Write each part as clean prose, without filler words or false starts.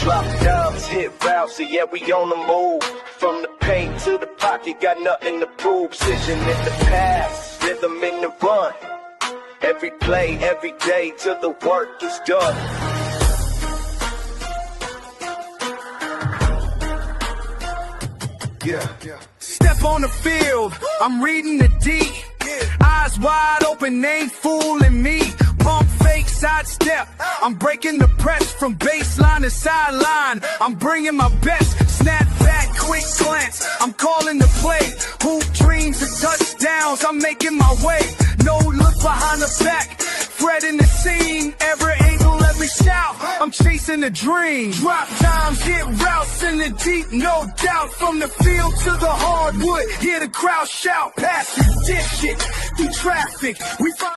Drop dubs, hit routes, so yeah, we on the move. From the paint to the pocket, got nothing to prove. Precision in the pass, rhythm in the run. Every play, every day, till the work is done. Yeah. Step on the field, I'm reading the D. Eyes wide open, ain't fooling me. Pump fake sidestep, I'm breaking the press from baseline to sideline. I'm bringing my best, snap back, quick glance. I'm calling the play, hoop dreams and touchdowns. I'm making my way, no look behind the back. Fred in the scene, every angle let me shout. I'm chasing a dream. Drop times, hit routes in the deep, no doubt. From the field to the hardwood, hear the crowd shout. Pass it, dish it, through traffic. We find.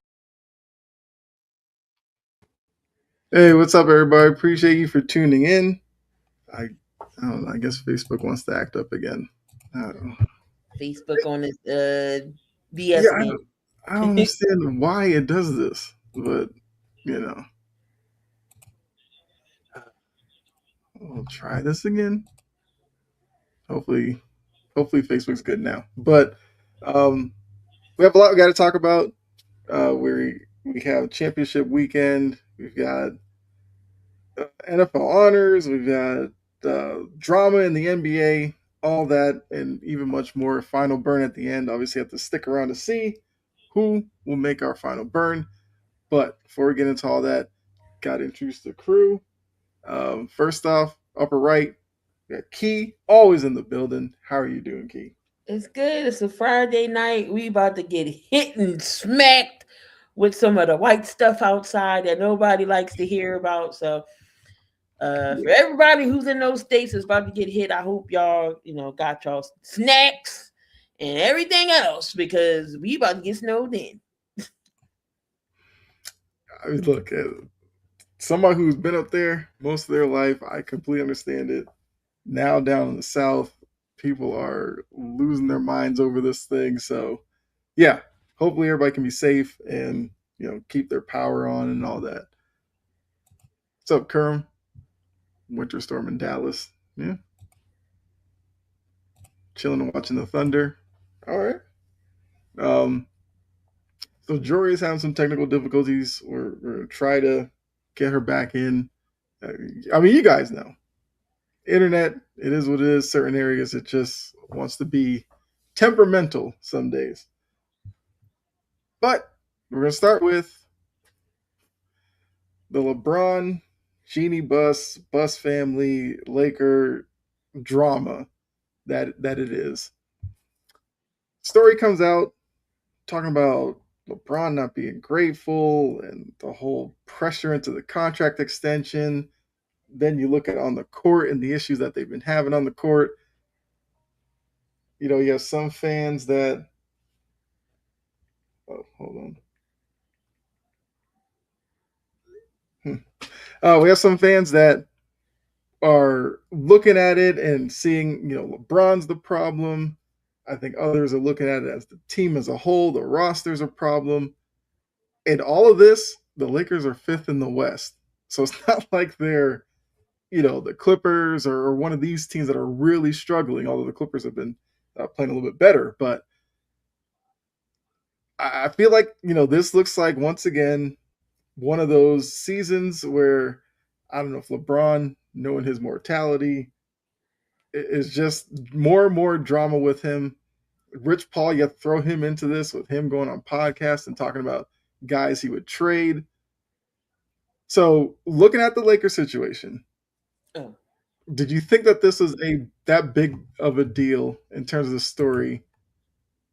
Hey, what's up, everybody? Appreciate you for tuning in. I don't know. I guess Facebook wants to act up again. I don't know. Facebook on his BS Yeah, again. I don't understand why it does this, but you know, we'll try this again. Hopefully Facebook's good now. But we have a lot we got to talk about. We have championship weekend. We've got NFL honors. We've got drama in the NBA. All that and even much more. Final burn at the end. Obviously, have to stick around to see who will make our final burn. But before we get into all that, got to introduce the crew. First off, upper right, we got Key, always in the building. How are you doing, Key? It's good. It's a Friday night. We about to get hit and smacked with some of the white stuff outside that nobody likes to hear about. So for everybody who's in those states is about to get hit, I hope y'all, got y'all snacks and everything else because we about to get snowed in. I mean, look, somebody who's been up there most of their life, I completely understand it. Now down in the South, people are losing their minds over this thing. So, yeah, hopefully everybody can be safe and keep their power on and all that. What's up, Kerm? Winter storm in Dallas. Yeah, chilling and watching the Thunder. All right. So Jory's having some technical difficulties. We're gonna try to get her back in. I mean, you guys know, internet. It is what it is. Certain areas, it just wants to be temperamental some days. But we're gonna start with the LeBron, Genie Bus family, Laker drama that it is. Story comes out talking about LeBron not being grateful and the whole pressure into the contract extension. Then you look at on the court and the issues that they've been having on the court. You have some fans that. Oh, hold on. We have some fans that are looking at it and seeing, LeBron's the problem. I think others are looking at it as the team as a whole, the roster's a problem. And all of this, the Lakers are fifth in the West. So it's not like they're, the Clippers or one of these teams that are really struggling, although the Clippers have been playing a little bit better. But I feel like, this looks like, once again, one of those seasons where, I don't know if LeBron, knowing his mortality, is just more and more drama with him. Rich Paul, you have to throw him into this with him going on podcasts and talking about guys he would trade. So looking at the Lakers situation, did you think that this was that big of a deal in terms of the story?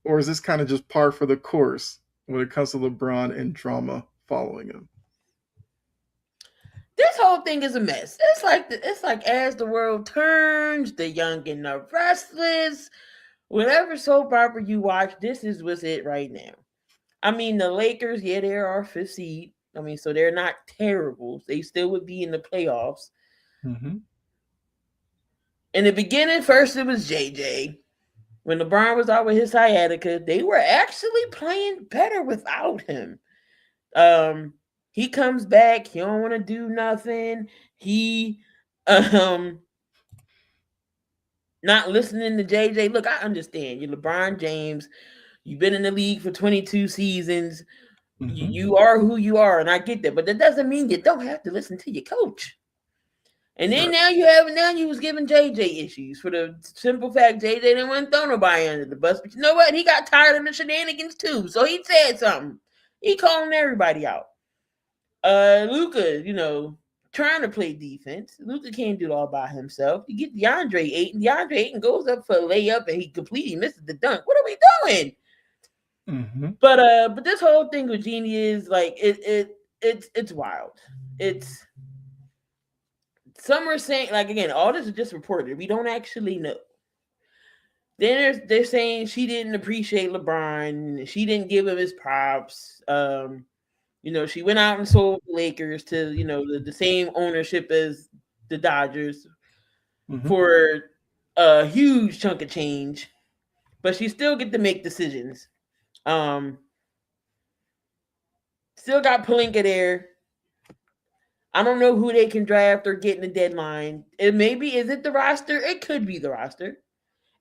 Or is this kind of just par for the course when it comes to LeBron and drama following him? This whole thing is a mess. It's like as the world turns, the young and the restless. Whatever soap opera you watch, this is what's it right now. I mean, the Lakers, yeah, they're our fifth seed. I mean, so they're not terrible. They still would be in the playoffs. Mm-hmm. In the beginning, first it was JJ. When LeBron was out with his sciatica, they were actually playing better without him. He comes back. He don't want to do nothing. He Um, not listening to JJ. Look, I understand. You're LeBron James. You've been in the league for 22 seasons. Mm-hmm. You are who you are, and I get that. But that doesn't mean you don't have to listen to your coach. And then Right. now you was giving JJ issues for the simple fact JJ didn't want to throw nobody under the bus. But you know what? He got tired of the shenanigans too. So he said something. He calling everybody out. Luca, trying to play defense. Luca can't do it all by himself. You get DeAndre Ayton. DeAndre Ayton goes up for a layup and he completely misses the dunk. What are we doing? Mm-hmm. But this whole thing with Jeannie is like it's wild. It's some are saying, like, again, all this is just reported. We don't actually know. Then they're saying she didn't appreciate LeBron. She didn't give him his props. She went out and sold the Lakers to, the same ownership as the Dodgers Mm-hmm. for a huge chunk of change, but she still get to make decisions. Still got Palinka there. I don't know who they can draft or get in the deadline. Is it the roster? It could be the roster.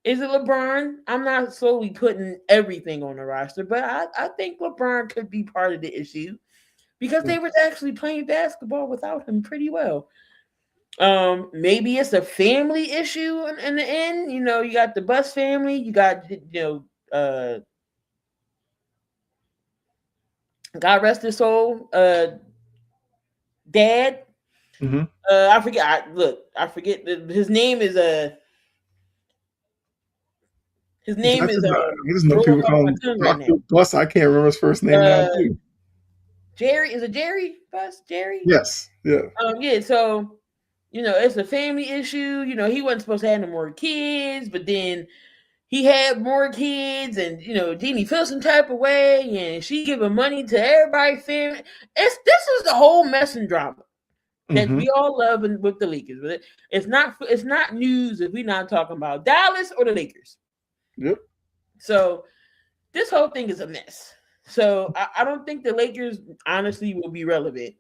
Is it LeBron? I'm not solely putting everything on the roster, but I think LeBron could be part of the issue because they were actually playing basketball without him pretty well. Maybe it's a family issue in the end. You got the Bus family. You got God rest his soul, dad. Mm-hmm. I forget. I forget. His name is His name is I just know rolling people off call my him tongue right Dr. now. Bus. I can't remember his first name now, too. Jerry, is it Jerry Bus? Jerry? Yes. Yeah. Yeah. So it's a family issue. He wasn't supposed to have no more kids, but then he had more kids, and Jeannie feels some type of way, and she giving money to everybody. Family. This is the whole mess and drama that Mm-hmm. we all love with the Lakers. But it's not news if we're not talking about Dallas or the Lakers. Yep. So this whole thing is a mess. So I don't think the Lakers honestly will be relevant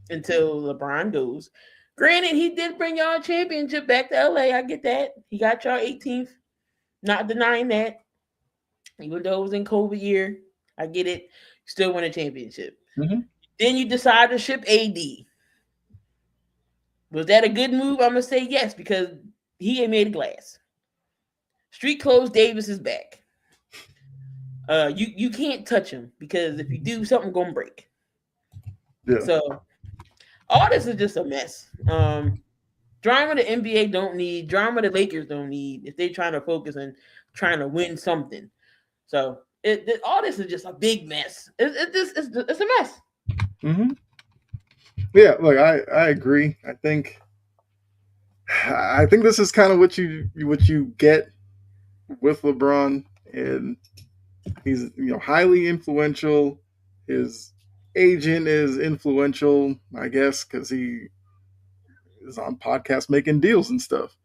until LeBron goes. Granted, he did bring y'all a championship back to LA. I get that. He got y'all 18th. Not denying that. Even though it was in COVID year, I get it. Still win a championship. Mm-hmm. Then you decide to ship AD. Was that a good move? I'm gonna say yes because he ain't made of glass. Street clothes Davis is back. You can't touch him because if you do, something gonna break. Yeah. So all this is just a mess. Drama the NBA don't need, drama the Lakers don't need if they're trying to focus on trying to win something. So all this is just a big mess. It's a mess. Mm-hmm. Yeah. Look, I agree. I think this is kind of what you get with LeBron, and he's highly influential. His agent is influential, I guess, because he is on podcasts making deals and stuff.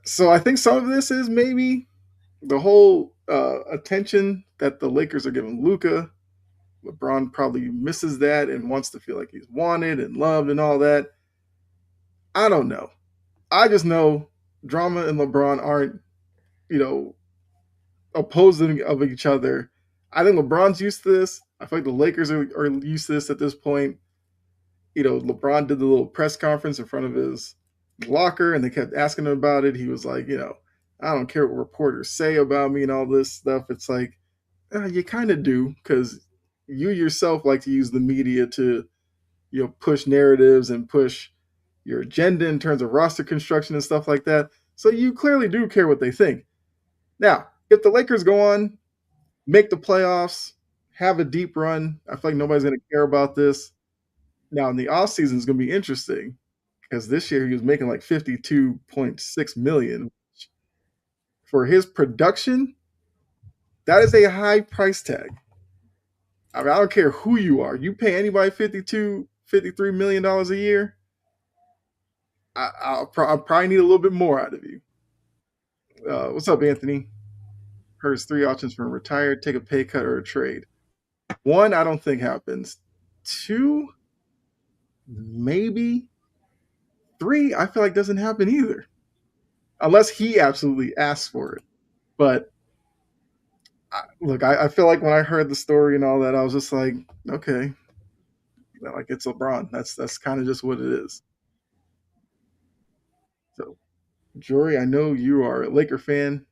So I think some of this is maybe the whole attention that the Lakers are giving Luka. LeBron probably misses that and wants to feel like he's wanted and loved and all that. I don't know. I just know drama and LeBron aren't, you know, opposing of each other. I think LeBron's used to this. I feel like the Lakers are used to this at this point. LeBron did the little press conference in front of his locker and they kept asking him about it. He was like, I don't care what reporters say about me and all this stuff. It's like, you kind of do because you yourself like to use the media to, push narratives and push your agenda in terms of roster construction and stuff like that. So you clearly do care what they think. Now, if the Lakers go on, make the playoffs, have a deep run, I feel like nobody's going to care about this. Now, in the offseason is going to be interesting because this year he was making like 52.6 million. For his production, that is a high price tag. I mean, I don't care who you are. You pay anybody $53 million a year, I'll probably need a little bit more out of you. What's up, Anthony? Here's three options for retire, take a pay cut, or a trade. One, I don't think happens. Two, maybe. 3, I feel like doesn't happen either, unless he absolutely asks for it. But look, I feel like when I heard the story and all that, I was just like, okay, like it's LeBron. That's kind of just what it is. So, Jory, I know you are a Laker fan.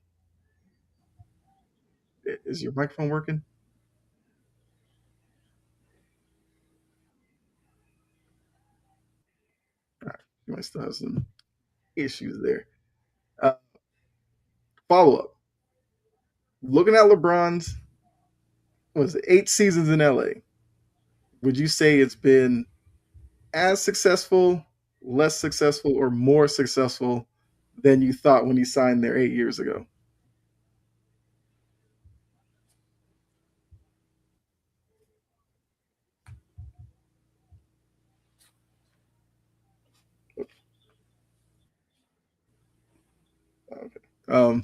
Is your microphone working? All right, you might still have some issues there. Uh, Follow up. Looking at LeBron's was it 8 seasons in LA? Would you say it's been as successful, less successful, or more successful than you thought when he signed there 8 years ago? Okay.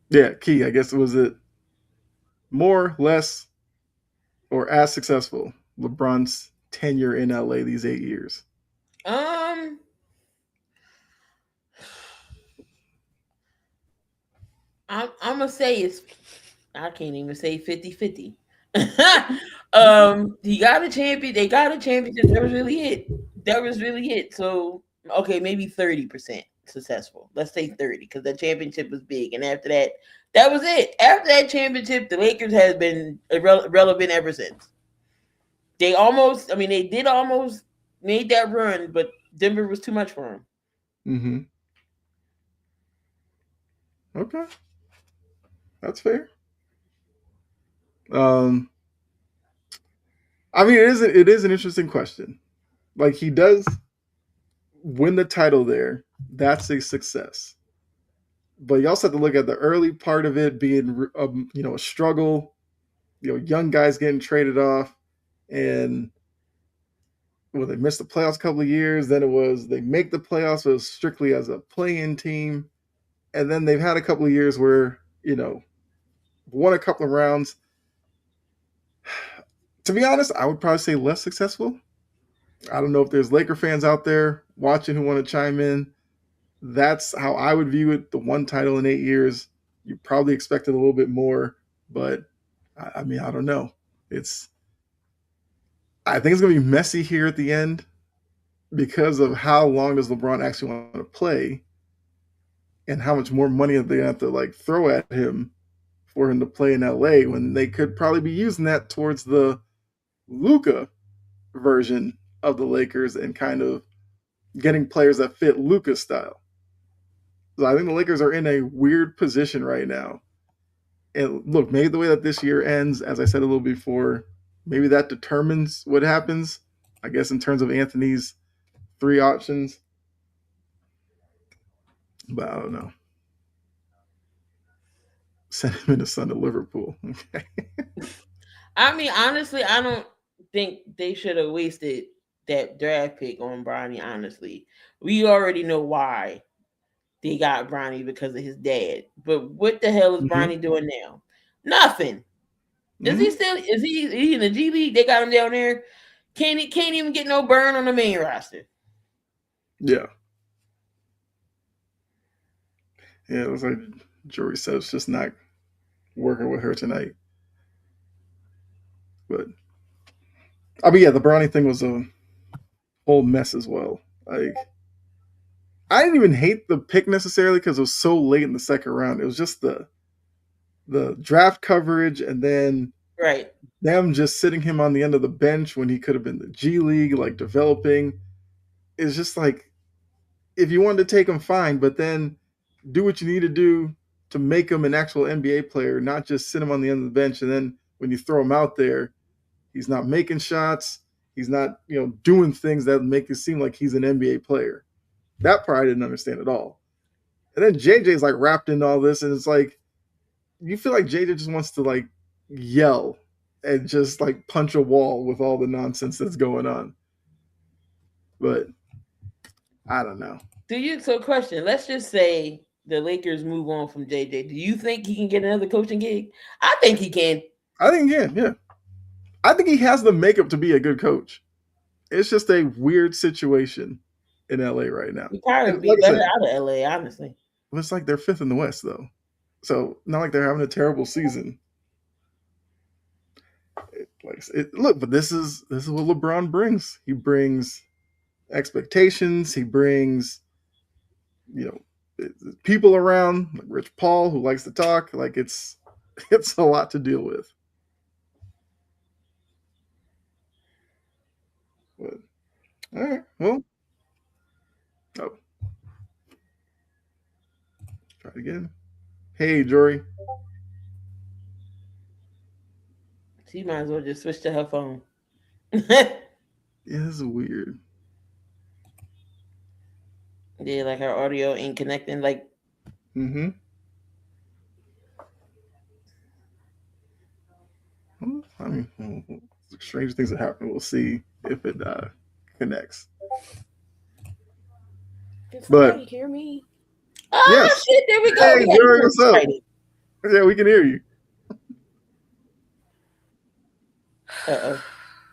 Yeah, Key. I guess was it more, less, or as successful? LeBron's tenure in LA these 8 years. Um, I'm gonna say it's. I can't even say 50-50. He got a champion. They got a championship. That was really it. That was really it. So okay, maybe 30% successful. Let's say 30 because the championship was big, and after that, that was it. After that championship, the Lakers has been irrelevant ever since. They almost. I mean, they did almost made that run, but Denver was too much for them. Mm-hmm. Okay, that's fair. Um, I mean, it is an interesting question. Like he does win the title there. That's a success. But you also have to look at the early part of it being, a struggle. Young guys getting traded off, and well, they missed the playoffs a couple of years. Then it was they make the playoffs was strictly as a play-in team, and then they've had a couple of years where won a couple of rounds. To be honest, I would probably say less successful. I don't know if there's Laker fans out there watching who want to chime in. That's how I would view it. The one title in 8 years, you probably expected a little bit more, but I mean, I don't know. It's I think it's going to be messy here at the end because of how long does LeBron actually want to play, and how much more money are they have to like throw at him for him to play in LA when they could probably be using that towards the Luka version of the Lakers and kind of getting players that fit Luka's style. So I think the Lakers are in a weird position right now. And look, maybe the way that this year ends, as I said a little before, maybe that determines what happens. I guess in terms of Anthony's 3 options, but I don't know. Send him in the sun to Liverpool. Okay. I mean, honestly, I don't think they should have wasted that draft pick on Bronny. Honestly, we already know why they got Bronny because of his dad. But what the hell is Mm-hmm. Bronny doing now? Nothing. Is he Mm-hmm. still? Is he in the G League? They got him down there. Can't even get no burn on the main roster. Yeah. Yeah. It was like Jory said, it's just not working with her tonight. But I mean, yeah, the Bronny thing was a whole mess as well. Like I didn't even hate the pick necessarily because it was so late in the second round. It was just the draft coverage and then Right. them just sitting him on the end of the bench when he could have been the G League, like developing. It's just like if you wanted to take him, fine, but then do what you need to do to make him an actual NBA player, not just sit him on the end of the bench and then when you throw him out there, he's not making shots, he's not doing things that make it seem like he's an NBA player. That part I didn't understand at all. And then JJ's like wrapped in all this, and it's like you feel like JJ just wants to like yell and just like punch a wall with all the nonsense that's going on. But I don't know. So question? Let's just say the Lakers move on from JJ. Do you think he can get another coaching gig? I think he can. I think yeah. I think he has the makeup to be a good coach. It's just a weird situation. in LA right now. You probably And be like I better said, out of LA, honestly. it's like they're fifth in the West though, so not like they're having a terrible season. Look, but this is what LeBron brings. He brings expectations. He brings you know people around like Rich Paul who likes to talk. Like it's a lot to deal with. But all right, well, oh, try it again. Hey, Jory. She might as well just switch to her phone. Yeah, Yeah, this is weird. like her audio ain't connecting. Like, Mm-hmm. Well, I mean, strange things that happen. We'll see if it connects. Can But somebody hear me? oh yes. shit, there we go. Hey, We got Jory, each what's up? excited. Yeah, we can hear you. Uh oh.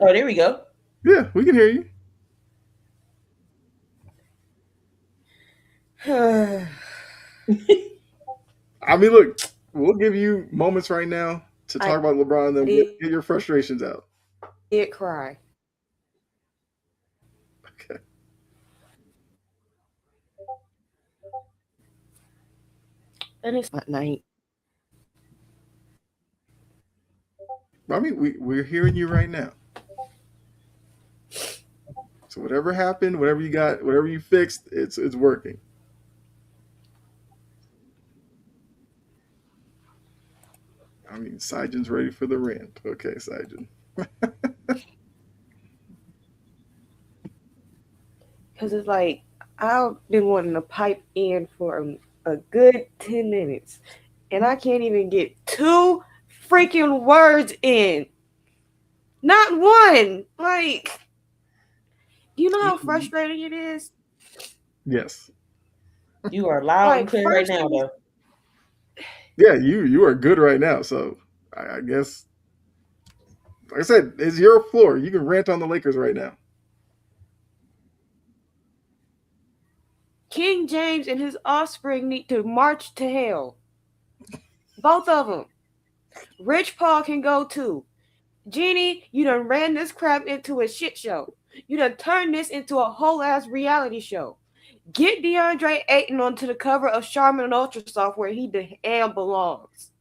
Oh, there we go. Yeah, we can hear you. I I mean, look, we'll give you moments right now to talk about LeBron and then did get your frustrations out. cry. Okay. And it's at night. I mean, we're hearing you right now. So whatever happened, whatever you got, whatever you fixed, it's working. I mean, Saijin's ready for the rant. Okay, Saijin. Because it's like, I've been wanting to pipe in for a good 10 minutes. And I can't even get two freaking words in. Not one. Like, you know how frustrating it is? Yes. You are loud and Like, clear right first now, things though. Yeah, you are good right now. So I guess, like I said, it's your floor. You can rant on the Lakers right now. King James and his offspring need to march to hell. Both of them. Rich Paul can go too. Jeannie, you done ran this crap into a shit show. You done turned this into a whole ass reality show. Get DeAndre Ayton onto the cover of Charmin Ultrasoft where he damn belongs.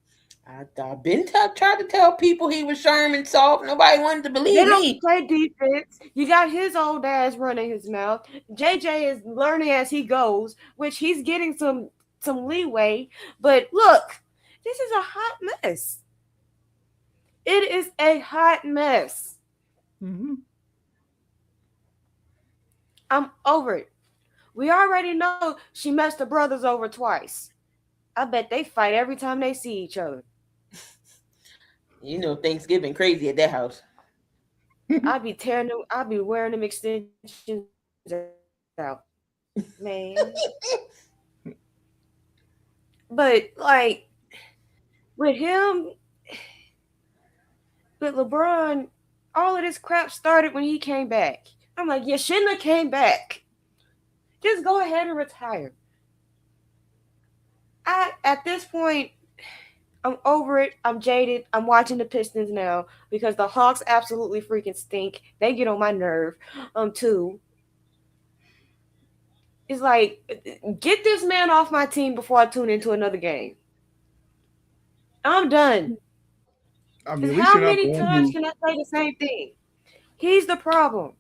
I've been trying to tell people he was Sherman soft. Nobody wanted to They believe don't me. play defense. You got his old ass running his mouth. JJ is learning as he goes, which he's getting some leeway. But look, this is a hot mess. It is a hot mess. Mm-hmm. I'm over it. We already know she messed the brothers over twice. I bet they fight every time they see each other. You know Thanksgiving crazy at that house. I'd be tearing them. I'd be wearing them extensions out, man. But like with him, with LeBron, all of this crap started when he came back. I'm like, you shouldn't have came back. Just go ahead and retire. At this point, I'm over it. I'm jaded. I'm watching the Pistons now because the Hawks absolutely freaking stink. They get on my nerve. Too. It's like, get this man off my team before I tune into another game. I'm done. I mean, Because at least how you're not the many one times who. can I say the same thing? He's the problem.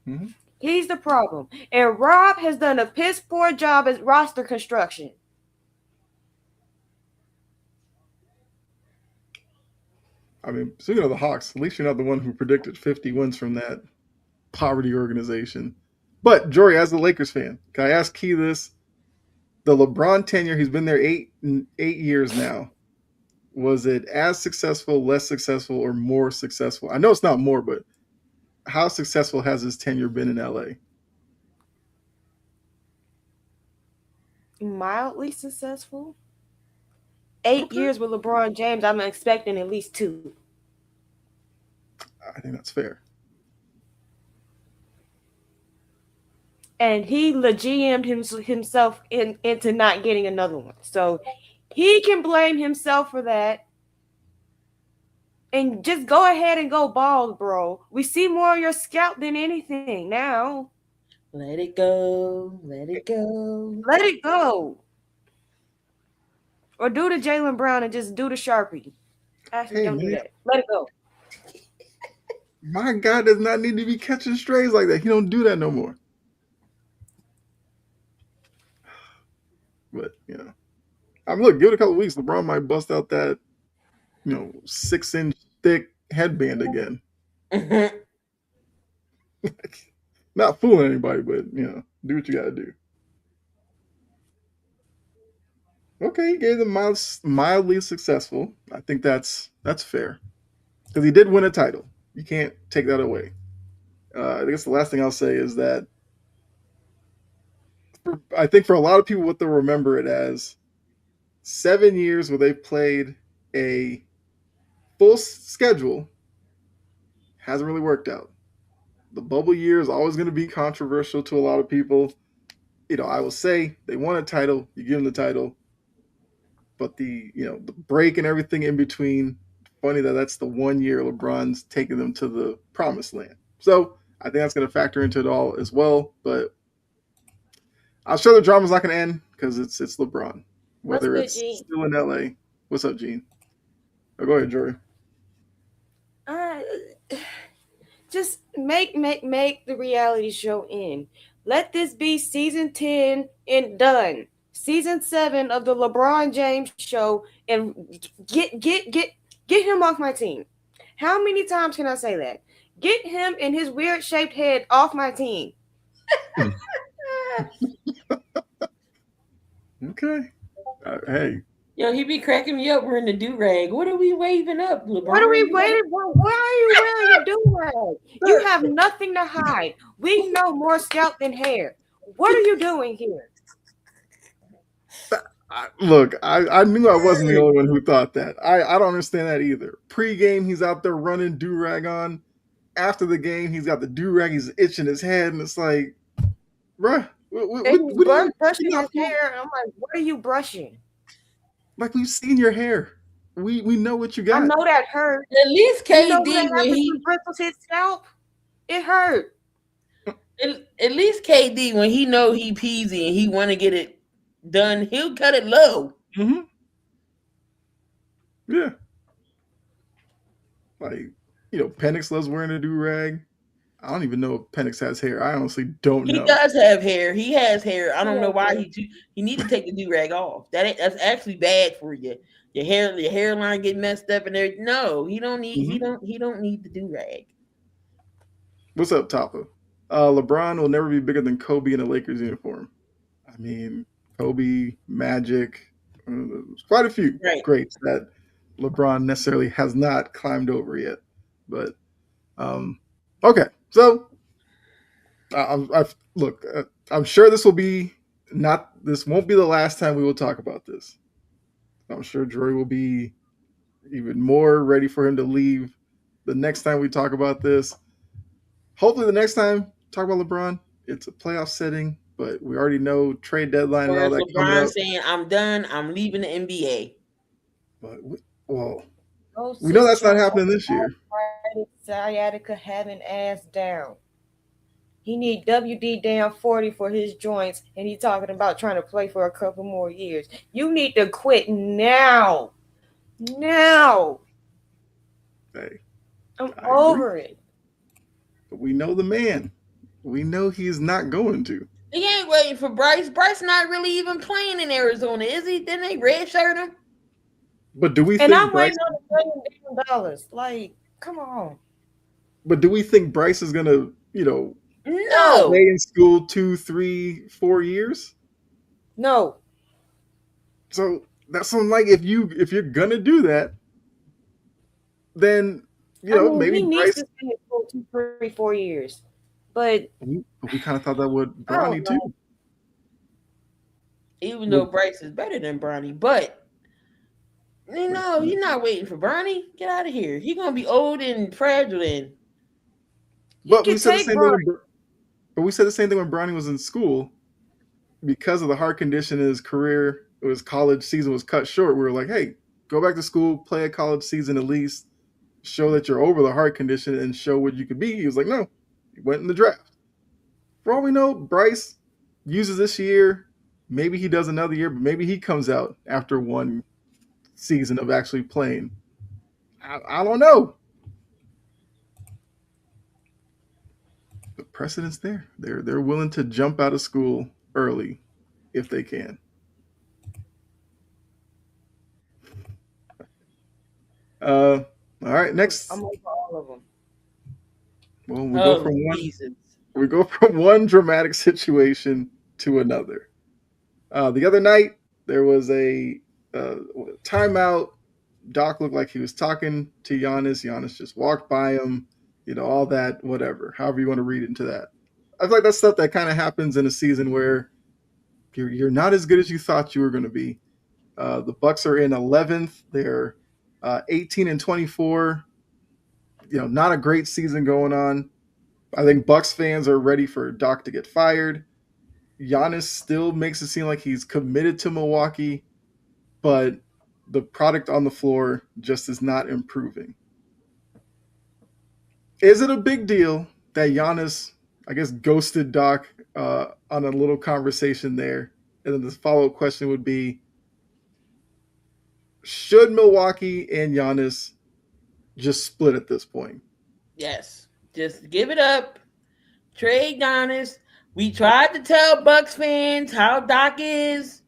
Mm-hmm. He's the problem. And Rob has done a piss poor job at roster construction. I mean, speaking of the Hawks, at least you're not the one who predicted 50 wins from that poverty organization. But Jory, as a Lakers fan, can I ask Key this? The LeBron tenure, he's been there 8 years now. Was it as successful, less successful, or more successful? I know it's not more, but how successful has his tenure been in LA? Mildly successful. 8 years with LeBron James, I'm expecting at least 2. I think that's fair. and he legitimed himself into not getting another one. So he can blame himself for that. And just go ahead and go bald, bro. We see more of your scalp than anything now. Let it go. Let it go. Let it go. Or do the Jalen Brown and just do the Sharpie. Actually, Hey don't do man, that. Let it go. my guy does not need to be catching strays like that. He don't do that no more. But I mean, look, give it a couple weeks. LeBron might bust out that 6-inch thick headband again. Not fooling anybody, but do what you got to do. Okay, he gave them mildly successful. I think that's fair because he did win a title. You can't take that away. I guess the last thing I'll say is that I think for a lot of people, what they'll remember it as 7 years where they played a full schedule hasn't really worked out. The bubble year is always going to be controversial to a lot of people. I will say they won a title, you give them the title, but the break and everything in between. Funny that that's the 1 year LeBron's taking them to the promised land. So I think that's going to factor into it all as well. But I'm sure the drama's not going to end because it's LeBron. Whether That's good, it's Gene. still in LA. What's up, Gene? Oh, go ahead, Jory. Uh, just make the reality show end. Let this be season 10 and done. Season 7 of the LeBron James show, and get him off my team. How many times can I say that? Get him and his weird shaped head off my team. Okay. Hey. Yo, he be cracking me up wearing the do-rag. What are we waving up, LeBron? What are we waiting for? Why are you wearing a do-rag? You have nothing to hide. We know more scalp than hair. What are you doing here? Look, I knew I wasn't the only one who thought that. I don't understand that either. Pre-game, he's out there running do-rag on. After the game, he's got the do-rag. He's itching his head, and it's like, bruh, what And he's brushing you his hair. And I'm like, what are you brushing? like we've seen your hair. We know what you I got. know that hurt. At least You know KD what when happened he when bristles hit scalp? It hurt. at least KD when he know he peasy and he want to get it done, he'll cut it low. Mm-hmm. Yeah. Like, Penix loves wearing a do-rag. I don't even know if Penix has hair. I honestly don't He know. does have hair. He has hair. I don't know Yeah. why he need to take the do-rag off. That's actually bad for you. Your hairline get messed up and there. No, he don't need he don't need the do-rag. What's up, Tapa? LeBron will never be bigger than Kobe in a Lakers uniform. I mean, Kobe, Magic, quite a few Right. greats that LeBron necessarily has not climbed over yet. But okay, so look. I'm sure this won't be the last time we will talk about this. I'm sure Jory will be even more ready for him to leave the next time we talk about this. Hopefully, the next time talk about LeBron, it's a playoff setting, but we already know trade deadline and Or all if that coming LeBron up. saying I'm done, I'm leaving the NBA. But Go we know sit that's not your happening this year. sciatica having ass down. He need WD down 40 for his joints, and he talking about trying to play for a couple more years. You need to quit now. Now. Hey, I'm I over agree. it. But we know the man. We know he's not going to. He ain't waiting for Bryce. Bryce not really even playing in Arizona, is he? Didn't they redshirt him? But do we And think I'm Bryce? waiting on $1 million. Like, come on. But do we think Bryce is gonna, No. stay in school 2, 3, 4 years? No. So that's something like if you're gonna do that, then maybe he needs Bryce. to stay in school 2, 3, 4 years. But We kind of thought that would I don't Bronny know. too. Even though Bryce is better than Bronny, but he's not waiting for Bronny. Get out of here. He's gonna be old and fragile then. He But can we said the take same thing. Bronny. But we said the same thing when Bronny was in school. Because of the heart condition in his career, his college season was cut short. We were like, hey, go back to school, play a college season at least, show that you're over the heart condition and show what you could be. He was like, no, he went in the draft. For all we know, Bryce uses this year. Maybe he does another year, but maybe he comes out after one season of actually playing. I don't know. The precedent's there. They're willing to jump out of school early if they can. All right, next. I'm over all of them. Well, we go Oh, from one. Jesus. We go from one dramatic situation to another. The other night there was a timeout. Doc looked like he was talking to Giannis. Giannis just walked by him. All that, whatever. However you want to read into that. I feel like that's stuff that kind of happens in a season where you're not as good as you thought you were going to be. The Bucks are in 11th. They're 18-24. Not a great season going on. I think Bucks fans are ready for Doc to get fired. Giannis still makes it seem like he's committed to Milwaukee, but the product on the floor just is not improving. Is it a big deal that Giannis, I guess, ghosted Doc on a little conversation there? And then the follow-up question would be, should Milwaukee and Giannis just split at this point? Yes. Just give it up. Trade Giannis. We tried to tell Bucks fans how Doc is.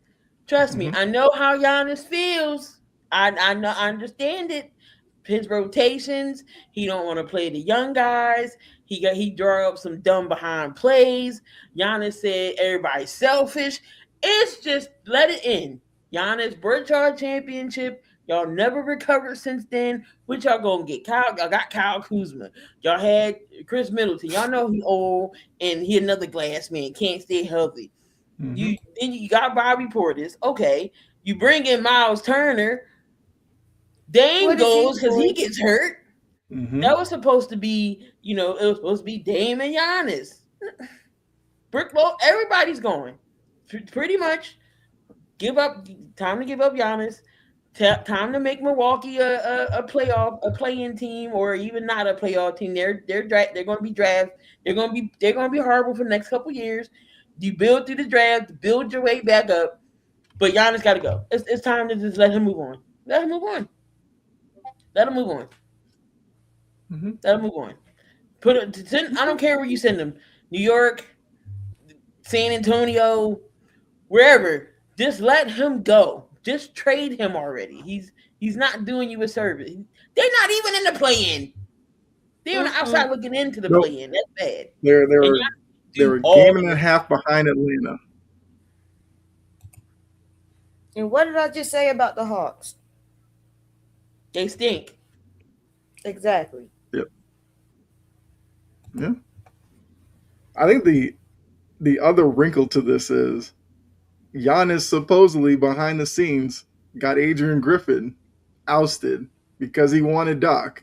Trust me, I know how Giannis feels. I know, I understand it. His rotations, he don't want to play the young guys. He draw up some dumb behind plays. Giannis said everybody's selfish. It's just let it in. Giannis brought y'all a championship. Y'all never recovered since then. What y'all gonna get? Y'all got Kyle Kuzma. Y'all had Chris Middleton. Y'all know he old and he another glass man. Can't stay healthy. You got Bobby Portis. Okay. You bring in Miles Turner. Dame goes because he gets hurt. That was supposed to be, it was supposed to be Dame and Giannis. Bricklow, everybody's going. Pretty much. Time to give up Giannis. Time to make Milwaukee a play-in team, or even not a playoff team. They're going to be draft. They're going to be horrible for the next couple years. You build through the draft, build your way back up, but Giannis got to go. It's time to just let him move on. Let him move on. Let him move on. Let him move on. I don't care where you send him. New York, San Antonio, wherever. Just let him go. Just trade him already. He's not doing you a service. They're not even in the play-in. They're on the outside looking into the play-in. That's bad. They're a game and a half behind Atlanta. And what did I just say about the Hawks? They stink. Exactly. Yep. Yeah. I think the other wrinkle to this is Giannis supposedly behind the scenes got Adrian Griffin ousted because he wanted Doc.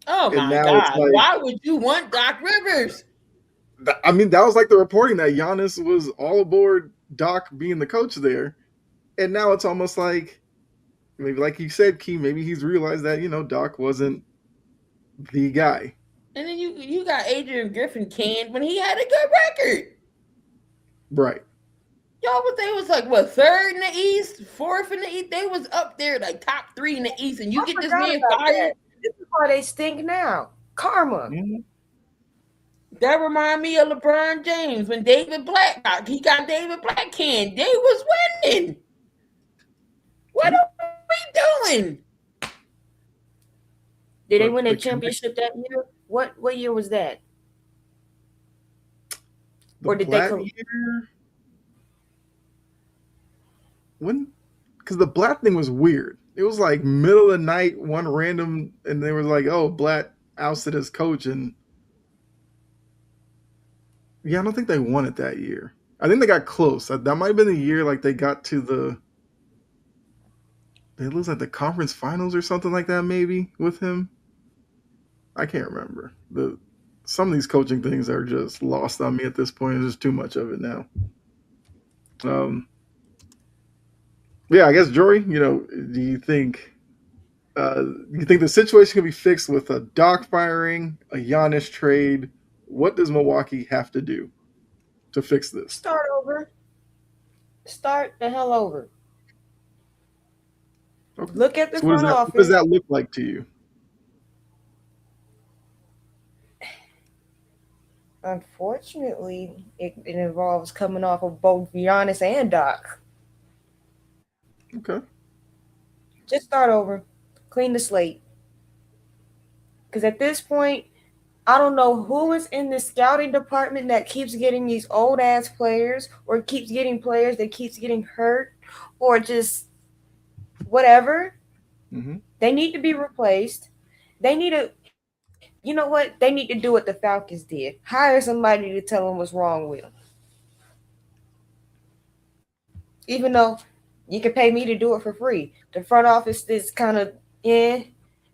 Oh my God. Like, why would you want Doc Rivers? I mean, that was like the reporting that Giannis was all aboard Doc being the coach there. And now it's almost like, maybe like you said, Key, maybe he's realized that, Doc wasn't the guy. And then you got Adrian Griffin canned when he had a good record. Right. Y'all, but they was like, what, third in the East, fourth in the East? They was up there, like top 3 in the East, and you get this man fired? This is why they stink now. Karma. Mm-hmm. That remind me of LeBron James when David Black he got David Black canned. They was winning. What are we doing? Did they win a championship that year? What year was that? Or did they come year? When? Because the Black thing was weird. It was like middle of the night, one random, and they were like, "Oh, Black ousted as coach," and yeah, I don't think they won it that year. I think they got close. That might have been the year like they got to they lose like the conference finals or something like that, maybe with him. I can't remember. some of these coaching things are just lost on me at this point. There's just too much of it now. Um, yeah, I guess Jory, do you think the situation can be fixed with a Doc firing, a Giannis trade? What does Milwaukee have to do to fix this? Start over. Start the hell over. Okay. Look at the So front what does office. that look like to you? Unfortunately, it involves coming off of both Giannis and Doc. Okay. Just start over. Clean the slate. Because at this point, I don't know who is in the scouting department that keeps getting these old ass players or keeps getting players that keeps getting hurt or just whatever. Mm-hmm. They need to be replaced. They need to, you know what? They need to do what the Falcons did. Hire somebody to tell them what's wrong with them. Even though you can pay me to do it for free. The front office is kind of, eh.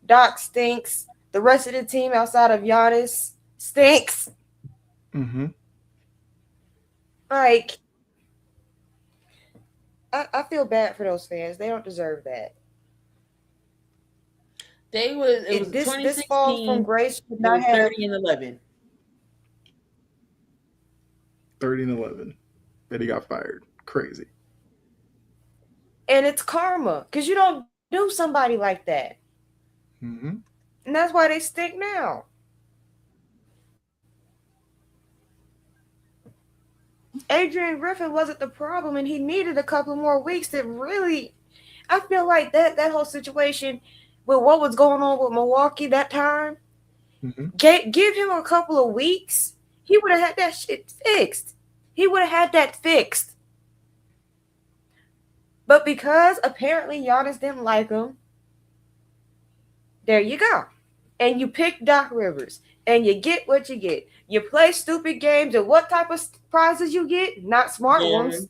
Doc stinks. The rest of the team outside of Giannis stinks. Mm-hmm. Like, I feel bad for those fans. They don't deserve that. It was This fall from 2016. grace should It not was have. 30-11. 30-11. That he got fired. Crazy. And it's karma because you don't do somebody like that. Mm-hmm. And that's why they stink now. Adrian Griffin wasn't the problem, and he needed a couple more weeks to really. I feel like that whole situation with what was going on with Milwaukee that time, Mm-hmm. give him a couple of weeks, he would have had that shit fixed. He would have had that fixed. But because apparently Giannis didn't like him, there you go. And you pick Doc Rivers, and you get what you get. You play stupid games, and what type of prizes you get? Not smart ones.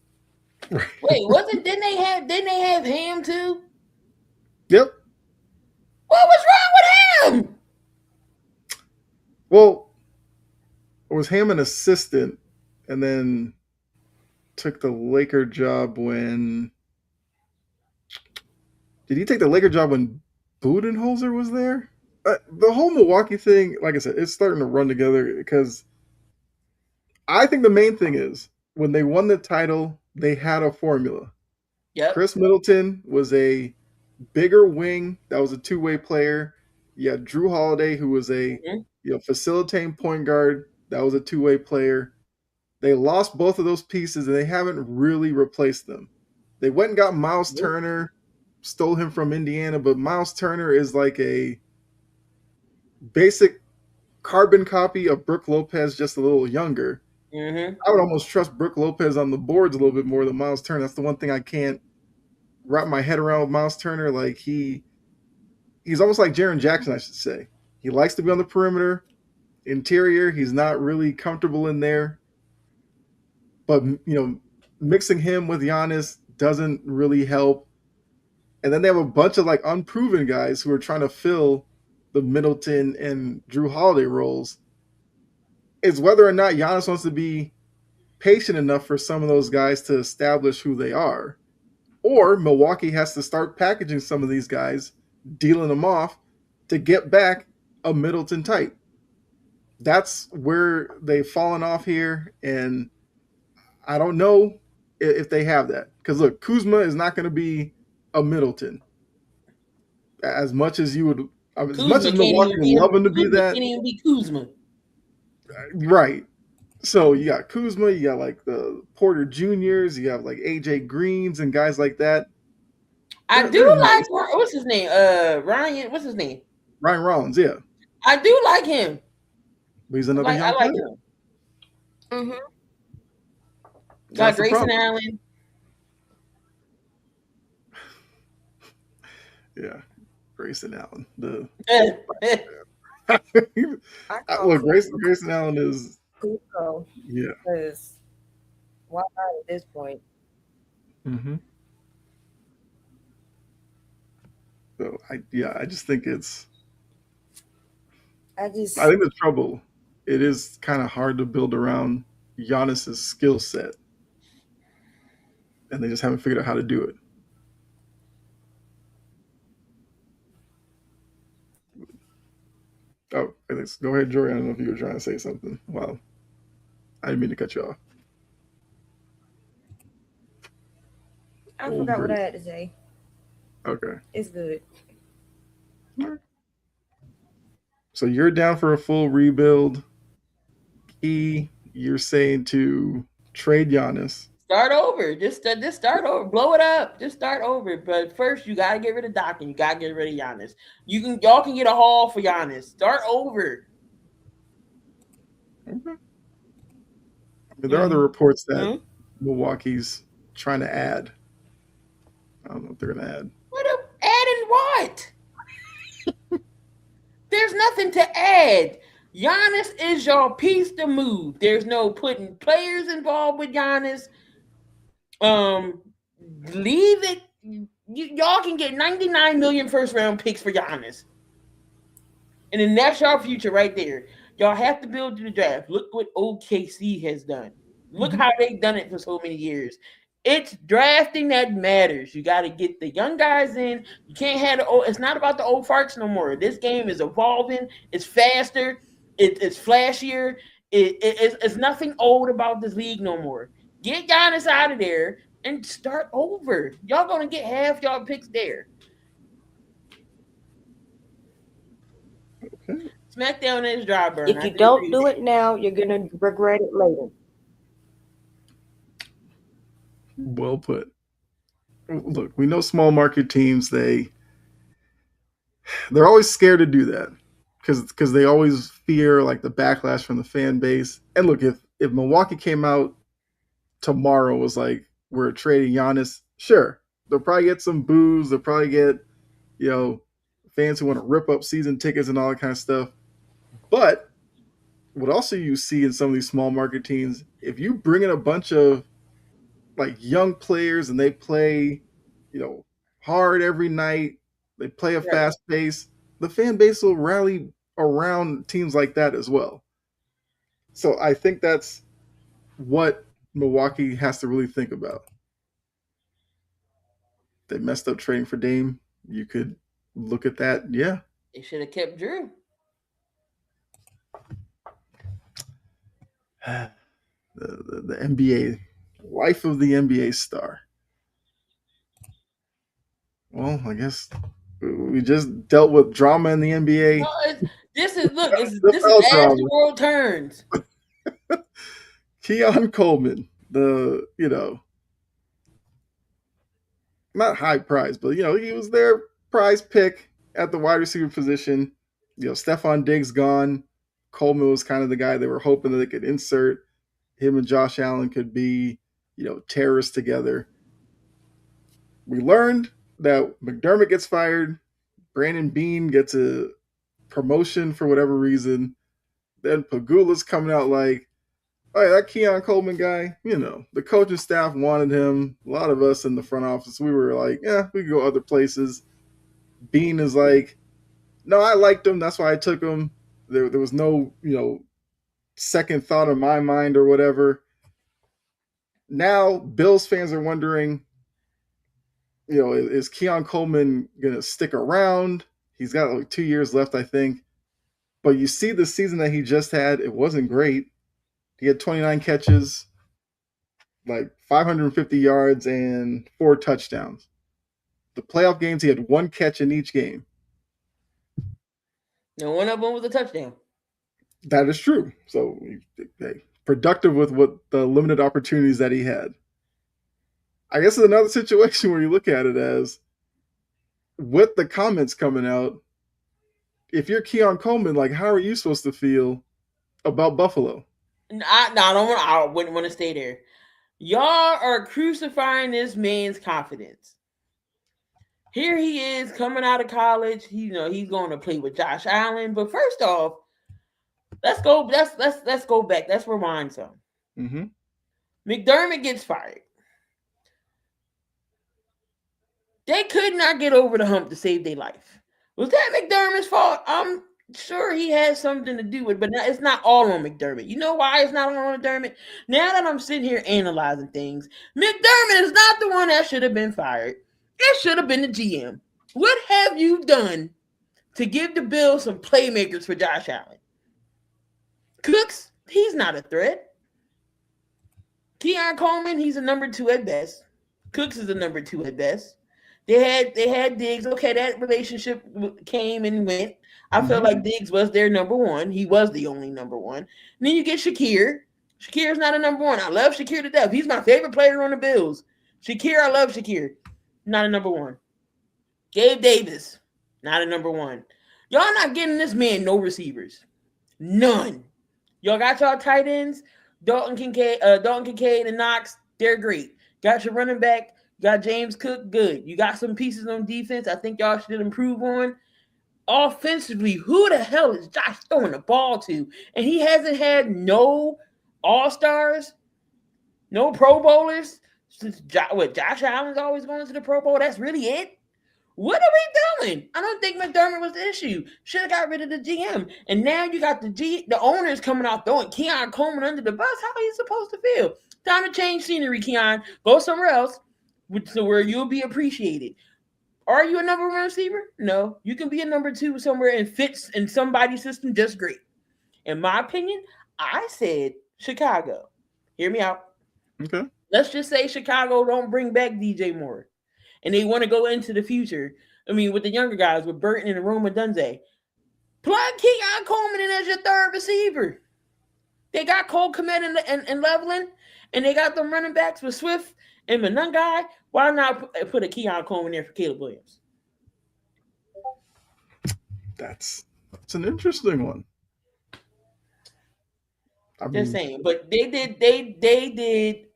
Wait, wasn't didn't they have Ham too? Yep. What was wrong with him? Well, it was Ham an assistant, and then took the Laker job when. Did he take the Laker job when Budenholzer was there? The whole Milwaukee thing, like I said, it's starting to run together because I think the main thing is when they won the title, they had a formula. Yep. Chris Middleton was a bigger wing that was a two-way player. You had Drew Holiday, who was a facilitating point guard that was a two-way player. They lost both of those pieces, and they haven't really replaced them. They went and got Miles Turner, stole him from Indiana, but Miles Turner is like a basic carbon copy of Brooke Lopez, just a little younger. Mm-hmm. I would almost trust Brooke Lopez on the boards a little bit more than Miles Turner. That's the one thing I can't wrap my head around with Miles Turner. Like he's almost like Jaren Jackson, I should say. He likes to be on the perimeter. Interior, he's not really comfortable in there. But mixing him with Giannis doesn't really help. And then they have a bunch of like unproven guys who are trying to fill the Middleton and Drew Holiday roles. It's whether or not Giannis wants to be patient enough for some of those guys to establish who they are. Or Milwaukee has to start packaging some of these guys, dealing them off to get back a Middleton type. That's where they've fallen off here, and I don't know if they have that. Because look, Kuzma is not going to be a Middleton. As much as you would, as much as Milwaukee would love him to be that, can't even be Kuzma. Right. So you got Kuzma, you got like the Porter Juniors, you have like AJ Greens and guys like that. I do like what's his name? Ryan. What's his name? Ryan Rollins. Yeah, I do like him. but he's another young I like player. him. Mm-hmm. Got Grayson Allen. Yeah, Grayson Allen. Look, Grayson Allen is Kuzma. Yeah. Because why not at this point? Mm-hmm. So I just think I think the trouble it is kind of hard to build around Giannis's skill set, and they just haven't figured out how to do it. Oh, Alex, go ahead, Jory. I don't know if you were trying to say something. Wow, I didn't mean to cut you off. I Oh, forgot what I great. had to say. Okay. It's good. So you're down for a full rebuild. You're saying to trade Giannis. Start over. Just start over. Blow it up. Just start over. But first, you gotta get rid of Doc and you gotta get rid of Giannis. Y'all can get a haul for Giannis. Start over. Okay. I mean, there are the reports that Mhm. Milwaukee's trying to add. I don't know what they're going to add. Adding what? There's nothing to add. Giannis is your piece to move. There's no putting players involved with Giannis. Leave it. Y'all can get 99 million first round picks for Giannis. And then that's your future right there. Y'all have to build to the draft. Look what OKC has done. Look how they've done it for so many years. It's drafting that matters. You got to get the young guys in. You can't have the old. It's not about the old farts no more. This game is evolving. It's faster. It's flashier. It's nothing old about this league no more. Get Giannis out of there and start over. Y'all gonna get half y'all picks there. Okay. SmackDown is dry burn. If you don't do it now, you're gonna regret it later. Well put. Look, we know small market teams, they're always scared to do that because they always fear like the backlash from the fan base. And look, if Milwaukee came out tomorrow was like we're trading Giannis, sure, they'll probably get some boos. They'll probably get fans who want to rip up season tickets and all that kind of stuff. But what also you see in some of these small market teams, if you bring in a bunch of like young players and they play, hard every night, they play a fast pace, the fan base will rally around teams like that as well. So I think that's what Milwaukee has to really think about. They messed up trading for Dame. You could look at that. Yeah. They should have kept Drew. The NBA, life of the NBA star. Well, I guess we just dealt with drama in the NBA. No, this is as the world turns. Keon Coleman, the not high prize, but he was their prize pick at the wide receiver position. Stephon Diggs gone. Coleman was kind of the guy they were hoping that they could insert. Him and Josh Allen could be, terrorists together. We learned that McDermott gets fired. Brandon Bean gets a promotion for whatever reason. Then Pagula's coming out like, oh, yeah, that Keon Coleman guy, the coaching staff wanted him. A lot of us in the front office, we were like, yeah, we could go other places. Bean is like, no, I liked him. That's why I took him. There was no, second thought in my mind or whatever. Now, Bills fans are wondering, is Keon Coleman going to stick around? He's got like 2 years left, I think. But you see the season that he just had, it wasn't great. He had 29 catches, like 550 yards and 4 touchdowns. The playoff games, he had 1 catch in each game. And one of them was a touchdown. That is true. So, productive with what the limited opportunities that he had. I guess it's another situation where you look at it as, with the comments coming out, if you're Keon Coleman, like, how are you supposed to feel about Buffalo? I wouldn't want to stay there. Y'all are crucifying this man's confidence. Here he is coming out of college. He's going to play with Josh Allen. But first off, let's go. Let's go back. Let's rewind some. Mm-hmm. McDermott gets fired. They could not get over the hump to save their life. Was that McDermott's fault? Sure, he has something to do with it, but it's not all on McDermott. You know why it's not all on McDermott? Now that I'm sitting here analyzing things, McDermott is not the one that should have been fired. It should have been the GM. What have you done to give the Bills some playmakers for Josh Allen? Cooks, he's not a threat. Keon Coleman, he's a number two at best. Cooks is a number two at best. They had Diggs. Okay, that relationship came and went. I felt like Diggs was their number one. He was the only number one. And then you get Shakir. Shakir's not a number one. I love Shakir to death. He's my favorite player on the Bills. Shakir, I love Shakir. Not a number one. Gabe Davis, not a number one. Y'all not getting this man no receivers. None. Y'all got y'all tight ends. Dalton Kincaid and Knox, they're great. Got your running back. Got James Cook, good. You got some pieces on defense I think y'all should improve on. Offensively, who the hell is Josh throwing the ball to? And he hasn't had no all-stars, no Pro Bowlers. Since Josh Allen's always going to the Pro Bowl, that's really it? What are we doing? I don't think McDermott was the issue. Should have got rid of the GM. And now you got the owners coming out throwing Keon Coleman under the bus. How are you supposed to feel? Time to change scenery, Keon. Go somewhere else so where you'll be appreciated. Are you a number one receiver? No. You can be a number two somewhere and fits in somebody's system just great. In my opinion, I said Chicago. Hear me out. Okay. Let's just say Chicago don't bring back DJ Moore. And they want to go into the future. I mean, with the younger guys, with Burton and Roma Dunze. Plug Keon Coleman in as your third receiver. They got Cole Kmet and Leveland, and they got them running backs with Swift and Monangai. Why not put a Keon Coleman there for Caleb Williams? That's an interesting one. Just saying. But they did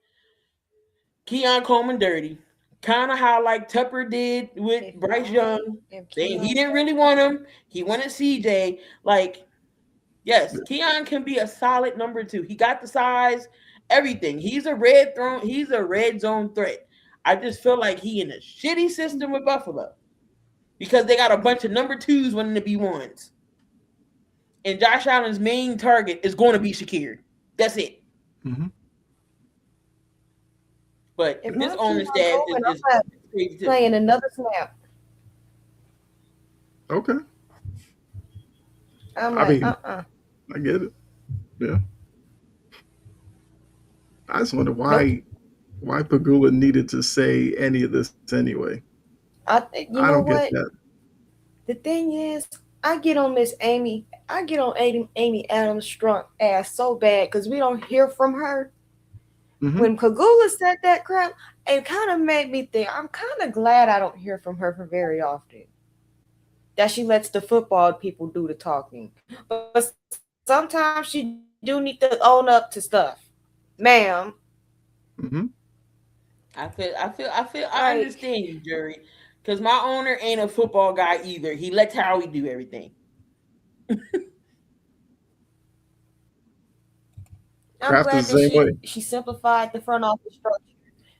Keon Coleman dirty. Kind of how like Tupper did with Bryce Young. Saying he didn't really want him. He wanted CJ. Like, yes, Keon can be a solid number two. He got the size, everything. He's a red zone threat. I just feel like he in a shitty system with Buffalo. Because they got a bunch of number twos wanting to be ones. And Josh Allen's main target is going to be Shakir. That's it. Mm-hmm. But if this owner staff is crazy too. Playing another snap. Okay. I'm like, I get it. Yeah. I just wonder why Pagula needed to say any of this anyway. I don't get that. The thing is, I get on Amy Adams strong ass so bad because we don't hear from her. Mm-hmm. When Pagula said that crap, it kind of made me think, I'm kind of glad I don't hear from her for very often. That she lets the football people do the talking. But sometimes she do need to own up to stuff. Ma'am. Mm-hmm. I understand you, Jerry. Because my owner ain't a football guy either. He lets Howie do everything. I'm glad that she simplified the front office structure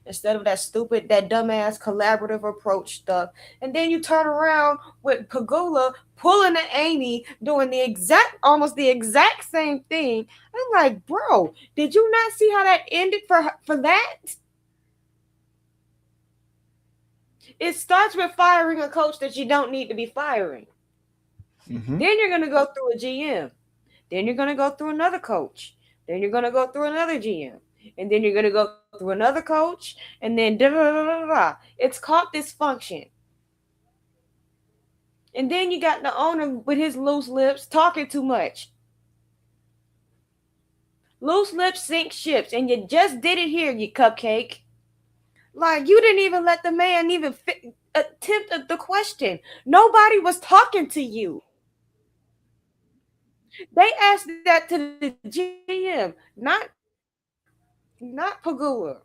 instead of that dumbass collaborative approach stuff. And then you turn around with Pagula pulling at Amy, doing almost the exact same thing. I'm like, bro, did you not see how that ended for that? It starts with firing a coach that you don't need to be firing. Mm-hmm. Then you're going to go through a GM. Then you're going to go through another coach. Then you're going to go through another GM. And then you're going to go through another coach. And then da-da-da-da-da. It's called dysfunction. And then you got the owner with his loose lips talking too much. Loose lips sink ships. And you just did it here, you cupcake. Like, you didn't even let the man even attempt the question. Nobody was talking to you. They asked that to the GM, not Pagula.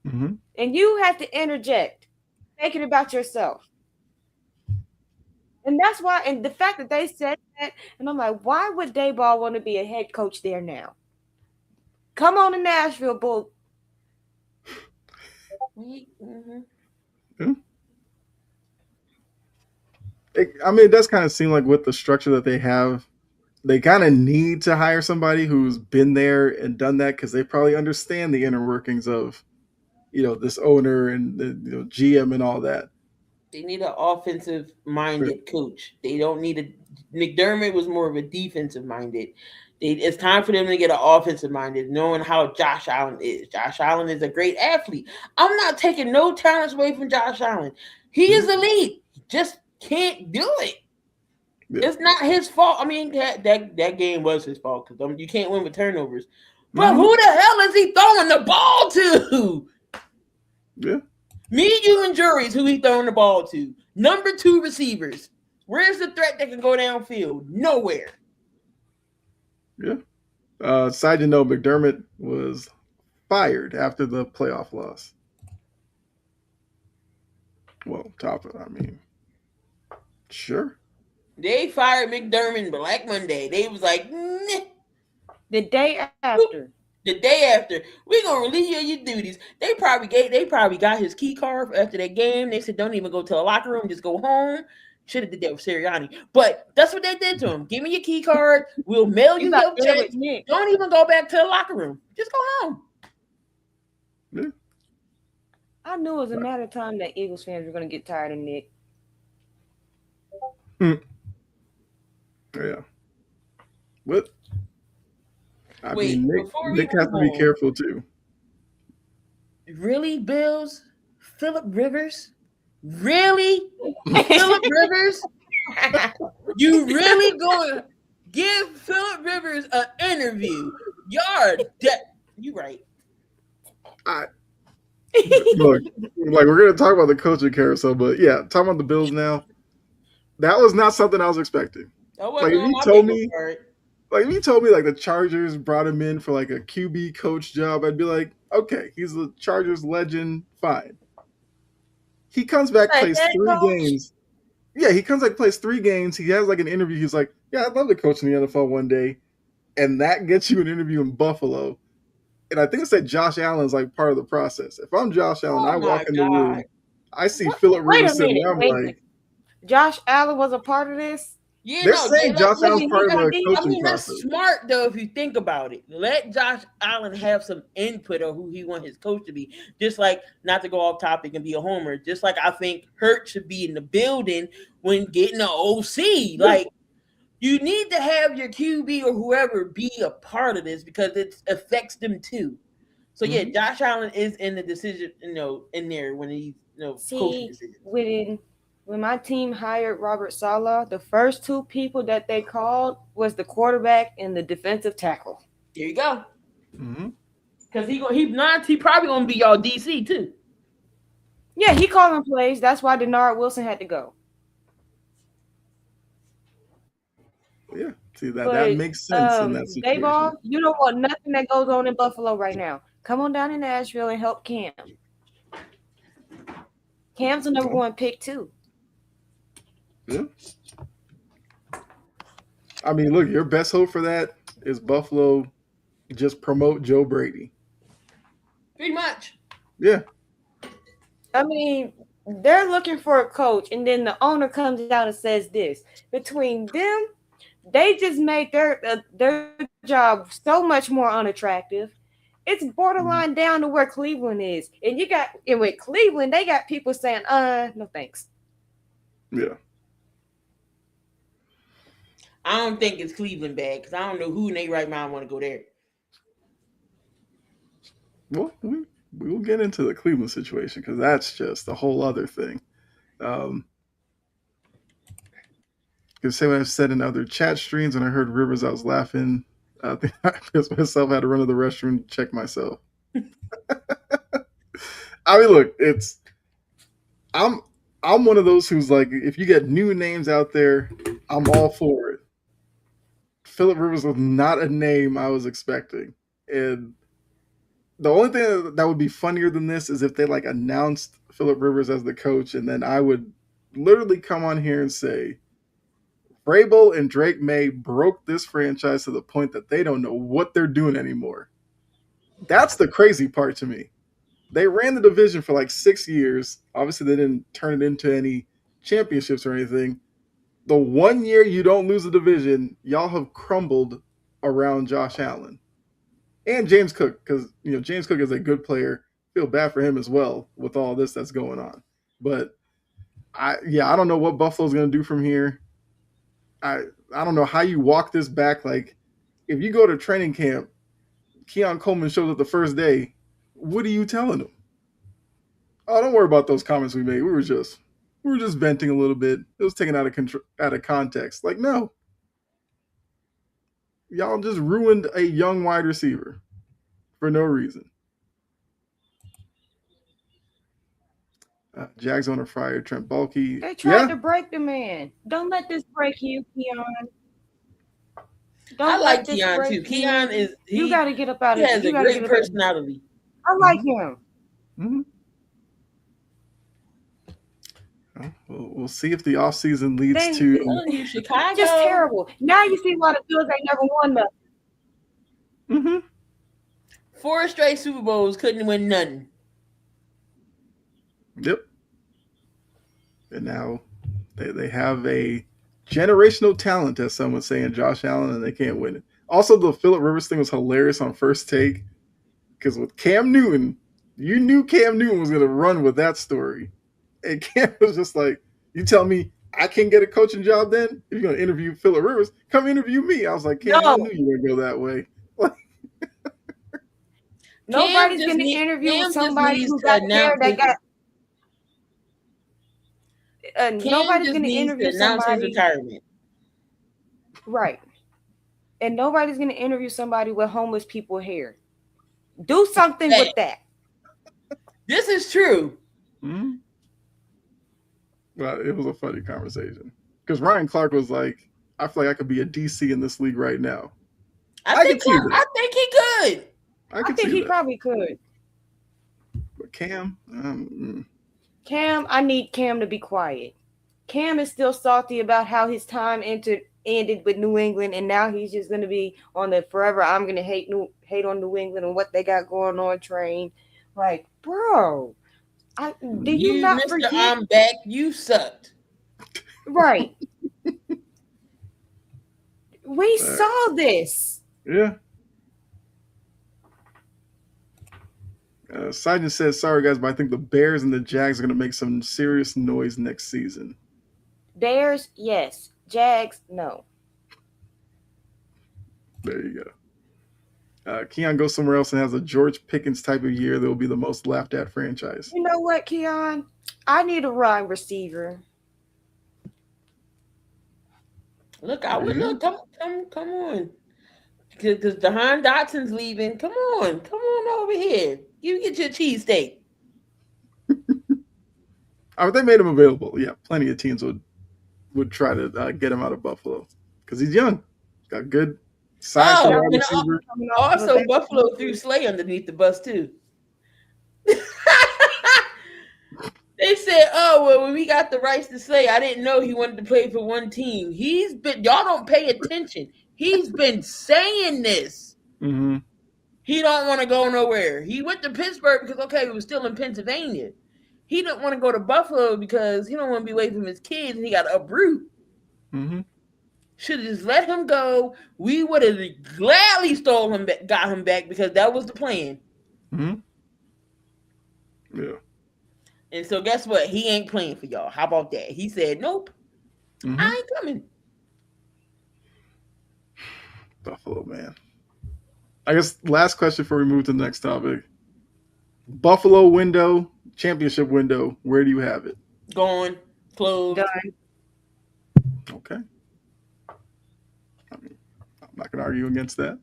Mm-hmm. And you had to interject, make it about yourself. And that's why, and the fact that they said that, and I'm like, why would Dayball want to be a head coach there now? Come on to Nashville, Bull. Mm-hmm. I mean, it does kind of seem like with the structure that they have they kind of need to hire somebody who's been there and done that because they probably understand the inner workings of this owner and the GM and all that. They need an offensive minded coach. They don't need a McDermott was more of a defensive minded. It's time for them to get an offensive minded, knowing how Josh Allen is. Josh Allen is a great athlete. I'm not taking no talents away from Josh Allen. He is elite. He just can't do it. Yeah. It's not his fault. I mean, that game was his fault because you can't win with turnovers. But who the hell is he throwing the ball to? Yeah. Me, you, and juries who he throwing the ball to. Number 2 receivers. Where's the threat that can go downfield? Nowhere. Yeah. Side note, McDermott was fired after the playoff loss. Well, sure. They fired McDermott Black Monday. They was like, nah. The day after. The day after, we're gonna release you of your duties. They probably got his key card after that game. They said, don't even go to the locker room, just go home. Should have did that with Sirianni. But that's what they did to him. Give me your key card. We'll mail you your check. Don't even go back to the locker room. Just go home. Yeah. I knew it was a matter of time that Eagles fans were gonna get tired of Nick. Yeah. What? I mean, Nick has to be careful too. Really, Bills? Phillip Rivers? Really? Phillip Rivers? You really going to give Phillip Rivers an interview? You right. Look, like we're going to talk about the coaching carousel, but yeah, talking about the Bills now, that was not something I was expecting. Like if you told me like the Chargers brought him in for like a QB coach job, I'd be like, okay, he's the Chargers legend, fine. He comes back, plays 3 games. Yeah, he comes back, plays 3 games. He has like an interview. He's like, yeah, I'd love to coach in the NFL one day. And that gets you an interview in Buffalo. And I think it said Josh Allen's like part of the process. If I'm Josh Allen, I walk in the room, I see Phillip Rivers sitting there, I'm like, Josh Allen was a part of this? Yeah, they're saying Josh Allen's part of the coaching process. That's smart though if you think about it. Let Josh Allen have some input on who he wants his coach to be. Just like, not to go off topic and be a homer, just like I think Hurt should be in the building when getting an OC. Like, you need to have your QB or whoever be a part of this because it affects them too. So yeah, Josh Allen is in the decision, in there when he's coaching decisions. When my team hired Robert Saleh, the first 2 people that they called was the quarterback and the defensive tackle. There you go. Because he probably gonna be y'all DC too. Yeah, he calling plays. That's why Denard Wilson had to go. Yeah, see that makes sense in that situation. Dayball, you don't want nothing that goes on in Buffalo right now. Come on down to Nashville and help Cam. Cam's the number 1 pick too. Yeah. I mean, look, your best hope for that is Buffalo just promote Joe Brady. Pretty much. Yeah. I mean, they're looking for a coach, and then the owner comes out and says this. Between them, they just made their job so much more unattractive. It's borderline down to where Cleveland is. And with Cleveland, they got people saying, no thanks. Yeah. I don't think it's Cleveland bad because I don't know who in their right mind want to go there. Well, we will get into the Cleveland situation because that's just a whole other thing. Because same I've said in other chat streams, and I heard Rivers, I was laughing. I think I pissed myself. I had to run to the restroom to check myself. I mean, look, I'm one of those who's like, if you get new names out there, I'm all for it. Phillip Rivers was not a name I was expecting. And the only thing that would be funnier than this is if they like announced Phillip Rivers as the coach, and then I would literally come on here and say, Vrabel and Drake May broke this franchise to the point that they don't know what they're doing anymore. That's the crazy part to me. They ran the division for like 6 years. Obviously, they didn't turn it into any championships or anything. the 1 year you don't lose a division, y'all have crumbled around Josh Allen and James Cook, because James Cook is a good player. Feel bad for him as well with all this that's going on. But I don't know what Buffalo's going to do from here. I don't know how you walk this back. Like, if you go to training camp, Keon Coleman shows up the first day. What are you telling him? Oh, don't worry about those comments we made. We were just venting a little bit. It was taken out of context. Like, no, y'all just ruined a young wide receiver for no reason. Jags on a fire. Trent Baalke. They tried to break the man. Don't let this break you, Keon. I like Keon too. Keon is you got to get up out of it. He has a great personality. I like him. Mm-hmm. We'll see if the offseason leads to Chicago. Just terrible. Now you see why the Bills ain't never won nothing. Mm-hmm. 4 straight Super Bowls, couldn't win nothing. Yep. And now they have a generational talent, as some would say, in Josh Allen, and they can't win it. Also, the Phillip Rivers thing was hilarious on First Take, because with Cam Newton, you knew Cam Newton was going to run with that story. And Cam was just like, you tell me I can't get a coaching job then? If you're going to interview Phillip Rivers, come interview me. I was like, Cam, I knew you were going to go that way. Nobody's going to interview somebody who got hair that got... nobody's going to interview somebody... retirement. Right. And nobody's going to interview somebody with homeless people hair. Do something with that. This is true. Mm-hmm. Well, it was a funny conversation. Because Ryan Clark was like, I feel like I could be a DC in this league right now. I think he could. I think he probably could. But Cam? Cam, I need Cam to be quiet. Cam is still salty about how his time ended with New England, and now he's just going to be on the forever I'm going to hate on New England and what they got going on train. Like, bro, did you not forget? I'm back. You sucked. Right. We saw this. Yeah. Simon says, sorry guys, but I think the Bears and the Jags are going to make some serious noise next season. Bears, yes. Jags, no. There you go. Keon goes somewhere else and has a George Pickens type of year that will be the most laughed at franchise. You know what, Keon? I need a wide receiver. Look, come on. Because DeHaan Dotson's leaving. Come on over here. You get your cheesesteak. They made him available. Yeah, plenty of teams would try to get him out of Buffalo because he's young. Got good size for wide receiver. Also, Buffalo threw Slay underneath the bus too. They said, "Oh well, when we got the rights to Slay, I didn't know he wanted to play for one team. Y'all don't pay attention. He's been saying this. Mm-hmm. He don't want to go nowhere. He went to Pittsburgh because he was still in Pennsylvania. He didn't want to go to Buffalo because he don't want to be away from his kids and he got uproot. Mm-hmm. Should have just let him go. We would have gladly got him back because that was the plan. Mm-hmm. Yeah. And so guess what? He ain't playing for y'all. How about that? He said, nope, mm-hmm. I ain't coming. Buffalo, man. I guess last question before we move to the next topic. Buffalo window, championship window, where do you have it? Gone. Closed. Done. Okay. I'm not going to argue against that.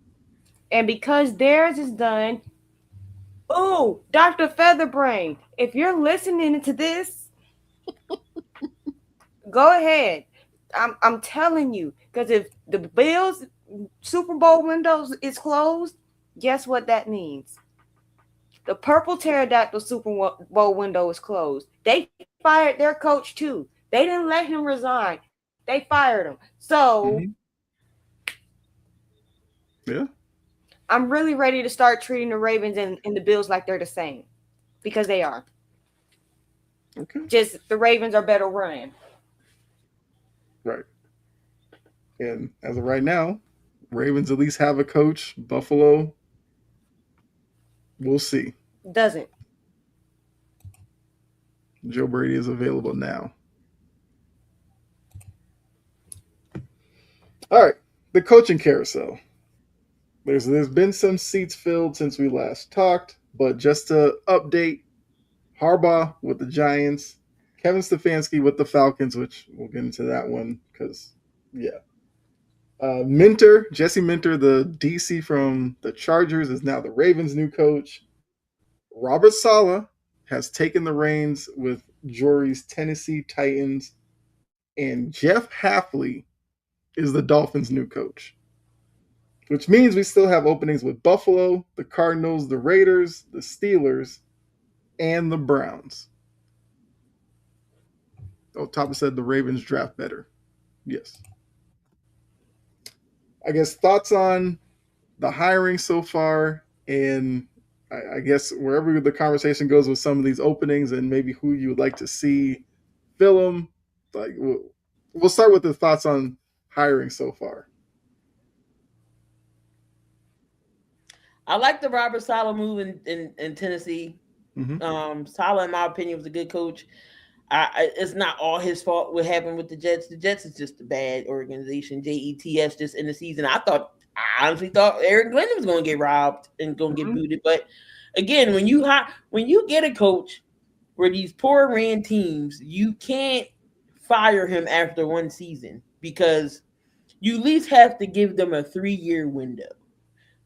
And because theirs is done, oh, Dr. Featherbrain, if you're listening to this, go ahead. I'm telling you, because if the Bills Super Bowl windows is closed, guess what that means? The purple pterodactyl Super Bowl window is closed. They fired their coach too. They didn't let him resign. They fired him. So, yeah, I'm really ready to start treating the Ravens and the Bills like they're the same, because they are. Okay. Just the Ravens are better run. Right. And as of right now, Ravens at least have a coach. Buffalo, we'll see. Doesn't. Joe Brady is available now. All right, the coaching carousel. There's been some seats filled since we last talked, but just to update, Harbaugh with the Giants, Kevin Stefanski with the Falcons, which we'll get into that one because, yeah. Minter, Jesse Minter, the DC from the Chargers, is now the Ravens' new coach. Robert Saleh has taken the reins with Jory's Tennessee Titans, and Jeff Hafley is the Dolphins' new coach, which means we still have openings with Buffalo, the Cardinals, the Raiders, the Steelers, and the Browns. Oh, Tapa said the Ravens draft better. Yes. I guess thoughts on the hiring so far, and I guess wherever the conversation goes with some of these openings, and maybe who you would like to see fill them. Like we'll start with the thoughts on hiring so far. I like the Robert Saleh move in Tennessee. Saleh, in my opinion, was a good coach. It's not all his fault what happened with the Jets. The Jets is just a bad organization. Jets just in the season. I honestly thought Eric Glenn was going to get robbed and going to get booted. But again, when you get a coach where these poor ran teams, you can't fire him after one season because you at least have to give them a 3-year window.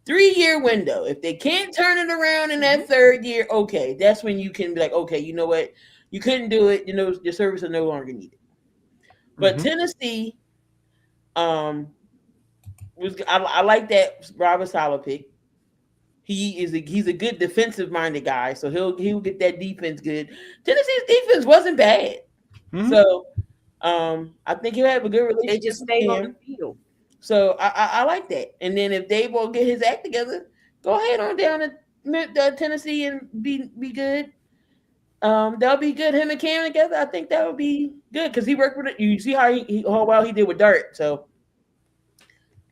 3-year window. If they can't turn it around in that third year, okay, that's when you can be like, okay, you know what? You couldn't do it. You know, your service is no longer needed. But Tennessee, I like that Robert Saleh pick. He's a good defensive minded guy, so he'll get that defense good. Tennessee's defense wasn't bad, so I think he'll have a good relationship. They just stay on the field. So I like that. And then if Dave will get his act together, go ahead on down to Tennessee and be good. That'll be good. Him and Cam together, I think that would be good because he worked with it. You see how well he did with Dart. So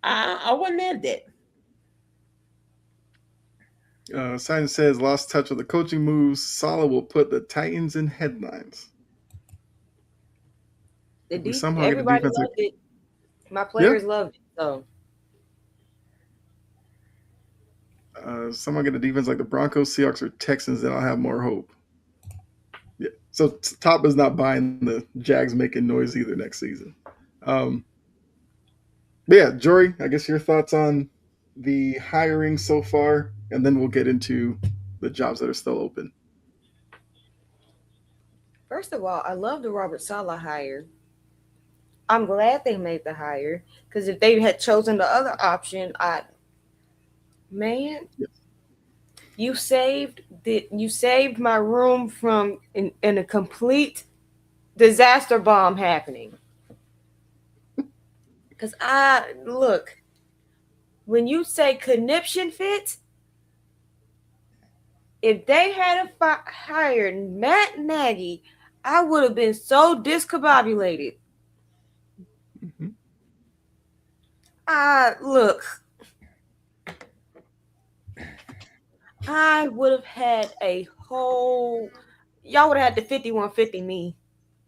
I wasn't mad at that. Simon says lost touch with the coaching moves. Saleh will put the Titans in headlines. Everybody loved it. My players loved it. So someone get a defense like the Broncos, Seahawks, or Texans, then I'll have more hope. Yeah. So Top is not buying the Jags making noise either next season. But yeah, Jory, I guess your thoughts on the hiring so far, and then we'll get into the jobs that are still open. First of all, I love the Robert Saleh hire. I'm glad they made the hire because if they had chosen the other option, you saved my room from in a complete disaster bomb happening. Because when you say conniption fits, if they had hired Matt Nagy, I would have been so discombobulated. I would have had a whole. Y'all would have had the 5150 me.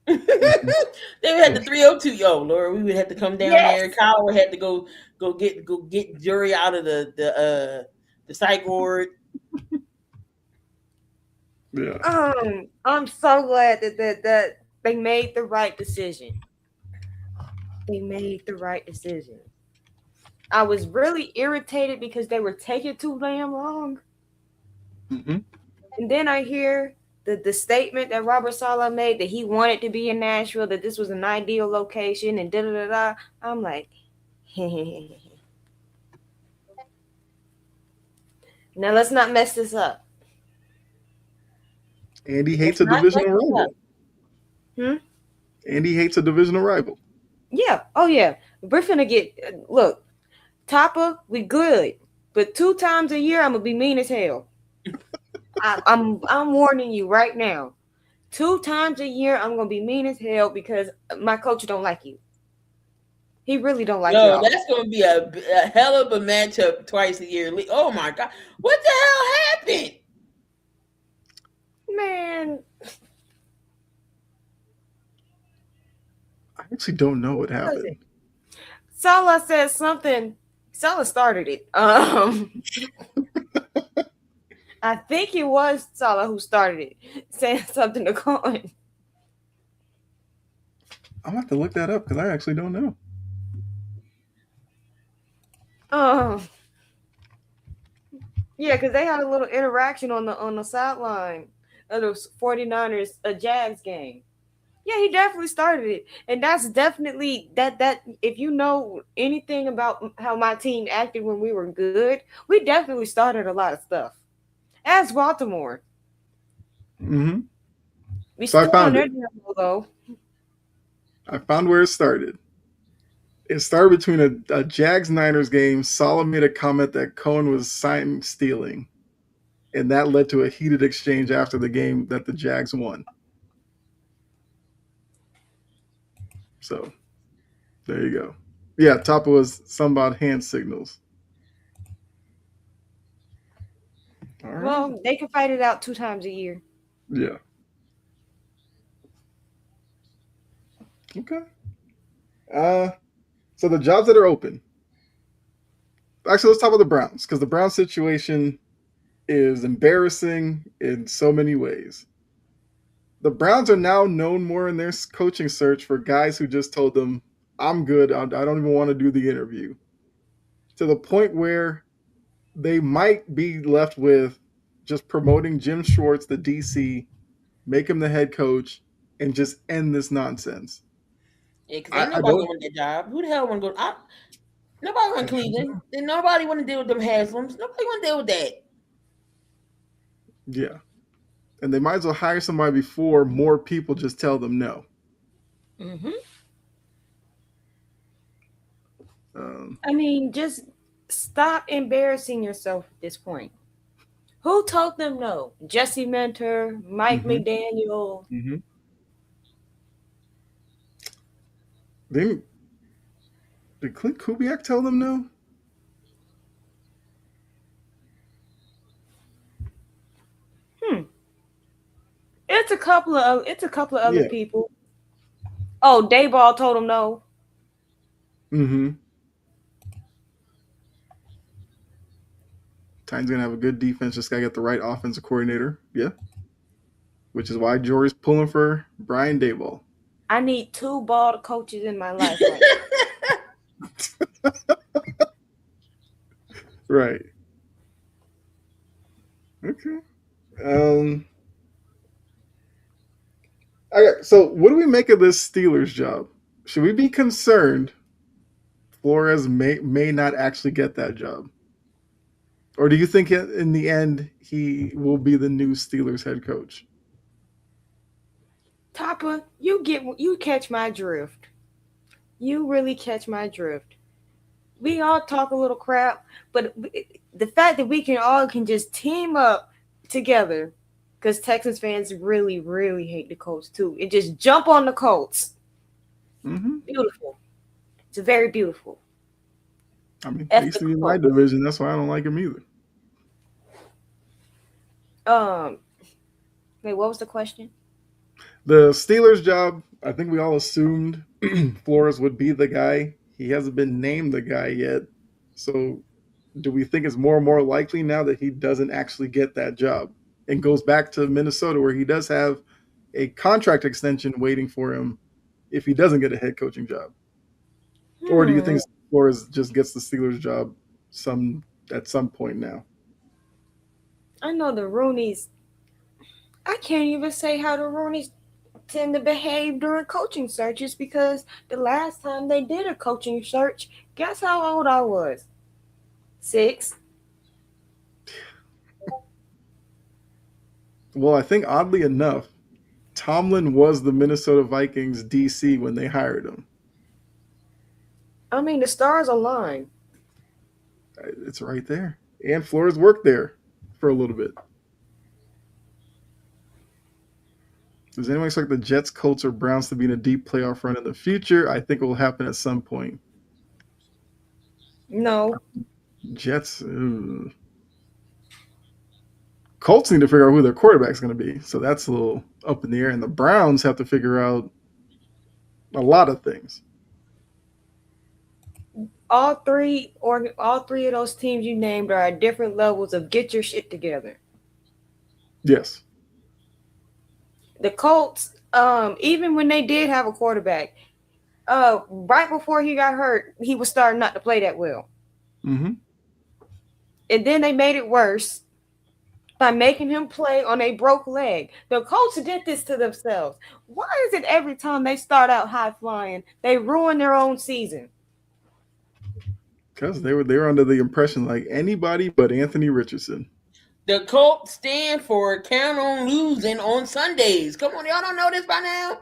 They would have the 302. Yo, Laura, we would have to come down there. Kyle would have to go get Jury out of the psych ward. Yeah. I'm so glad that they made the right decision. They made the right decision. I was really irritated because they were taking too damn long. And then I hear the statement that Robert Saleh made that he wanted to be in Nashville, that this was an ideal location, and da-da-da-da. I'm like, now let's not mess this up. Andy hates a divisional rival. Andy hates a divisional rival. Yeah. Oh, yeah. We're finna get, look, Topper, we good. But 2 times a year, I'm going to be mean as hell. I'm warning you right now. 2 times a year, I'm going to be mean as hell because my coach don't like you. He really don't like Yo, y'all. that's gonna be a hell of a matchup twice a year. Oh my god, what the hell happened? Man, I actually don't know what what was it? happened. Salah said something. Salah started it. I think it was Salah who started it, saying something to Cohen. I'm gonna have to look that up because I actually don't know. Um, yeah, because they had a little interaction on the sideline of the 49ers a Jags game. Yeah, he definitely started it, and that's definitely that. If you know anything about how my team acted when we were good, we definitely started a lot of stuff. As Baltimore, Hmm. we So I stood on found their it. level though. I found where it started. It started between a Jags Niners game. Salah made a comment that Cohen was sign stealing, and that led to a heated exchange after the game that the Jags won. So there you go. Yeah, top was some about hand signals. All right. Well, they can fight it out 2 times a year. Yeah. Okay. Uh, so the jobs that are open. Actually, let's talk about the Browns because the Browns situation is embarrassing in so many ways. The Browns are now known more in their coaching search for guys who just told them, "I'm good. I don't even want to do the interview." To the point where they might be left with just promoting Jim Schwartz, the DC, make him the head coach, and just end this nonsense. Yeah, because ain't I nobody don't. want that job. Who the hell want to go? Nobody want Cleveland. Then nobody want to deal with them Haslams. Nobody want to deal with that. Yeah, and they might as well hire somebody before more people just tell them no. Mm-hmm. Um, I mean, just stop embarrassing yourself at this point. Who told them no? Jesse Mentor, Mike mhm, McDaniel. mhm. Then did Clint Kubiak tell them no? Hmm. It's a couple of other Yeah. people. Oh, Dayball told him no. Mm-hmm. Titans gonna have a good defense. Just gotta get the right offensive coordinator. Yeah. Which is why Jory's pulling for Brian Dayball. I need 2 bald coaches in my life right Right. Okay. Um. Okay. So, what do we make of this Steelers job? Should we be concerned Flores may not actually get that job, or do you think in the end he will be the new Steelers head coach? now. Topper, you catch my drift. You really catch my drift. We all talk a little crap, but the fact that we can just team up together, because Texas fans really, really hate the Colts too, and just jump on the Colts. Mm-hmm. Beautiful. It's very beautiful. I mean, they F used the to be in my Colts. division. That's why I don't like him either. Um, wait, what was the question? The Steelers job, I think we all assumed Flores would be the guy. He hasn't been named the guy yet. So, do we think it's more and more likely now that he doesn't actually get that job and goes back to Minnesota where he does have a contract extension waiting for him if he doesn't get a head coaching job? Or do you Hmm. think Flores just gets the Steelers job at some point now? I know the Roonies. I can't even say how the Roonies tend to behave during coaching searches because the last time they did a coaching search, guess how old I was? 6. Well, I think oddly enough, Tomlin was the Minnesota Vikings DC when they hired him. I mean, the stars align. It's right there. And Flores worked there for a little bit. Does anyone expect the Jets, Colts, or Browns to be in a deep playoff run in the future? I think it will happen at some point. No. Jets. Colts need to figure out who their quarterback's going to be. So that's a little up in the air. And the Browns have to figure out a lot of things. All three of those teams you named are at different levels of get your shit together. Yes. The Colts, even when they did have a quarterback, right before he got hurt, he was starting not to play that well. Mm-hmm. And then they made it worse by making him play on a broke leg. The Colts did this to themselves. Why is it every time they start out high flying, they ruin their own season? Because they were under the impression like anybody but Anthony Richardson. The Colts stand for count on losing on Sundays. Come on, y'all don't know this by now?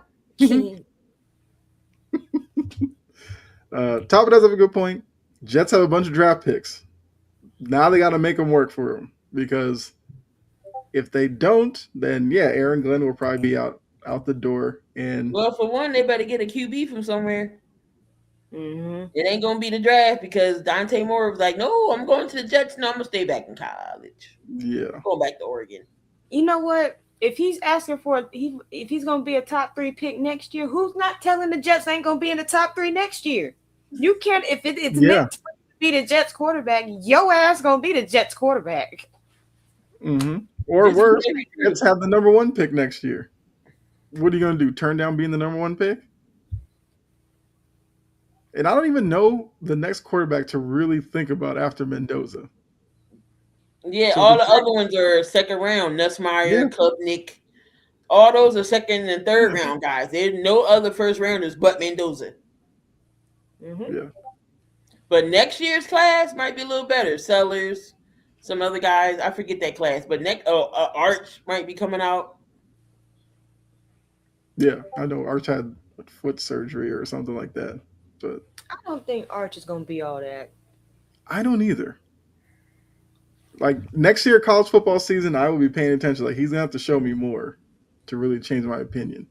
Tapa does have a good point. Jets have a bunch of draft picks. Now they got to make them work for them because if they don't, then yeah, Aaron Glenn will probably be out the door. And well, for one, they better get a QB from somewhere. Mm-hmm. It ain't gonna be the draft because Dante Moore was like, "No, I'm going to the Jets. No, I'm gonna stay back in college. Yeah, I'm going back to Oregon." You know what? If he's asking for if he's gonna be a top 3 pick next year, who's not telling the Jets ain't gonna be in the top 3 next year? You can't. If it's meant to be the Jets quarterback, your ass gonna be the Jets quarterback. Mm-hmm. Or worse, Jets have the number 1 pick next year. What are you gonna do? Turn down being the number 1 pick? And I don't even know the next quarterback to really think about after Mendoza. Yeah, so all the other ones are second round. Nussmeier, Klubnik. All those are second and third round guys. There's no other first rounders but Mendoza. Mm-hmm. Yeah. But next year's class might be a little better. Sellers, some other guys. I forget that class. But Arch might be coming out. Yeah, I know Arch had foot surgery or something like that. But I don't think Arch is going to be all that. I don't either. Like next year, college football season, I will be paying attention. Like he's gonna have to show me more to really change my opinion.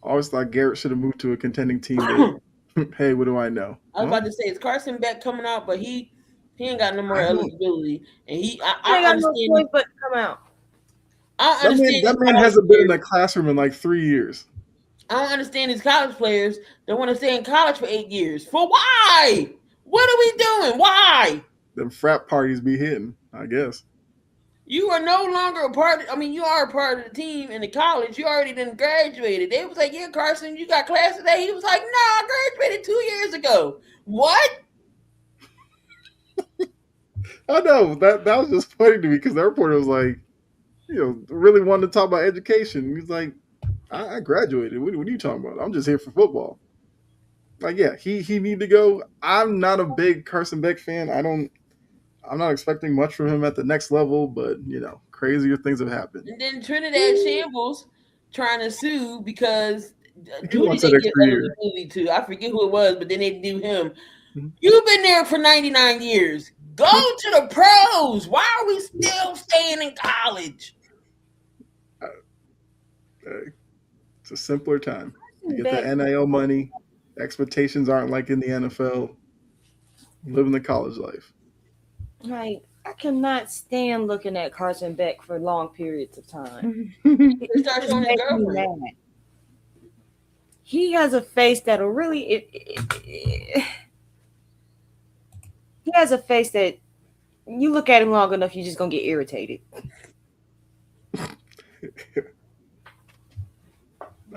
Always thought Garrett should have moved to a contending team. Hey, what do I know? I was about to say, is Carson Beck coming out? But he ain't got no more eligibility, and I got no choice but to come out. I don't understand. That man hasn't been in a classroom in like 3 years. I don't understand these college players that want to stay in college for 8 years. For why? What are we doing? Why? Them frat parties be hitting, I guess. You are no longer a part of, you are a part of the team in the college. You already done graduated. They was like, yeah, Carson, you got class today? He was like, no, I graduated 2 years ago. What? I know. That was just funny to me because the reporter was like, really wanted to talk about education. He's like, I graduated. What are you talking about? I'm just here for football. Like, yeah, he need to go. I'm not a big Carson Beck fan. I'm not expecting much from him at the next level, but crazier things have happened. And then Trinidad Shambles trying to sue because who wants that extra year? To I forget who it was, but then they do him. Mm-hmm. You've been there for 99 years. Go to the pros. Why are we still staying in college? It's a simpler time. You get the NIL money. Expectations aren't like in the NFL. Living the college life. Like, I cannot stand looking at Carson Beck for long periods of time. He has a face that'll really. He has a face that you look at him long enough, you're just gonna get irritated.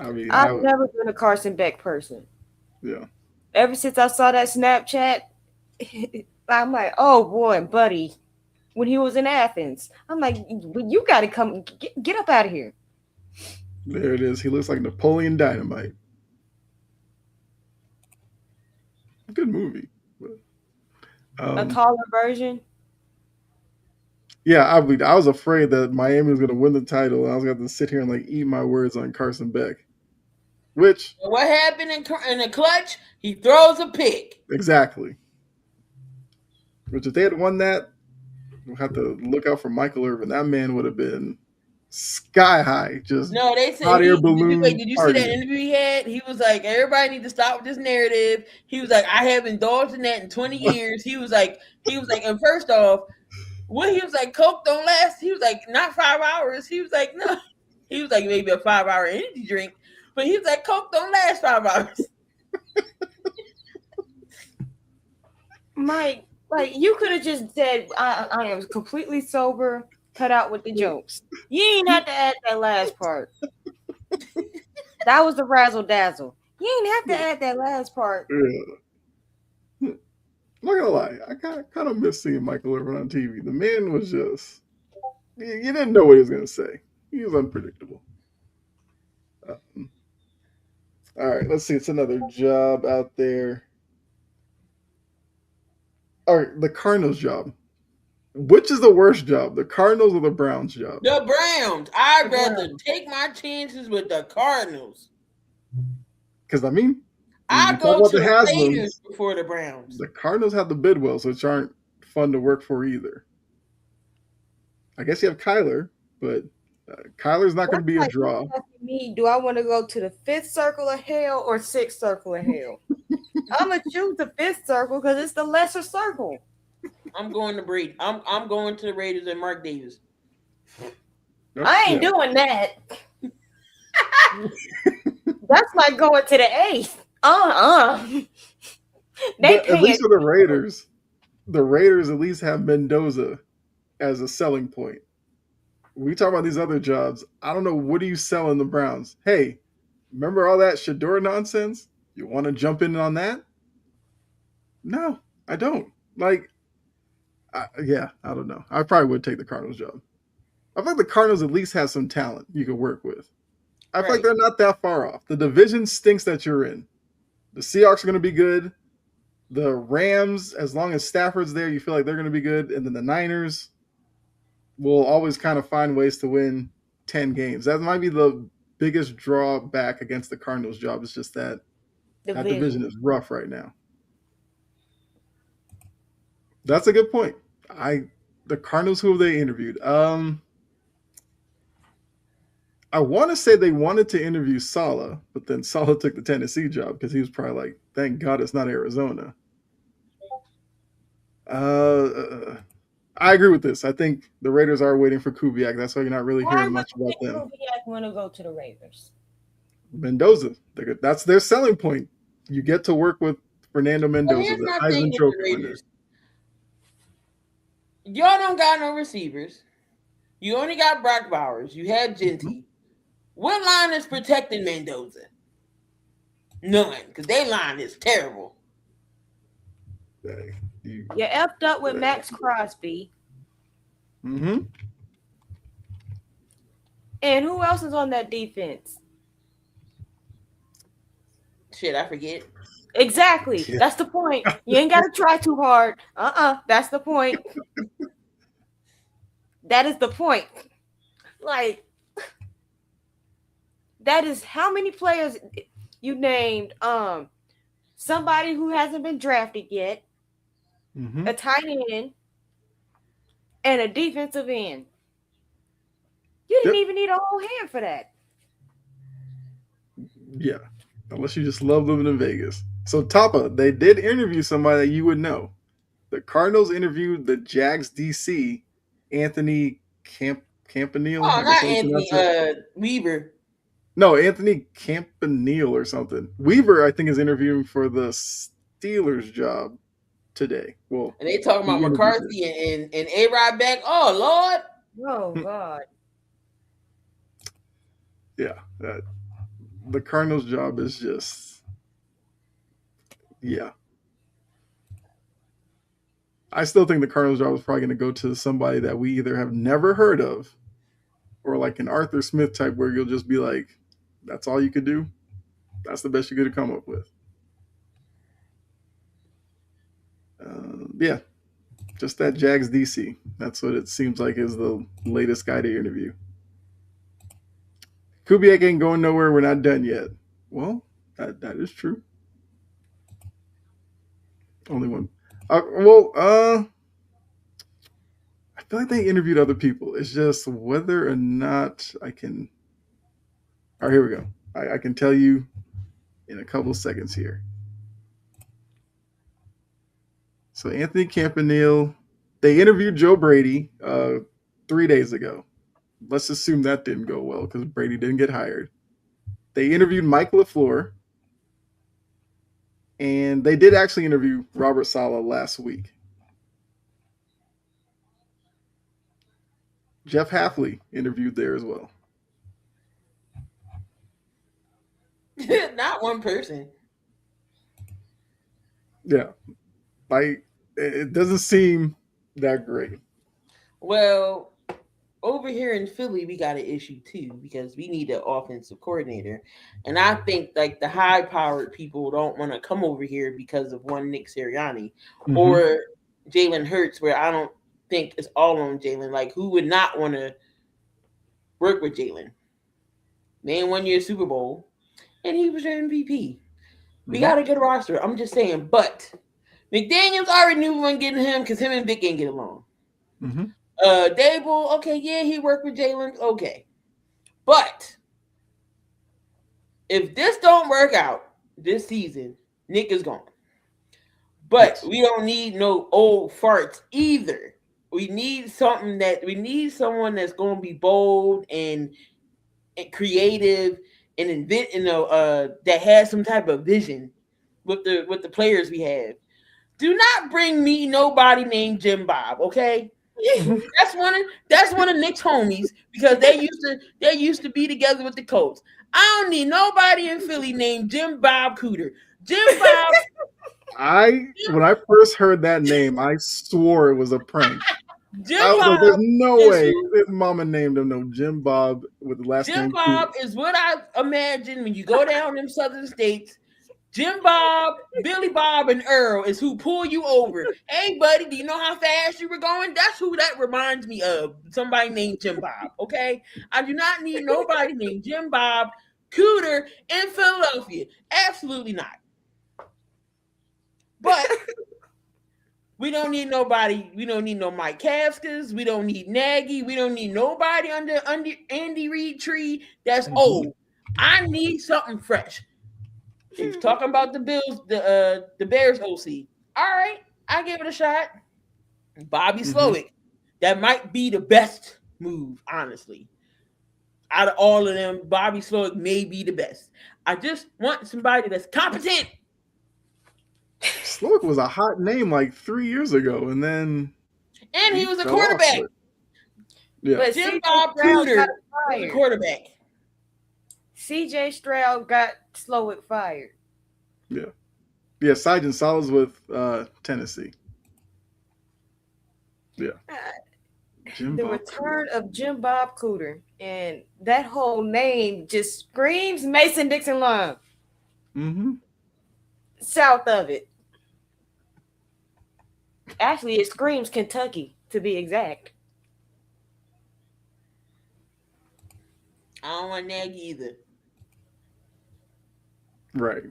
I've never been a Carson Beck person. Yeah. Ever since I saw that Snapchat, I'm like, oh boy, buddy. When he was in Athens, I'm like, you got to come get up out of here. There it is. He looks like Napoleon Dynamite. Good movie. A taller version. Yeah, I was afraid that Miami was going to win the title, and I was going to sit here and eat my words on Carson Beck. Which what happened in the clutch? He throws a pick. Exactly. Which if they had won that, we'll have to look out for Michael Irvin. That man would have been sky high, just No, they said hot air wait, balloon did you see that partying. interview he had? He was like, everybody need to stop with this narrative. He was like, I haven't indulged in that in 20 years. And first off, when he was like, Coke don't last, he was like, not 5 hours. He was like, no. He was like, maybe a 5 hour energy drink. But he was like, Coke don't last 5 hours. Mike, like you could have just said, I am completely sober. Cut out with the jokes. You ain't have to add that last part. That was the razzle dazzle. You ain't have to add that last part. Yeah. I'm not gonna lie, I kind of miss seeing Michael Irvin on TV. The man was just you didn't know what he was gonna say. He was unpredictable. Um, all right, let's see. It's another job out there. All right, the Cardinals job. Which is the worst job, the Cardinals or the Browns job? The Browns. I'd rather take my chances with the Cardinals. Because I mean, you I talk go about to the the Raiders Haslam's. before the Browns. The Cardinals have the Bidwells, which aren't fun to work for either. I guess you have Kyler, but Kyler's not going to That's be a like you draw. asking me, do I want to go to the fifth circle of hell or sixth circle of hell? I'm gonna choose the fifth circle because it's the lesser circle. I'm going to Brady. I'm going to the Raiders and Mark Davis. I ain't doing that. That's like going to the eighth. They But at least for the Raiders at least have Mendoza as a selling point. We talk about these other jobs. I don't know, what do you sell in the Browns? Hey, remember all that Shador nonsense? You want to jump in on that? No, I don't. Like, I don't know. I probably would take the Cardinals job. I think the Cardinals at least have some talent you could work with. I feel like they're not that far off. The division stinks that you're in. The Seahawks are going to be good. The Rams, as long as Stafford's there, you feel like they're going to be good. And then the Niners will always kind of find ways to win 10 games. That might be the biggest drawback against the Cardinals job. It's just that that division is rough right now. That's a good point. The Cardinals, who have they interviewed? I want to say they wanted to interview Saleh, but then Saleh took the Tennessee job because he was probably like, "Thank God it's not Arizona." I agree with this. I think the Raiders are waiting for Kubiak. That's why you're not really hearing much about them. Kubiak want to go to the Raiders? Mendoza, that's their selling point. You get to work with Fernando Mendoza, Here's the my thing Heisman with the Trophy winner. Raiders. Y'all don't got no receivers. You only got Brock Bowers. You have Genty. What line is protecting Mendoza? None, because their line is terrible. You effed up with Max Crosby. Mm-hmm. And who else is on that defense? Shit, I forget. Exactly. Yeah. That's the point. You ain't got to try too hard. That's the point. That is the point. Like, that is how many players you named. Somebody who hasn't been drafted yet, a tight end, and a defensive end. You didn't even need a whole hand for that. Yeah, unless you just love living in Vegas. So, Tapa, they did interview somebody that you would know. The Cardinals interviewed the Jags DC, Anthony Campanile. Oh, not Anthony Weaver. No, Anthony Campanile or something. Weaver, I think, is interviewing for the Steelers job today. Well, and they talking about McCarthy and A-Rod back. Oh, Lord. Oh, God. Yeah, the Cardinals job is just, yeah. I still think the Cardinals job is probably going to go to somebody that we either have never heard of or like an Arthur Smith type where you'll just be like, that's all you could do? That's the best you could come up with. Yeah, just that Jags DC. That's what it seems like is the latest guy to interview. Kubiak ain't going nowhere. We're not done yet. Well, that is true. Only one. I feel like they interviewed other people. It's just whether or not I can. All right, here we go. I can tell you in a couple seconds here. So Anthony Campanile, they interviewed Joe Brady 3 days ago. Let's assume that didn't go well because Brady didn't get hired. They interviewed Mike LaFleur, and they did actually interview Robert Saleh last week. Jeff Halfley interviewed there as well. Not one person. Yeah, like it doesn't seem that great. Well, over here in Philly, we got an issue too because we need an offensive coordinator, and I think like the high-powered people don't want to come over here because of one Nick Sirianni or Jalen Hurts, where I don't think it's all on Jalen. Like, who would not want to work with Jalen? Man, 1 year Super Bowl, and he was your MVP. We got a good roster. I'm just saying, but McDaniels already knew we weren't getting him because him and Vic ain't get along. Dable, okay, yeah, he worked with Jalen, okay. But if this don't work out this season, Nick is gone. But we don't need no old farts either. We need someone that's going to be bold and creative and invent, that has some type of vision with the players we have. Do not bring me nobody named Jim Bob, okay? That's one of Nick's homies because they used to be together with the Colts. I don't need nobody in Philly named Jim Bob Cooter. Jim Bob. When I first heard that name, I swore it was a prank. Jim I was Bob like, "There's no way his mama named him no Jim Bob with the last name." Jim Bob is what I imagine when you go down them southern states. Jim Bob, Billy Bob, and Earl is who pull you over. Hey, buddy, do you know how fast you were going? That's who that reminds me of. Somebody named Jim Bob, okay? I do not need nobody named Jim Bob Cooter in Philadelphia. Absolutely not. But we don't need nobody. We don't need no Mike Kafkas. We don't need Nagy. We don't need nobody under Andy Reid tree that's old. I need something fresh. If you're talking about the Bills, the Bears OC, all right, I give it a shot. Bobby Slowick, that might be the best move, honestly. Out of all of them, Bobby Slowick may be the best. I just want somebody that's competent. Slowick was a hot name like 3 years ago, and then he was a quarterback. Yeah, but Jim Bob Cooter was a quarterback. CJ Stroud got Slowick fired. Yeah. Sergeant Salas with Tennessee. Yeah. The return of Jim Bob Cooter, and that whole name just screams Mason-Dixon line. South of it. Actually, it screams Kentucky, to be exact. I don't want Nagy either. Right.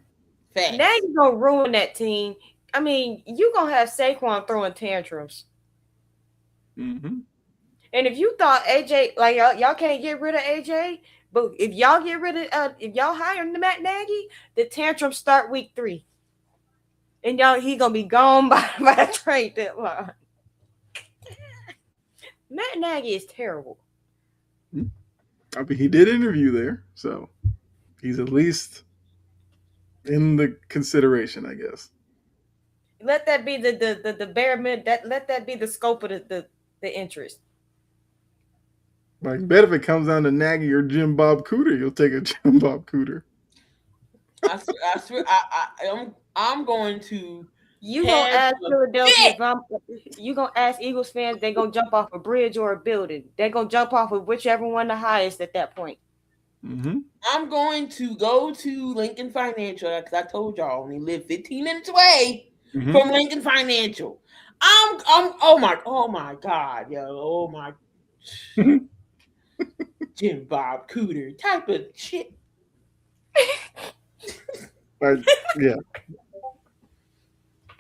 Facts. Nagy's gonna ruin that team. I mean, you gonna have Saquon throwing tantrums. And if you thought AJ, like y'all can't get rid of AJ, but if y'all get rid of, if y'all hire Matt Nagy, the tantrums start week 3, and he gonna be gone by the trade deadline. Matt Nagy is terrible. I mean, he did interview there, so he's at least in the consideration, I guess. Let that be the bare minimum. Let that be the scope of the interest. Like, bet if it comes down to Nagy or Jim Bob Cooter, you'll take a Jim Bob Cooter. I swear, I'm going to. You gonna ask Philadelphia? You gonna ask Eagles fans? They gonna jump off a bridge or a building? They gonna jump off of whichever one the highest at that point. I'm going to go to Lincoln Financial because I told y'all I only live 15 minutes away from Lincoln Financial. Oh my God, yo, oh my. Jim Bob Cooter type of shit. Yeah.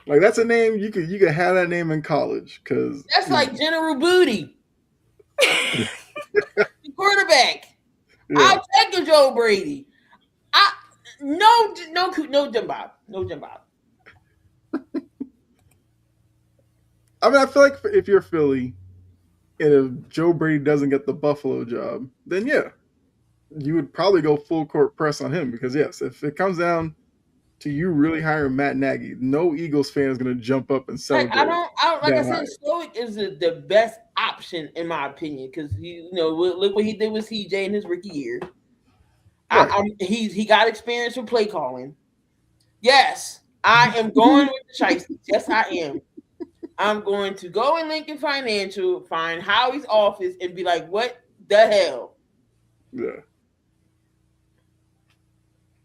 Like that's a name you could have that name in college because That's like General Booty, the quarterback. I'll take a Joe Brady. No Jim Bob. No Jim Bob. I mean, I feel like if you're Philly and if Joe Brady doesn't get the Buffalo job, then yeah, you would probably go full court press on him because yes, if it comes down to you really hiring Matt Nagy, no Eagles fan is going to jump up and Like celebrate. I don't like I said, hire. Stoic is the best option in my opinion because look what he did with CJ in his rookie year. Right. He got experience with play calling. Yes, I am going with the Shiesties. Yes, I am. I'm going to go in Lincoln Financial, find Howie's office, and be like, "What the hell?" Yeah.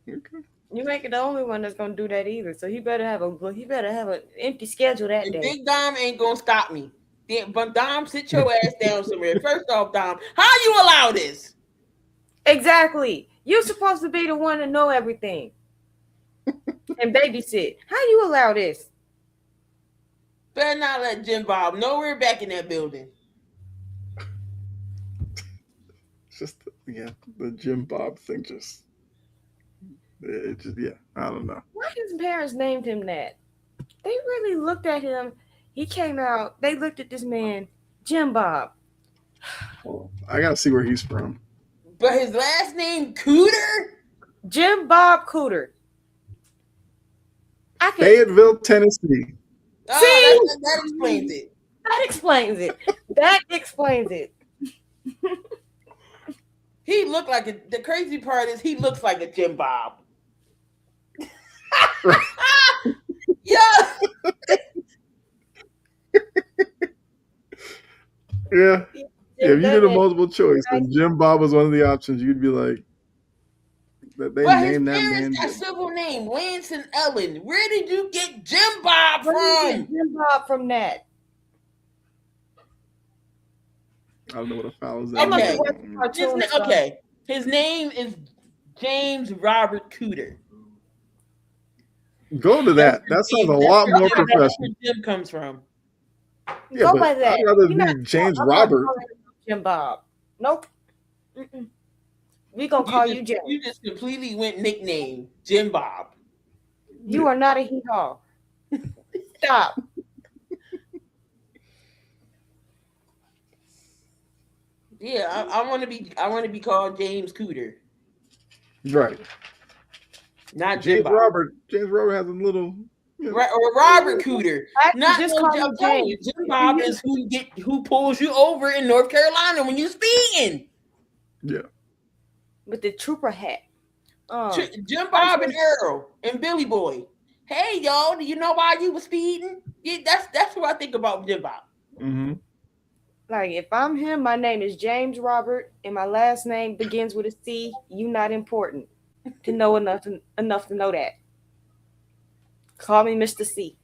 Okay. You ain't the only one that's gonna do that either. So he better have an empty schedule that And day. Big Dom ain't gonna stop me. But Dom, sit your ass down somewhere. First off, Dom, how you allow this? Exactly. You're supposed to be the one to know everything and babysit. How you allow this? Better not let Jim Bob nowhere back in that building. Just the Jim Bob thing I don't know. Why his parents named him that? They really looked at him. He came out. They looked at this man, Jim Bob. I gotta see where he's from. But his last name Cooter? Jim Bob Cooter. Fayetteville, Tennessee. Oh, that explains it. That explains it. That explains it. He looked like the crazy part is he looks like a Jim Bob. Yeah. Yeah. If you did a multiple choice and Jim Bob was one of the options, you'd be like, that they named that man. Got civil name, Lance and Ellen. Where did you get Jim Bob from? Jim Bob from that. I don't know what a foul is. Okay. His name is James Robert Cooter. Go to that. That sounds a lot more professional. That's where Jim comes from. Go by that. I'd rather be James Robert. Jim Bob. Nope. Mm-mm. We gonna call you Jim. You just completely went nickname Jim Bob. You are not a hee-haw. Stop. Yeah, I want to be called James Cooter. Right. Not Jim Bob. James Robert has a little. Right, or Robert Cooter. Not just call him James. Jim Bob is who pulls you over in North Carolina when you speeding. Yeah. With the trooper hat. Jim Bob and Earl and Billy Boy. Hey y'all, do you know why you were speeding? Yeah, that's what I think about Jim Bob. Mm-hmm. Like if I'm him, my name is James Robert, and my last name begins with a C. You not important to know enough to know that. Call me Mr. C.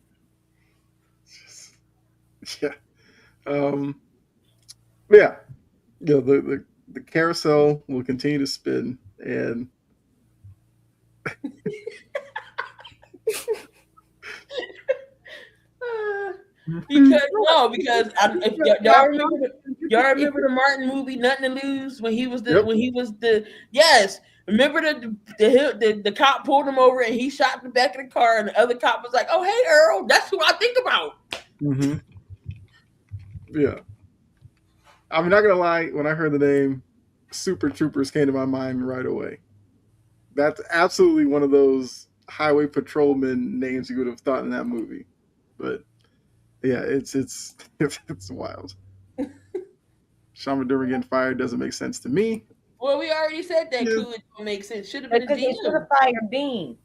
Yeah. Yeah. Yeah. The carousel will continue to spin, and because y'all remember the Martin movie Nothing to Lose when he was yes. Remember the cop pulled him over and he shot the back of the car and the other cop was like, "Oh hey Earl, that's who I think about." Mm-hmm. Yeah, I'm not gonna lie. When I heard the name, Super Troopers came to my mind right away. That's absolutely one of those highway patrolman names you would have thought in that movie, but. Yeah, it's wild. Sean McDermott getting fired doesn't make sense to me. Well, we already said that Coolidge don't make sense. Should have been a Because they should have fired Bean.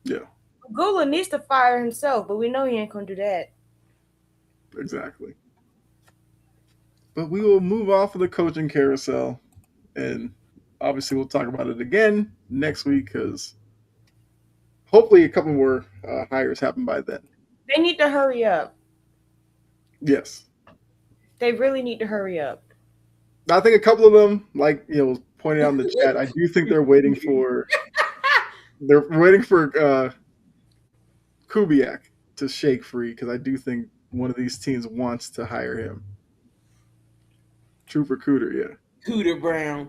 Yeah. Gula needs to fire himself, but we know he ain't gonna do that. Exactly. But we will move off of the coaching carousel, and obviously we'll talk about it again next week because hopefully a couple more hires happen by then. They need to hurry up. Yes. They really need to hurry up. I think a couple of them, like was pointed out in the chat, I do think they're waiting for Kubiak. to shake free because I do think one of these teams wants to hire him. Trooper Cooter, yeah. Cooter Brown.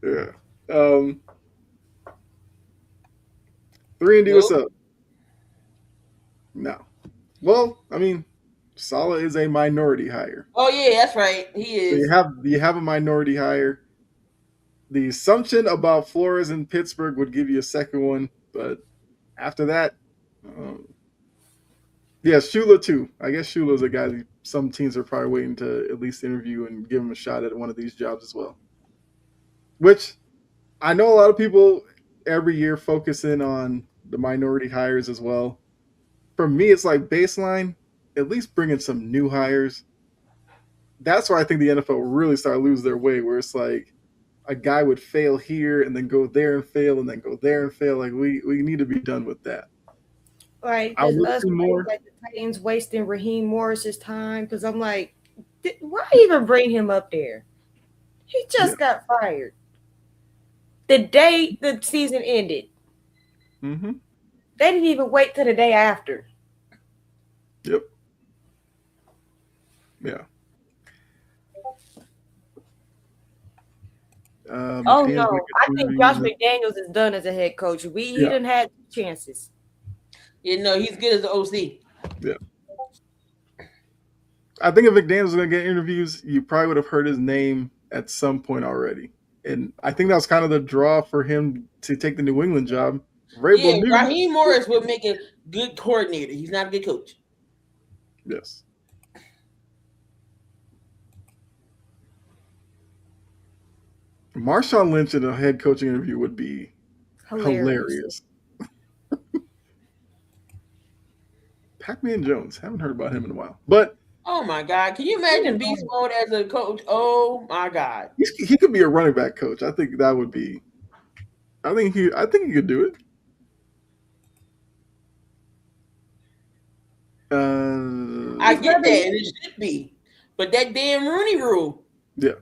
Yeah. 3 and D, what's Nope. up? No. Well, I mean, Sala is a minority hire. Oh yeah, that's right. He So is. you have a minority hire. The assumption about Flores in Pittsburgh would give you a second one, but after that, um, yeah, Shula too. I guess Shula's a guy that some teams are probably waiting to at least interview and give him a shot at one of these jobs as well. Which I know a lot of people every year focus in on the minority hires as well. For me, it's like baseline, at least bring in some new hires. That's where I think the NFL really start to lose their way, where it's like a guy would fail here and then go there and fail and then go there and fail. Like we need to be done with that. Right, I because would us see more. like the Titans wasting Raheem Morris's time. Because I'm like, why even bring him up there? He just got fired the day the season ended. Mm-hmm. They didn't even wait till the day after. Yep. Yeah. Oh McDaniels no, making I think Josh interviews. McDaniels is done as a head coach. He Yeah. didn't have chances. You know, he's good as the OC. Yeah. I think if McDaniels was going to get interviews, you probably would have heard his name at some point already. And I think that was kind of the draw for him to take the New England job. Vrabel Yeah, knew. Raheem Morris would make a good coordinator. He's not a good coach. Yes. Marshawn Lynch in a head coaching interview would be hilarious. Pac-Man Jones. Haven't heard about him in a while. But Oh my God. Can you imagine Beast Mode as a coach? Oh my God. he could be a running back coach. I think that would be. I think he could do it. I get that, and it should be. But that damn Rooney rule. Yeah.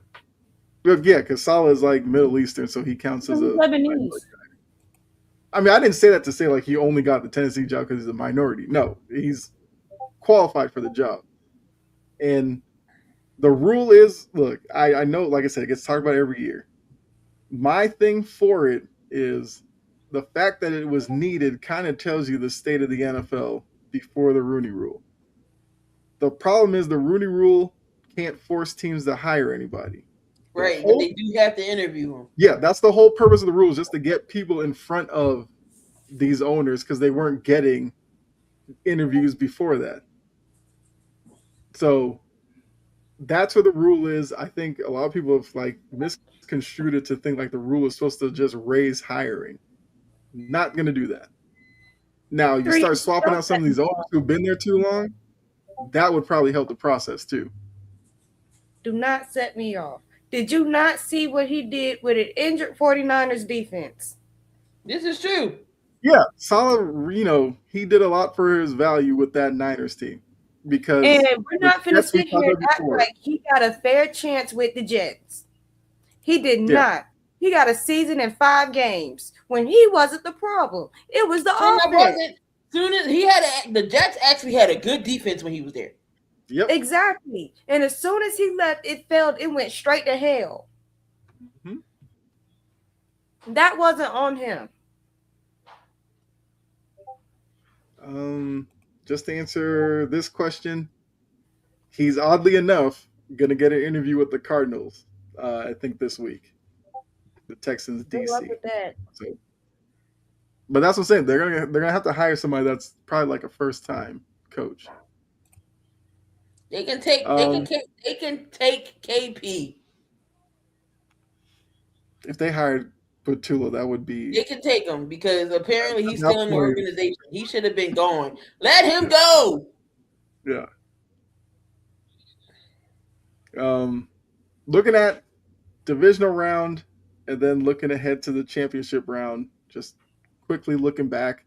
But yeah, because Salah is like Middle Eastern, so he counts as a Lebanese. I mean, I didn't say that to say like he only got the Tennessee job because he's a minority. No, he's qualified for the job. And the rule is, look, I know, like I said, it gets talked about every year. My thing for it is the fact that it was needed kind of tells you the state of the NFL before the Rooney Rule. The problem is the Rooney Rule can't force teams to hire anybody. Right, but they do have to interview him. Yeah, that's the whole purpose of the rules, just to get people in front of these owners because they weren't getting interviews before that. So that's what the rule is. I think a lot of people have like misconstrued it to think like the rule is supposed to just raise hiring. Not going to do that. Now you start swapping out some of these owners who've been there too long. That would probably help the process too. Do not set me off. Did you not see what he did with an injured 49ers defense? This is true. Yeah, Salah, he did a lot for his value with that Niners team. Because and we're not going to sit here and act like he got a fair chance with the Jets. He did not. He got a season and 5 games when he wasn't the problem. It was the offense. Soon as he had the Jets actually had a good defense when he was there. Yep. Exactly. And as soon as he left, it failed. It went straight to hell. Mm-hmm. That wasn't on him. Just to answer this question, he's oddly enough going to get an interview with the Cardinals, I think this week. The Texans, DC. Good luck with that. So, but that's what I'm saying. They're gonna have to hire somebody that's probably like a first time coach. They can take KP. If they hired Patula, that would be. They can take him because apparently he's still in the organization. He should have been gone. Let him go. Yeah. Looking at divisional round and then looking ahead to the championship round, just quickly looking back.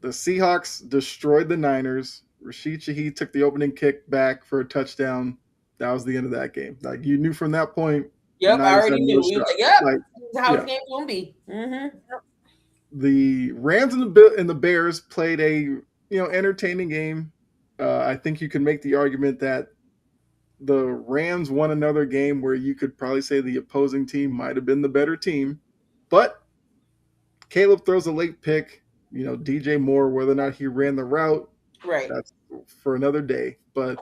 The Seahawks destroyed the Niners. Rashid Shaheed took the opening kick back for a touchdown. That was the end of that game. Like you knew from that point. Yep, I already knew. Yep, like, that's how it's going to be. Mm-hmm. The Rams and the Bears played a entertaining game. I think you can make the argument that the Rams won another game where you could probably say the opposing team might have been the better team, but Caleb throws a late pick. DJ Moore, whether or not he ran the route, Right. that's for another day. But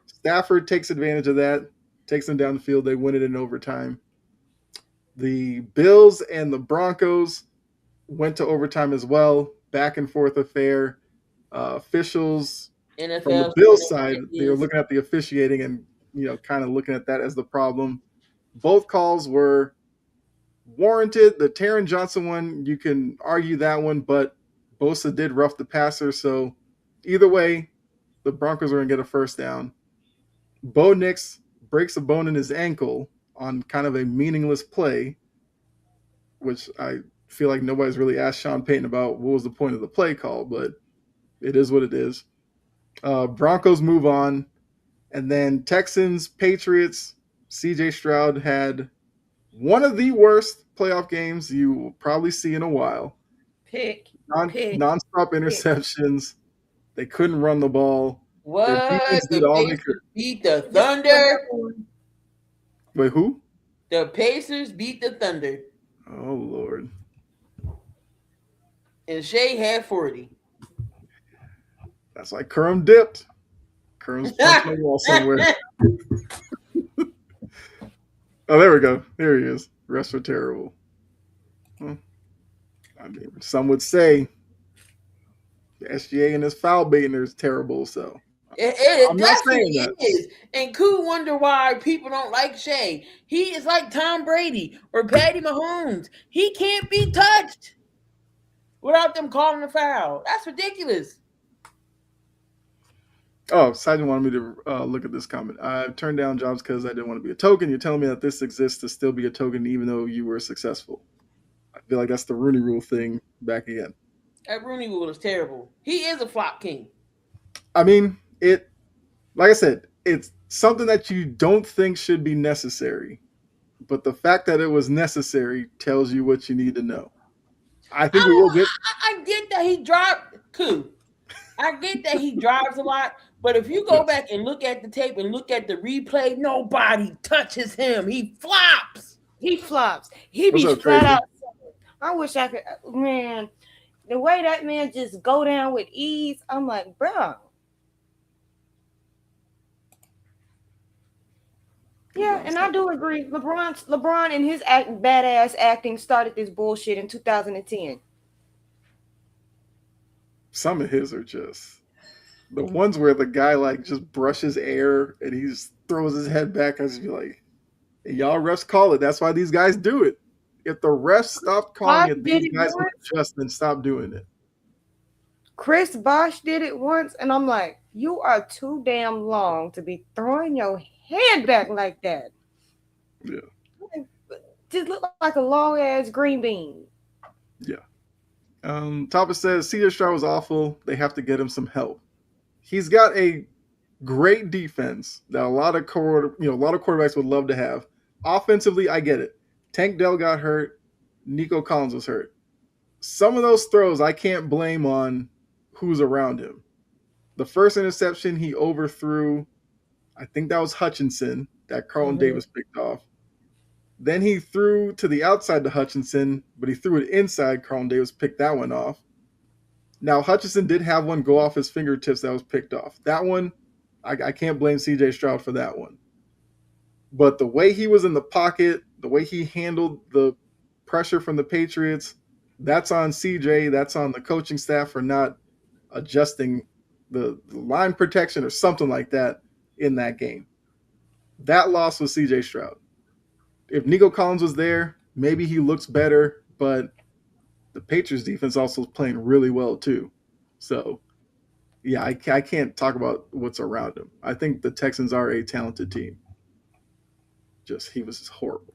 Stafford takes advantage of that, takes them down the field. They win it in overtime. The Bills and the Broncos went to overtime as well. Back and forth affair. Officials NFL from the Bills side, they were looking at the officiating and kind of looking at that as the problem. Both calls were warranted. The Taron Johnson one, you can argue that one, but Bosa did rough the passer. So either way, the Broncos are going to get a first down. Bo Nix breaks a bone in his ankle on kind of a meaningless play, which I feel like nobody's really asked Sean Payton about what was the point of the play call, but it is what it is. Broncos move on. And then Texans, Patriots, CJ Stroud had one of the worst playoff games you will probably see in a while. Non-stop interceptions. They couldn't run the ball. What? Their defense did all they could. Beat the Thunder. Wait, who? The Pacers beat the Thunder. Oh, Lord. And Shea had 40. That's like Kerm dipped. Kerm's punching the wall somewhere. Oh, there we go. There he is. Refs are terrible. Well, I mean, some would say the SGA and his foul baiting is terrible, so I'm not saying that. Is. And Koo wonder why people don't like Shea. He is like Tom Brady or Patty Mahomes. He can't be touched without them calling a foul. That's ridiculous. Oh, Sergeant wanted me to look at this comment. I turned down jobs because I didn't want to be a token. You're telling me that this exists to still be a token even though you were successful. I feel like that's the Rooney Rule thing back again. That Rooney Rule is terrible. He is a flop king. I mean, like I said, it's something that you don't think should be necessary. But the fact that it was necessary tells you what you need to know. I think we will get... I get that he dropped Koo. I get that he drives a lot. But if you go back and look at the tape and look at the replay, nobody touches him. He flops. He be flat out. I wish I could, man. The way that man just go down with ease, I'm like, bro. Yeah, and I do agree. LeBron and his badass acting started this bullshit in 2010. Some of his are just the ones where the guy like just brushes air and he just throws his head back. I just be like, hey, y'all refs call it. That's why these guys do it. If the refs stop calling it, these guys would adjust and stop doing it. Chris Bosh did it once, and I'm like, you are too damn long to be throwing your head back like that. Yeah. Just look like a long ass green bean. Yeah. Topper says CJ Stroud was awful. They have to get him some help. He's got a great defense that a lot of quarterbacks would love to have. Offensively, I get it. Tank Dell got hurt. Nico Collins was hurt. Some of those throws I can't blame on who's around him. The first interception he overthrew, I think that was Hutchinson, that Carlton Davis picked off. Then he threw to the outside to Hutchinson, but he threw it inside. Carlton Davis picked that one off. Now, Hutchinson did have one go off his fingertips that was picked off. That one, I can't blame CJ Stroud for that one. But the way he was in the pocket, the way he handled the pressure from the Patriots, that's on CJ. That's on the coaching staff for not adjusting the line protection or something like that in that game. That loss was CJ Stroud. If Nico Collins was there, maybe he looks better, but the Patriots defense also is playing really well too. So, yeah, I can't talk about what's around him. I think the Texans are a talented team. He was just horrible.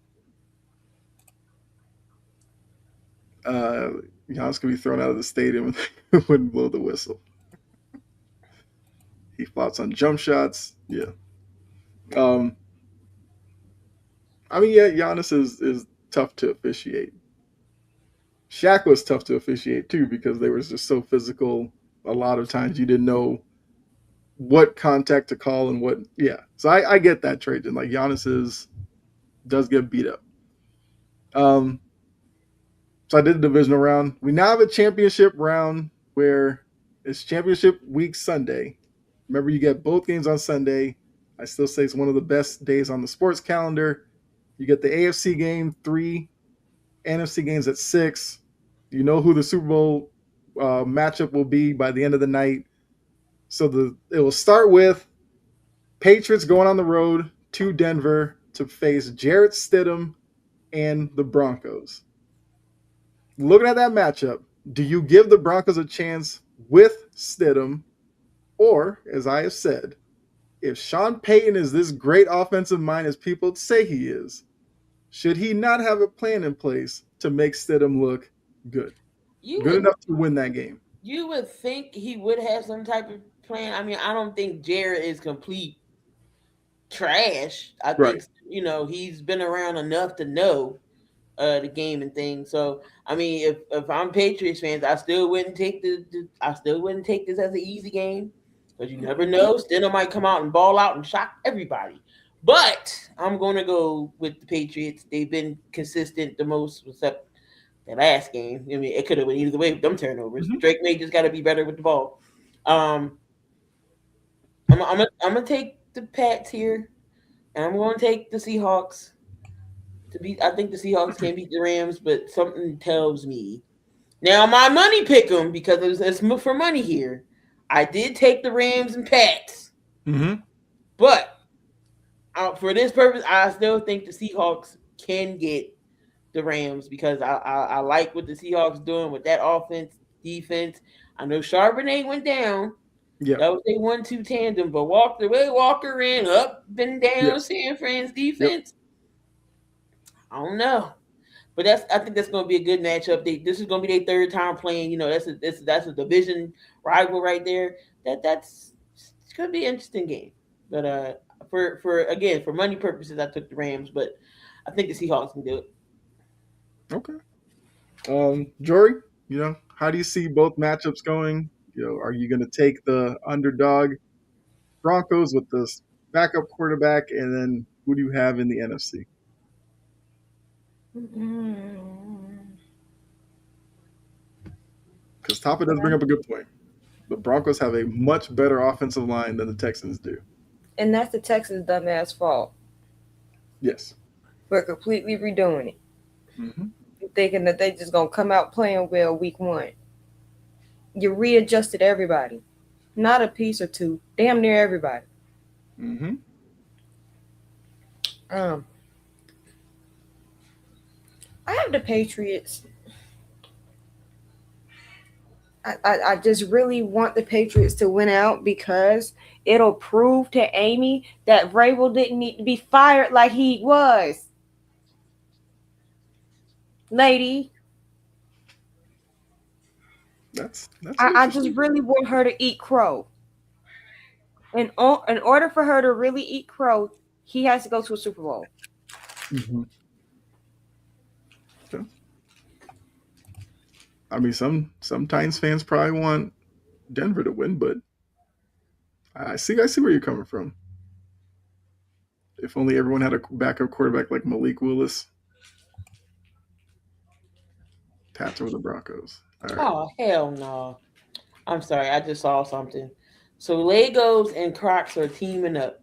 Giannis could be thrown out of the stadium and wouldn't blow the whistle. He flops on jump shots. Yeah. I mean, yeah, Giannis is tough to officiate. Shaq was tough to officiate too because they were just so physical. A lot of times you didn't know what contact to call and what. Yeah, so I get that, Trajan. Like Giannis does get beat up. Um, so I did the divisional round. We now have a championship round where it's championship week Sunday. Remember, you get both games on Sunday. I still say it's one of the best days on the sports calendar. You get the AFC game 3, NFC games at 6. You know who the Super Bowl matchup will be by the end of the night. So it will start with Patriots going on the road to Denver to face Jarrett Stidham and the Broncos. Looking at that matchup, do you give the Broncos a chance with Stidham? Or, as I have said, if Sean Payton is this great offensive mind as people say he is, should he not have a plan in place to make Stidham look good? Good enough to win that game. You would think he would have some type of plan. I mean, I don't think Jared is complete trash. I Right. think he's been around enough to know the game and things. So I mean, if I'm Patriots fans, I still wouldn't take I still wouldn't take this as an easy game because you never know. Stidham might come out and ball out and shock everybody. But I'm going to go with the Patriots. They've been consistent the most, except the last game. I mean, it could have went either way with them turnovers. Mhm. Drake May just got to be better with the ball. I'm gonna take the Pats here, and I'm going to take the Seahawks. I think the Seahawks can beat the Rams, but something tells me now my money pick them because it's for money here. I did take the Rams and Pats, but for this purpose, I still think the Seahawks can get the Rams because I like what the Seahawks doing with that offense, defense. I know Charbonnet went down. Yeah. That was a 1-2 tandem, but Walker ran up and down San Fran's defense. I don't know. But I think that's going to be a good matchup. This is going to be their third time playing. That's a division rival right there. It's going to be an interesting game. But for money purposes, I took the Rams. But I think the Seahawks can do it. Okay. Jory, how do you see both matchups going? Are you going to take the underdog Broncos with this backup quarterback, and then who do you have in the NFC? Because Tapa does bring up a good point. The Broncos have a much better offensive line than the Texans do. And that's the Texans' dumbass fault. Yes. We're completely redoing it. Mm-hmm. Thinking that they just going to come out playing well week 1. You readjusted everybody. Not a piece or two. Damn near everybody. Mm-hmm. I have the Patriots. I just really want the Patriots to win out because it'll prove to Amy that Vrabel didn't need to be fired like he was. Lady. That's I just really want her to eat crow. And in order for her to really eat crow, he has to go to a Super Bowl. Mm-hmm. Okay. I mean, some Titans fans probably want Denver to win, but I see where you're coming from. If only everyone had a backup quarterback like Malik Willis. Pats over the Broncos. All right. Oh, hell no. I'm sorry. I just saw something. So Legos and Crocs are teaming up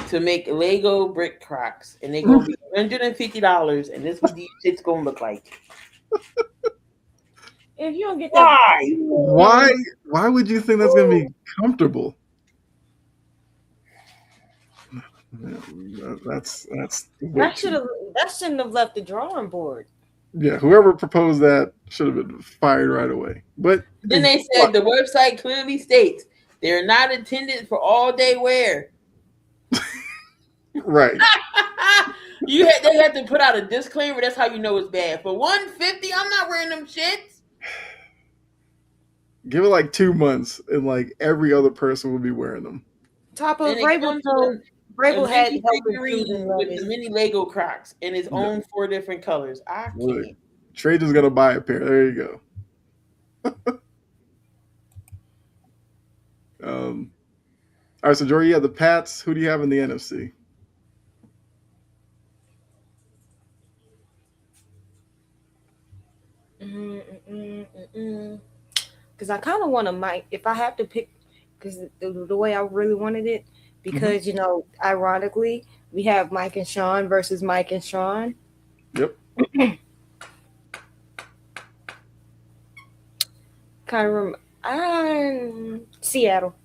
to make Lego brick Crocs. And they're going to be $150. And this is what these shit's going to look like. If you don't get that. Why would you think that's going to be comfortable? That shouldn't have left the drawing board. Yeah, whoever proposed that should have been fired right away. But then they said the website clearly states they're not intended for all day wear. Right. They have to put out a disclaimer. That's how you know it's bad. For $150, I'm not wearing them shits. Give it like 2 months, and like every other person will be wearing them. Top of Vrabel had figurine with the mini Lego Crocs in his own 4 different colors. I can't. Trey just gonna buy a pair. There you go. All right, so Jory, you have the Pats. Who do you have in the NFC? Because I kind of want to Mike. If I have to pick, because the way I really wanted it, because ironically, we have Mike and Sean versus Mike and Sean. Yep. Kind of Seattle.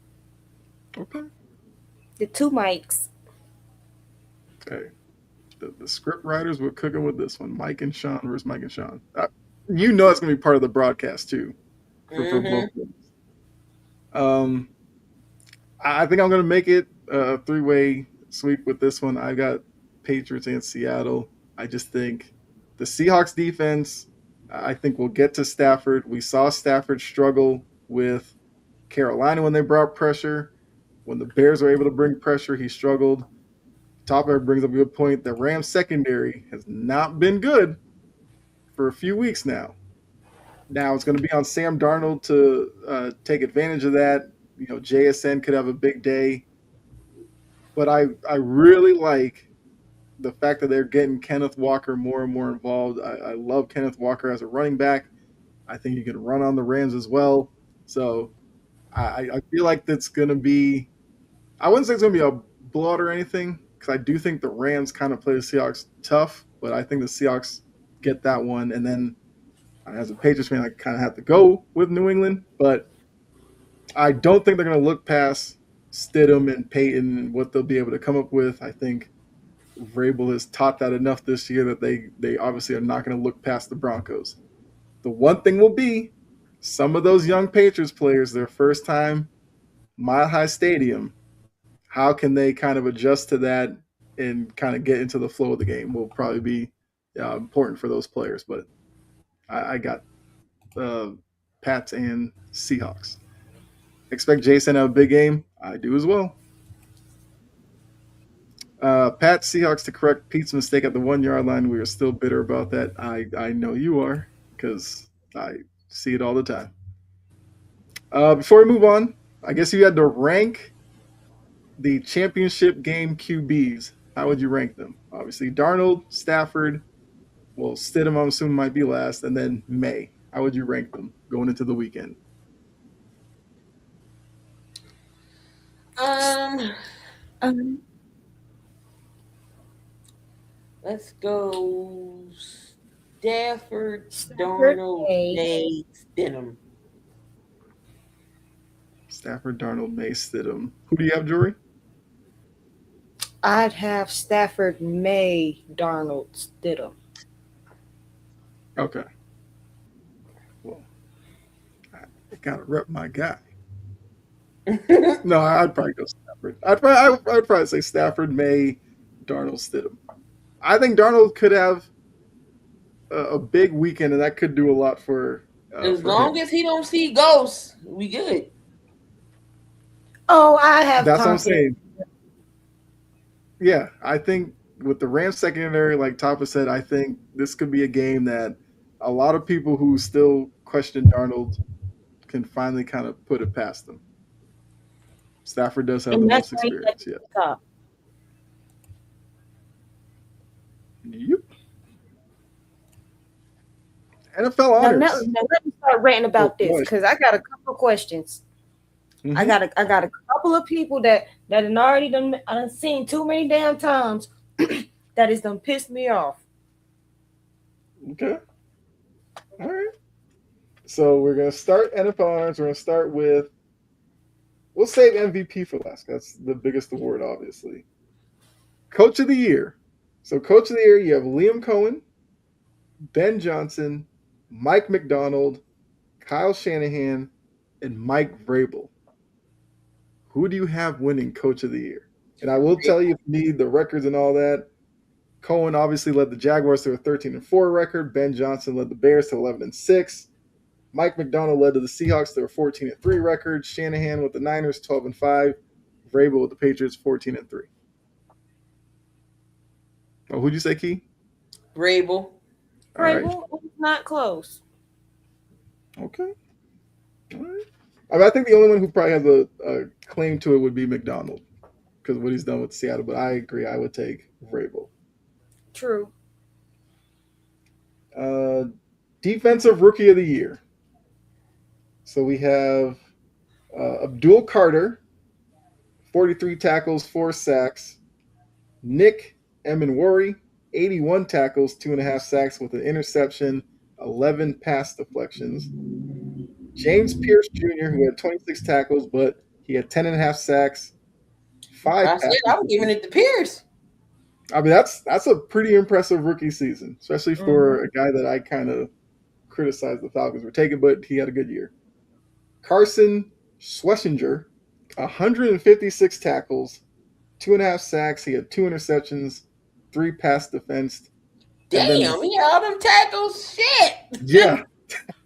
Okay. The two Mikes. Okay. The script writers were cooking with this one. Mike and Sean versus Mike and Sean. You know it's gonna be part of the broadcast too, for both of them. I think I'm gonna make it a three-way sweep with this one. I got Patriots and Seattle. I just think the Seahawks defense, I think we'll get to Stafford. We saw Stafford struggle with Carolina when they brought pressure. When the Bears were able to bring pressure, he struggled. Topper brings up a good point. The Rams secondary has not been good for a few weeks now. Now it's going to be on Sam Darnold to take advantage of that. JSN could have a big day. But I really like the fact that they're getting Kenneth Walker more and more involved. I love Kenneth Walker as a running back. I think he can run on the Rams as well. So I feel like that's going to be – I wouldn't say it's going to be a blowout or anything because I do think the Rams kind of play the Seahawks tough, but I think the Seahawks get that one. And then as a Patriots fan, I kind of have to go with New England. But I don't think they're going to look past Stidham and Peyton and what they'll be able to come up with. I think Vrabel has taught that enough this year that they obviously are not going to look past the Broncos. The one thing will be some of those young Patriots players, their first time Mile High Stadium, how can they kind of adjust to that and kind of get into the flow of the game will probably be important for those players. But I got Pats and Seahawks. Expect Jason to have a big game. I do as well. Pats, Seahawks to correct Pete's mistake at the 1 yard line. We are still bitter about that. I know you are because I see it all the time. Before we move on, I guess you had to rank the championship game QBs. How would you rank them? Obviously, Darnold, Stafford, well, Stidham, I'm assuming, might be last, and then May. How would you rank them going into the weekend? Let's go Stafford, Darnold, May, Stidham. Stafford, Darnold, May, Stidham. Who do you have, Jory? I'd have Stafford, May, Darnold, Stidham. Okay. Well, I gotta rep my guy. No, I'd probably go Stafford. I'd probably say Stafford, May, Darnold, Stidham. I think Darnold could have a big weekend, and that could do a lot for. As long as he don't see ghosts, we good. Oh, I have. That's confidence. What I'm saying. Yeah, I think with the Rams secondary, like Tapa said, I think this could be a game that a lot of people who still question Darnold can finally kind of put it past them. Stafford does have the most experience, yeah. Yep. NFL honors. Now let me start ranting about this because I got a couple of questions. Mm-hmm. I got a couple of people that already done seen too many damn times that has done pissed me off. Okay. All right. So we're gonna start NFL honors. We're gonna start with. We'll save MVP for last. That's the biggest award, obviously. Coach of the Year. So Coach of the Year, you have Liam Cohen, Ben Johnson, Mike McDonald, Kyle Shanahan, and Mike Vrabel. Who do you have winning Coach of the Year? And I will tell you, if you need the records and all that, Cohen obviously led the Jaguars to a 13-4 record. Ben Johnson led the Bears to 11-6. Mike McDonald led to the Seahawks to a 14-3 record. Shanahan with the Niners 12-5. Vrabel with the Patriots 14-3. Oh, who'd you say, Key? Vrabel. Vrabel. Not close. Okay. All right. I mean, I think the only one who probably has a claim to it would be McDonald because what he's done with Seattle. But I agree. I would take Vrabel. True. Uh, Defensive Rookie of the Year. So we have Abdul Carter, 43 tackles, 4 sacks. Nick Emenwari, 81 tackles, 2.5 sacks with an interception, 11 pass deflections. James Pierce Jr., who had 26 tackles, but he had 10.5 sacks, five I pass said I was giving it to Pierce. I mean, that's a pretty impressive rookie season, especially for a guy that I kind of criticized the Falcons for taking, but he had a good year. Carson Schlesinger, 156 tackles, 2.5 sacks. He had 2 interceptions, 3 pass defense, and then Damn, he had all them tackles. Shit. yeah,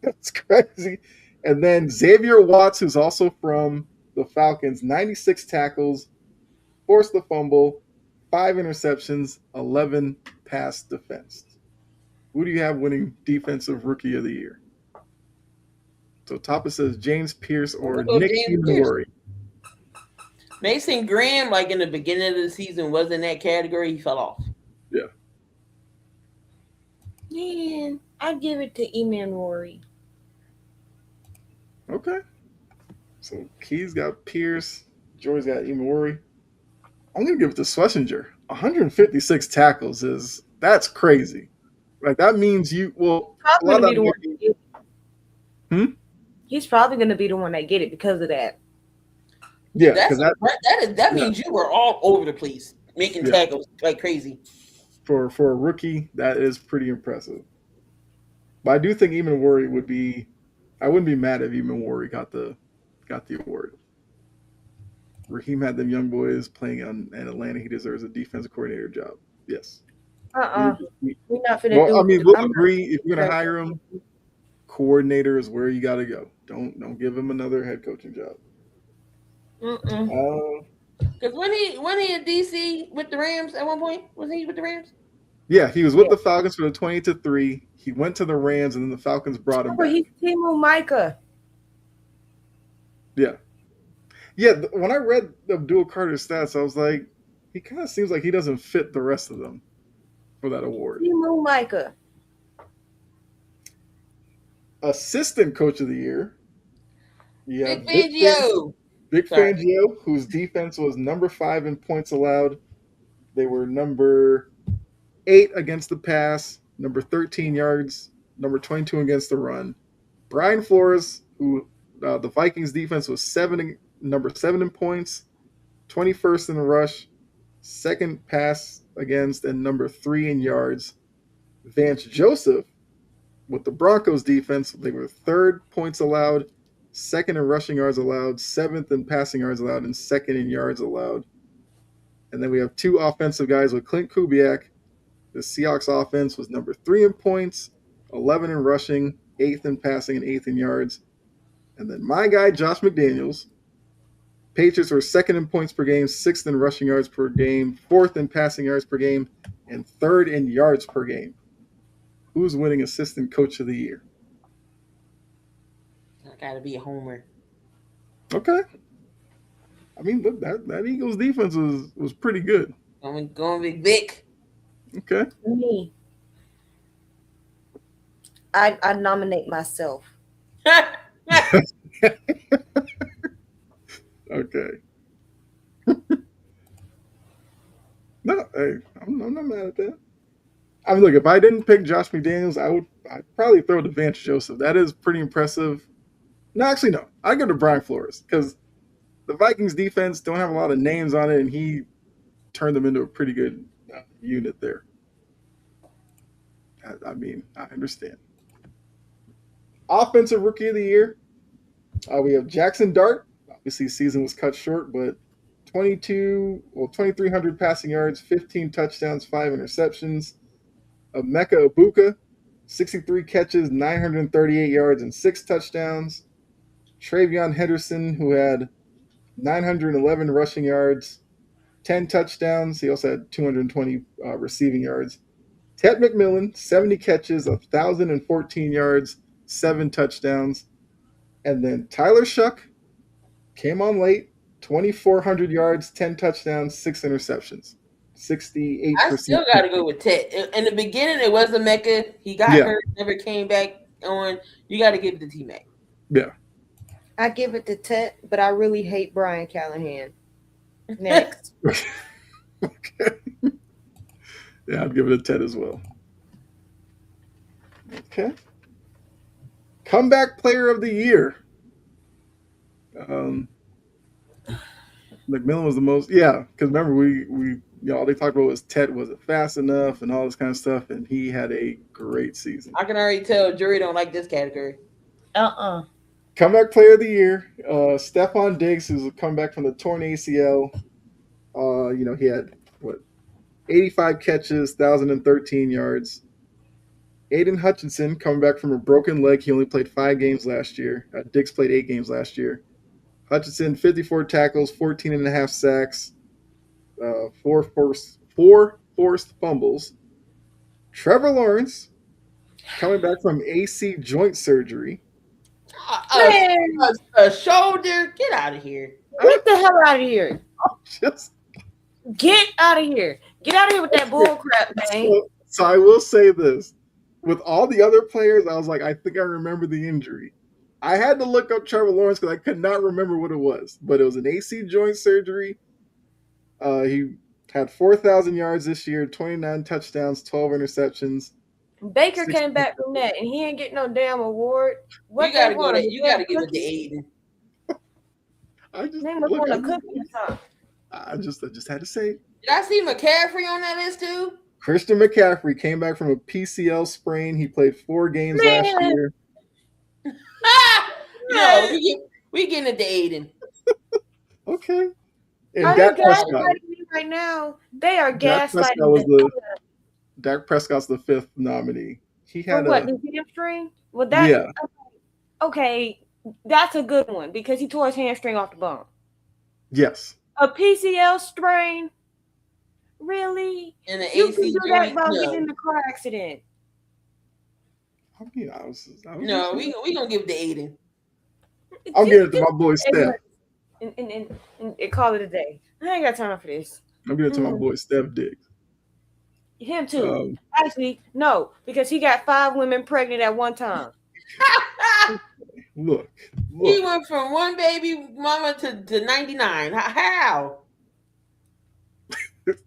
that's crazy. And then Xavier Watts, who's also from the Falcons, 96 tackles, forced the fumble, 5 interceptions, 11 pass defense. Who do you have winning Defensive Rookie of the Year? So top it says James Pierce or We'll go Nick James Pierce. Emenwari. Mason Graham, like in the beginning of the season, was in that category. He fell off. Yeah. Man, I'd give it to Emanwari. Okay. So Key's got Pierce, Joy's got Emenwari. I'm gonna give it to Schlesinger. 156 tackles that's crazy. Like that means a lot Probably of gonna be that the one might that be, get it. He's probably gonna be the one that get it because of that. yeah, That's because that means you were all over the place making tackles like crazy. for a rookie, that is pretty impressive. But I do think Emenwari would be. I wouldn't be mad if Emenwari got the award. Raheem had them young boys playing in Atlanta. He deserves a defensive coordinator job. Yes. We're not finna Well, do. I mean, we'll I'm agree if you're gonna hire him, coordinator is where you got to go. Don't give him another head coaching job. Because when he at DC with the Rams at one point, was he with the Rams? Yeah, he was with the Falcons for the 20-3. He went to the Rams, and then the Falcons brought him back. He's Timu Micah. Yeah. Yeah, when I read Abdul Carter's stats, I was like, he kind of seems like he doesn't fit the rest of them for that award. Timu Micah. Assistant Coach of the Year. Yeah, Big Fangio. Vic Fangio, whose defense was number 5 in points allowed. They were number 8 against the pass, number 13 yards, number 22 against the run. Brian Flores, who the Vikings defense was number 7 in points, 21st in the rush, 2nd pass against, and number 3 in yards. Vance Joseph, with the Broncos defense, they were 3rd points allowed, 2nd in rushing yards allowed, 7th in passing yards allowed, and 2nd in yards allowed. And then we have 2 offensive guys with Clint Kubiak. The Seahawks offense was number 3 in points, 11 in rushing, 8th in passing, and 8th in yards. And then my guy, Josh McDaniels. Patriots were 2nd in points per game, 6th in rushing yards per game, 4th in passing yards per game, and 3rd in yards per game. Who's winning Assistant Coach of the Year? I gotta be a homer. Okay. I mean, look, that Eagles defense was pretty good. I'm going with Vic. Okay. Me. I nominate myself. Okay. No, hey, I'm not mad at that. I mean, look, if I didn't pick Josh McDaniels, I'd probably throw to Vance Joseph. That is pretty impressive. No, actually, no. I'd go to Brian Flores because the Vikings defense don't have a lot of names on it, and he turned them into a pretty good unit there. I mean, I understand. Offensive Rookie of the Year. We have Jackson Dart. Obviously, season was cut short, but 2,300 passing yards, 15 touchdowns, 5 interceptions. Emeka Ibuka, 63 catches, 938 yards, and 6 touchdowns. Travion Henderson, who had 911 rushing yards, 10 touchdowns. He also had 220 receiving yards. Ted McMillan, 70 catches, 1,014 yards, 7 touchdowns. And then Tyler Shuck came on late, 2,400 yards, 10 touchdowns, 6 interceptions, I 68% still got to go with Ted. In the beginning, it was a Mecca. He got Yeah, hurt, never came back on. You got to give it to T Mac. yeah. I give it to Tet, but I really hate Brian Callahan. Next. Okay. Yeah, I'd give it a 10 as well. Okay. Comeback player of the year. Um, McMillan was the most, yeah, because remember all they talked about was Ted wasn't fast enough and all this kind of stuff, and he had a great season. I can already tell jury don't like this category. Comeback player of the year, Stephon Diggs, who's come back from the torn ACL. He had 85 catches, 1,013 yards. Aiden Hutchinson coming back from a broken leg. He only played 5 games last year. Diggs played 8 games last year. Hutchinson, 54 tackles, 14 and a half sacks, four forced fumbles. Trevor Lawrence coming back from AC joint surgery. A shoulder. Get out of here. Get the hell out of here. Just Get out of here. Get out of here with that bull crap, man. so I will say this. With all the other players, I was like, I think I remember the injury. I had to look up Trevor Lawrence because I could not remember what it was. But it was an AC joint surgery. He had 4,000 yards this year, 29 touchdowns, 12 interceptions. Baker came back from that, and he ain't getting no damn award. You gotta go to. You gotta give it to Aiden. I just had to say. Did I see McCaffrey on that list too? Christian McCaffrey came back from a PCL sprain. He played 4 games last year. No, we getting it to Aiden. Okay. And Dak Prescott right now, they are gaslighting. Dak Prescott's the 5th nominee. He had the hamstring? Well, that yeah. Okay, that's a good one because he tore his hamstring off the bone. Yes. A PCL strain? Really? And the you AC can do that while getting in the car accident. I mean, I was no, we gonna give it to Aiden. I'm giving it to my boy Steph. And call it a day. I ain't got time for this. I'm giving it to my boy Steph Diggs. Him too. Actually, no, because he got 5 women pregnant at one time. Look. He went from one baby mama to 99. How?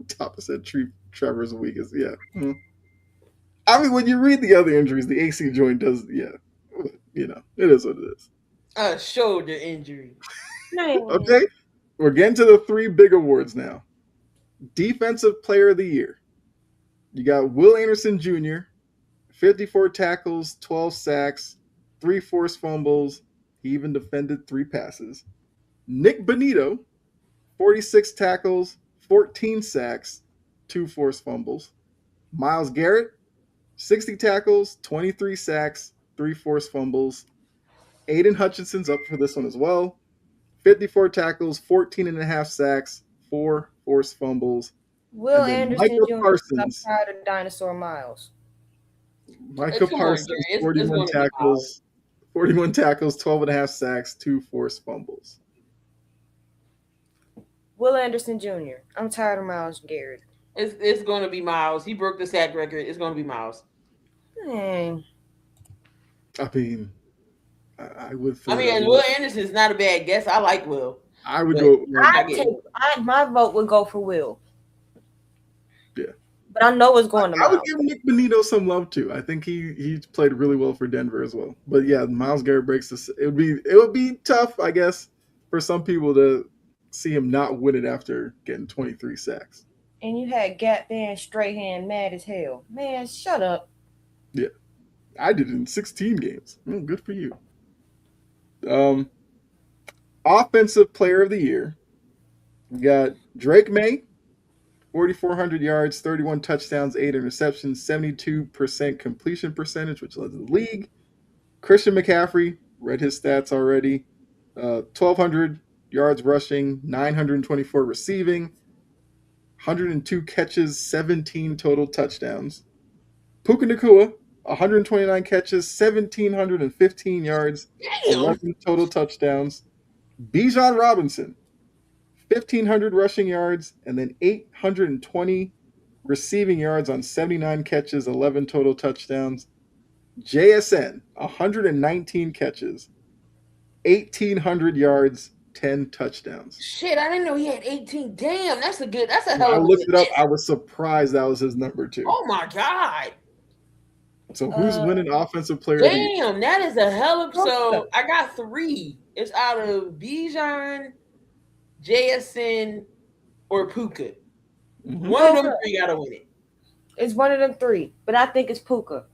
Topper said Trevor's weakest. Yeah. Mm-hmm. I mean, when you read the other injuries, the AC joint does, yeah. It is what it is. A shoulder injury. Okay. We're getting to the 3 big awards now. Defensive Player of the Year. You got Will Anderson Jr., 54 tackles, 12 sacks, 3 forced fumbles. He even defended 3 passes. Nick Bonito, 46 tackles, 14 sacks, 2 forced fumbles. Myles Garrett, 60 tackles, 23 sacks, 3 forced fumbles. Aiden Hutchinson's up for this one as well. 54 tackles, 14 and a half sacks, 4 forced fumbles. Will Anderson Jr. Parsons. I'm proud of Dinosaur Miles. Micah Parsons, 41 tackles, 12 and a half sacks, 2 forced fumbles. Will Anderson Jr. I'm tired of Myles Garrett. It's going to be Miles. He broke the sack record. It's going to be Miles. Dang. I mean, I would. And Will Anderson is not a bad guess. I like Will. I would go. My vote would go for Will. Yeah. But I know it's going to Miles. I would give Nick Bonito some love too. I think he played really well for Denver as well. But yeah, Myles Garrett breaks this. It would be tough, I guess, for some people to see him not win it after getting 23 sacks. And you had Gap Band Strahan mad as hell. Man, shut up. Yeah. I did it in 16 games. Good for you. Offensive Player of the Year. We got Drake May, 4,400 yards, 31 touchdowns, 8 interceptions, 72% completion percentage, which led the league. Christian McCaffrey, read his stats already. 1,200 yards rushing, 924 receiving, 102 catches, 17 total touchdowns. Puka Nakua, 129 catches, 1,715 yards, Damn. 11 total touchdowns. Bijan Robinson, 1,500 rushing yards, and then 820 receiving yards on 79 catches, 11 total touchdowns. JSN, 119 catches, 1,800 yards, 10 touchdowns. Shit, I didn't know he had 18. Damn, that's a When hell I of a looked good it up, list. I was surprised that was his number two. Oh my god. So who's winning Offensive Player of the Year? Damn, that is a hell of. So Puka. I got three. It's out of Bijan, JSN, or Puka. Mhm. One of them Puka. three gotta win it. It's one of them three, but I think it's Puka.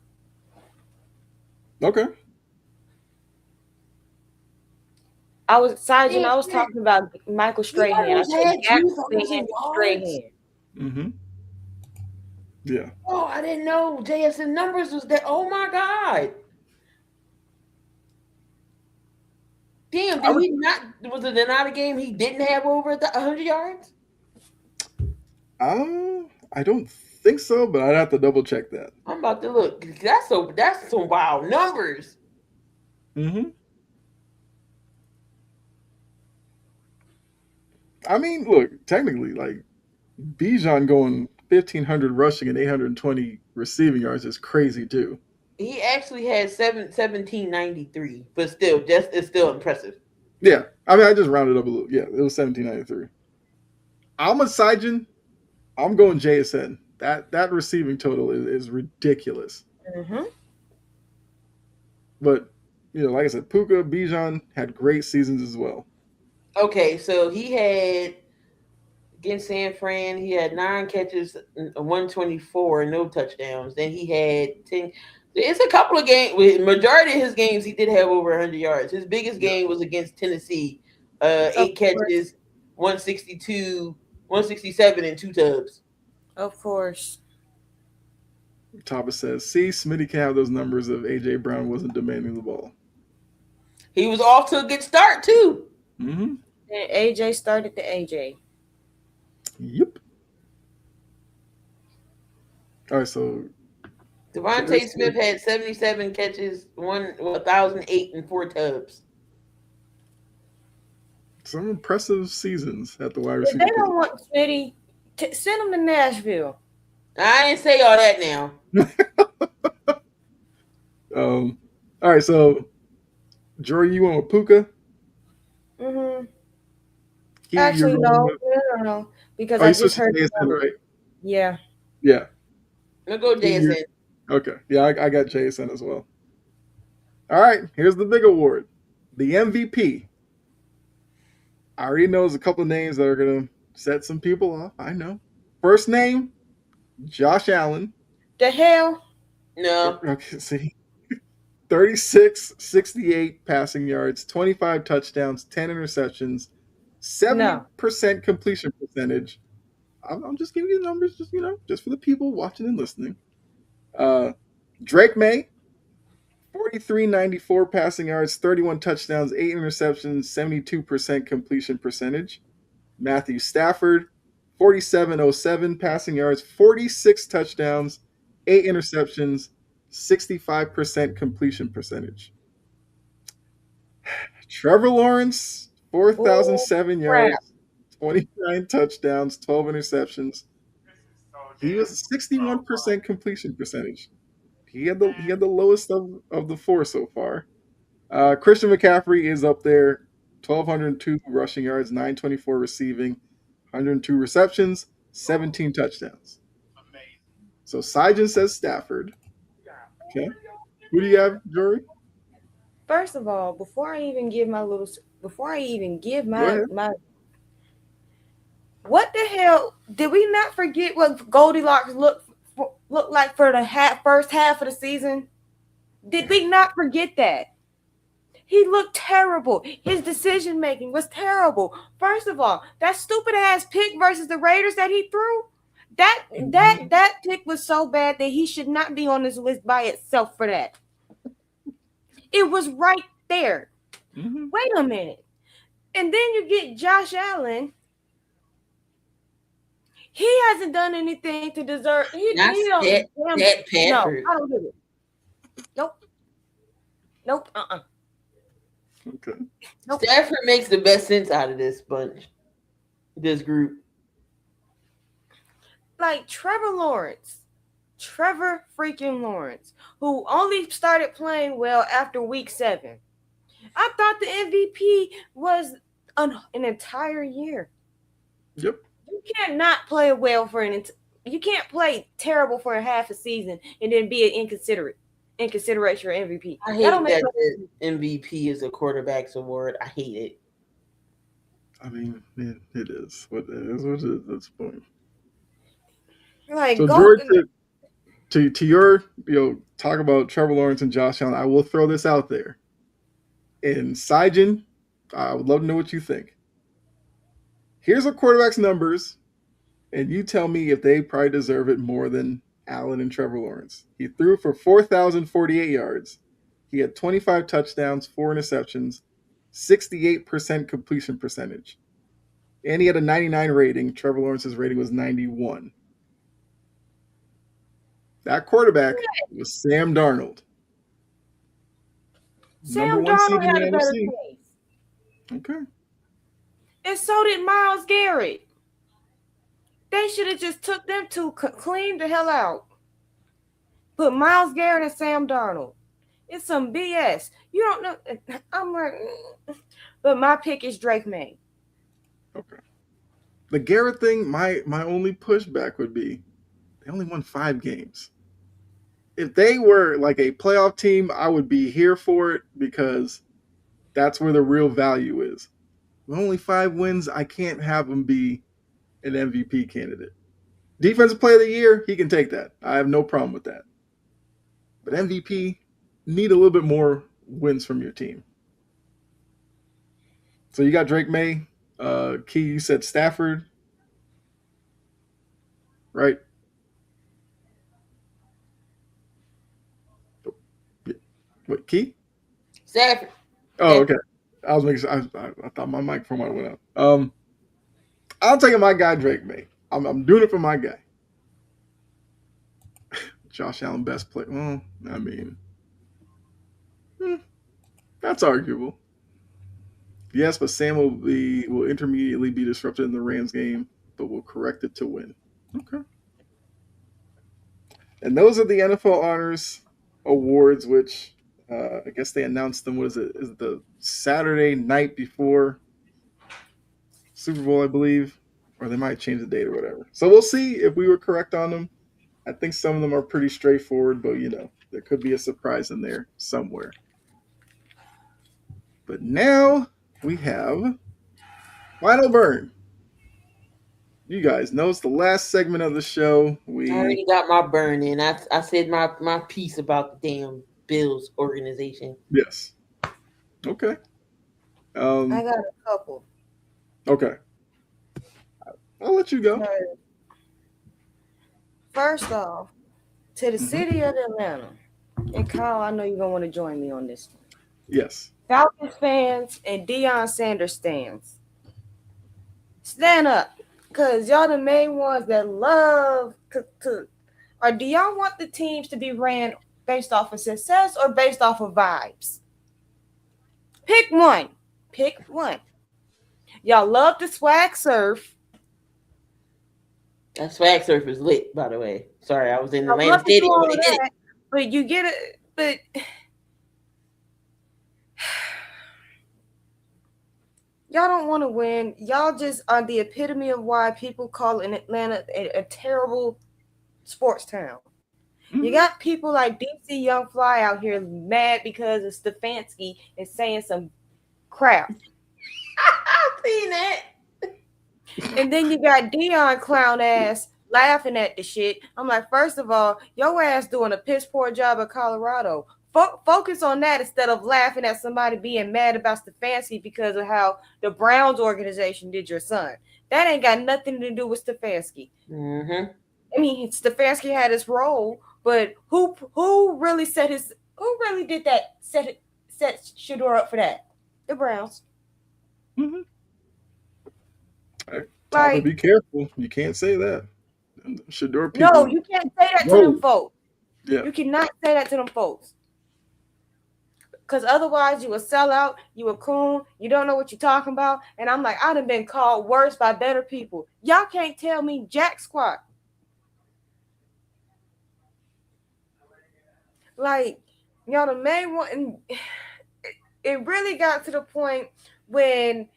Okay. I was Sajin, Damn, I was talking about Michael he Strahan. I almost said had Jack Strahan 2,000 and yards. Strahan. Mm-hmm. Yeah. Oh, I didn't know JSN numbers was there. Oh my god. Damn, I did would. he not? Was it not a game he didn't have over the 100 yards? I don't think so, but I'd have to double check that. I'm about to look. That's some wild numbers. Mm-hmm. I mean, look, technically, like Bijan going 1,500 rushing and 820 receiving yards is crazy too. He actually had 1793, but still, just it's still impressive. Yeah. I mean, I just rounded up a little. Yeah, it was 1,793. I'm a Sajin. I'm going JSN. That receiving total is ridiculous. Mm-hmm. But like I said, Puka Bijan had great seasons as well. Okay, so he had against San Fran, he had 9 catches, 124, no touchdowns. Then he had 10. It's a couple of games. With majority of his games, he did have over 100 yards. His biggest Yeah. game was against Tennessee, Of 8 catches, 162, 167, and 2 tubs. Of course. Thomas says, "See, Smitty can have those numbers if AJ Brown wasn't demanding the ball." He was off to a good start too. Mm-hmm. And AJ started the AJ. Yep. All right, so Devontae Smith had 77 catches, 1,008, and 4 tubs. some impressive seasons at the wide If receiver. they don't want Smitty, send him to Nashville. I didn't say all that now. All right, so Jory, you went with Puka. Mm-hmm. He, Actually, you're going no, with, no, because oh, I you just switched to heard the JSN, number. right? Yeah. Yeah. I'm gonna go JSN. Okay. Yeah, I got JSN as well. All right, here's the big award, the MVP. I already know there's a couple of names that are gonna set some people off. I know. First name, Josh Allen. The hell? No. Okay, see. 36, 68 passing yards, 25 touchdowns, 10 interceptions, 70% completion percentage. I'm just giving you the numbers, just for the people watching and listening. Drake May, 43.94 passing yards, 31 touchdowns, 8 interceptions, 72% completion percentage. Matthew Stafford, 47.07 passing yards, 46 touchdowns, 8 interceptions, 65% completion percentage. Trevor Lawrence, 4,007 yards, 29 touchdowns, 12 interceptions. He was 61% completion percentage. He had the lowest of the four so far. Christian McCaffrey is up there, 1,202 rushing yards, 924 receiving, 102 receptions, 17 touchdowns. So Sajin says Stafford. Okay. Who do you have, Jory? First of all, before I even give my Go ahead. what the hell did we not forget what Goldilocks looked like for the first half of the season? Did we not forget that? He looked terrible. His decision making was terrible. First of all, that stupid ass pick versus the Raiders that he threw, that pick was so bad that he should not be on this list by itself for that. It was right there. Mm-hmm. Wait a minute. And then you get Josh Allen. He hasn't done anything to deserve. Not He don't. that No, Pafford. I don't give it. Nope. Nope. Okay. Nope. Stafford makes the best sense out of this bunch, this group. Like Trevor freaking Lawrence, who only started playing well after week 7. I thought the MVP was an entire year. Yep. You can't not play well for you can't play terrible for a half a season and then be in consideration for MVP. I hate that the MVP is a quarterback's award. I hate it. I mean, it is what it is. What it is at this point. Like, so, George, to your talk about Trevor Lawrence and Josh Allen, I will throw this out there. And Sijin, I would love to know what you think. Here's a quarterback's numbers, and you tell me if they probably deserve it more than Allen and Trevor Lawrence. He threw for 4,048 yards. He had 25 touchdowns, 4 interceptions, 68% completion percentage. And he had a 99 rating. Trevor Lawrence's rating was 91. That quarterback was Sam Darnold. Sam Darnold had a better case. Okay. And so did Myles Garrett. They should have just took them two clean the hell out. Put Myles Garrett and Sam Darnold. It's some BS. You don't know. I'm like, but my pick is Drake May. Okay. The Garrett thing, my only pushback would be they only won 5 games. If they were like a playoff team, I would be here for it because that's where the real value is. With only 5 wins, I can't have him be an MVP candidate. Defensive Player of the Year, he can take that. I have no problem with that. But MVP, need a little bit more wins from your team. So you got Drake May. Key, you said Stafford. Right? What, Key? Stafford. Oh, okay. I was making sure. I thought my microphone might have went out. I'll take my guy Drake May. I'm doing it for my guy. Josh Allen, best player. Well, I mean, that's arguable. Yes, but Sam will intermediately be disrupted in the Rams game, but will correct it to win. Okay. And those are the NFL Honors Awards, which I guess they announced them. What is it? Is it the Saturday night before Super Bowl, I believe, or they might change the date or whatever. So we'll see if we were correct on them. I think some of them are pretty straightforward, but there could be a surprise in there somewhere. But now we have Final Burn. You guys know it's the last segment of the show. I already got my burn in. I said my piece about the damn Bills organization. Yes. Okay. I got a couple. Okay. I'll let you go. First off, to the city of Atlanta, and Kyle, I know you're going to want to join me on this one. Yes. Falcons fans and Deion Sanders stands. Stand up. Because y'all the main ones that love to or do y'all want the teams to be ran based off of success or based off of vibes? Pick one. Pick one. Y'all love the swag surf. That swag surf is lit, by the way. Sorry, I was in Atlanta Stadium when they did it. But you get it, but y'all don't want to win. Y'all just are the epitome of why people call Atlanta a terrible sports town. Mm-hmm. You got people like DC Young Fly out here mad because of Stefanski and saying some crap. I've seen that. And then you got Deion clown ass laughing at the shit. I'm like, first of all, your ass doing a piss poor job at Colorado. Focus on that instead of laughing at somebody being mad about Stefanski because of how the Browns organization did your son. That ain't got nothing to do with Stefanski. Mm-hmm. I mean, Stefanski had his role, but who really did that? Set Shador up for that? The Browns. Mm-hmm. Arthur, be Like, careful. You can't say that. Shador no, people. you can't say that to them Whoa. folks. Yeah. You cannot say that to them folks. Because otherwise, you a sellout, you a coon, you don't know what you're talking about. And I'm like, I done been called worse by better people. Y'all can't tell me jack squat. Like, y'all, the main one, and it really got to the point when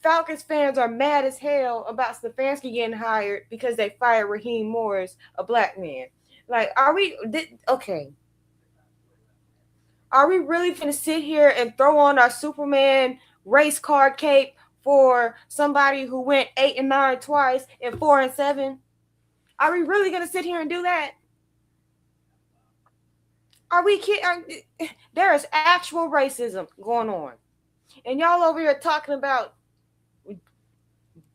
Falcons fans are mad as hell about Stefanski getting hired because they fired Raheem Morris, a black man. Like, okay? Are we really gonna sit here and throw on our Superman race card cape for somebody who went 8-9 twice and 4-7? Are we really gonna sit here and do that? Are we kidding? There is actual racism going on, and y'all over here talking about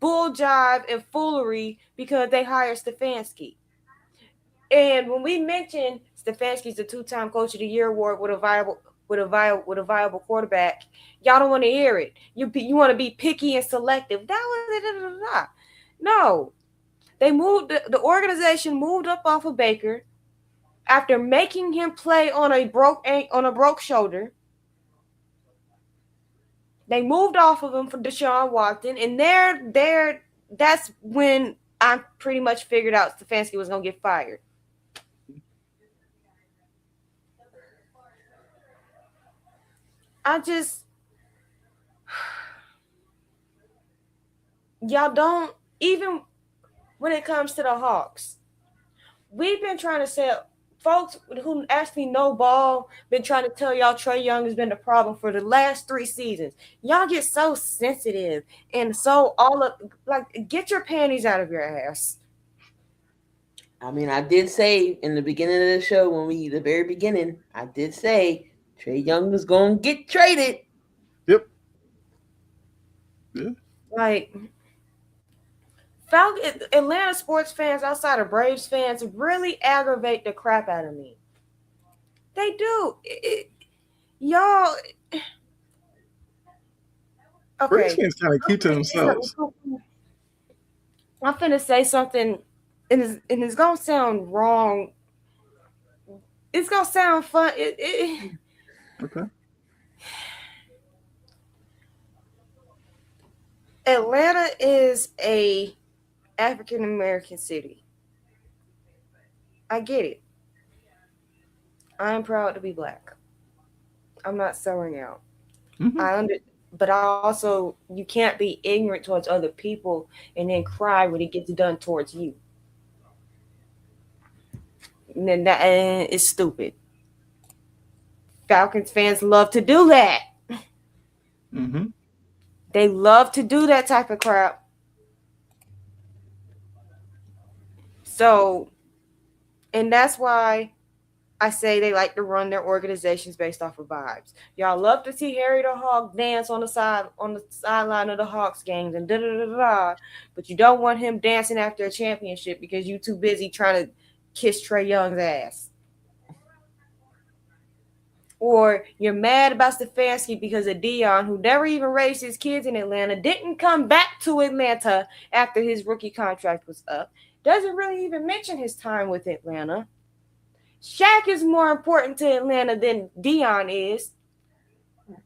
bull jive and foolery because they hired Stefanski. And when we mentioned Stefanski's the 2-time Coach of the Year award with a viable quarterback, y'all don't want to hear it. You want to be picky and selective. No, they moved the organization moved up off of Baker after making him play on a broke shoulder. They moved off of him for Deshaun Watson, and that's when I pretty much figured out Stefanski was gonna get fired. Y'all don't, even when it comes to the Hawks, we've been trying to say, folks who actually know ball, been trying to tell y'all Trae Young has been the problem for the last 3 seasons. Y'all get so sensitive and so get your panties out of your ass. I mean, I did say in the beginning of the show, the very beginning, I did say Trae Young was going to get traded. Yep. Yeah. Like, Atlanta sports fans outside of Braves fans really aggravate the crap out of me. They do. Y'all. Okay. Braves fans kind of keep to themselves. I'm finna say something, and it's gonna sound wrong. It's gonna sound fun. Okay. Atlanta is a African American city. I get it. I am proud to be black. I'm not selling out. Mm-hmm. But also, you can't be ignorant towards other people and then cry when it gets done towards you. And then that is stupid. Falcons fans love to do that. Mm-hmm. They love to do that type of crap. So, and that's why I say they like to run their organizations based off of vibes. Y'all love to see Harry the Hawk dance on the sideline of the Hawks games and but you don't want him dancing after a championship because you're too busy trying to kiss Trae Young's ass. Or you're mad about Stefanski because of Dion, who never even raised his kids in Atlanta, didn't come back to Atlanta after his rookie contract was up. Doesn't really even mention his time with Atlanta. Shaq is more important to Atlanta than Dion is. At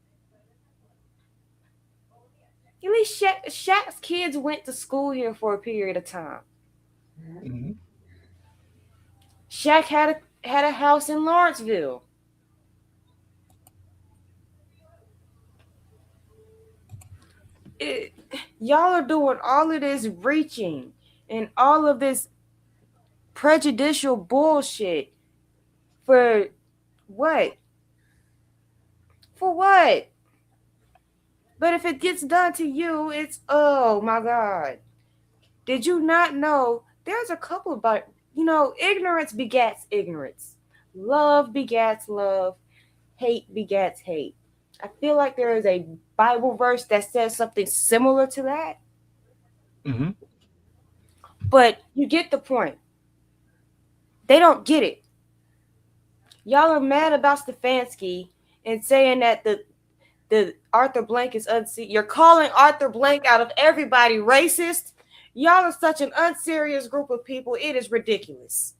least Shaq's kids went to school here for a period of time. Mm-hmm. Shaq had a house in Lawrenceville. Y'all are doing all of this reaching and all of this prejudicial bullshit for what? For what? But if it gets done to you, it's, oh my God. Did you not know there's a couple of, ignorance begets ignorance. Love begets love. Hate begets hate. I feel like there is a Bible verse that says something similar to that. Mm-hmm. But you get the point. They don't get it. Y'all are mad about Stefanski and saying that the Arthur Blank is unseated. You're calling Arthur Blank out of everybody racist. Y'all are such an unserious group of people. It is ridiculous.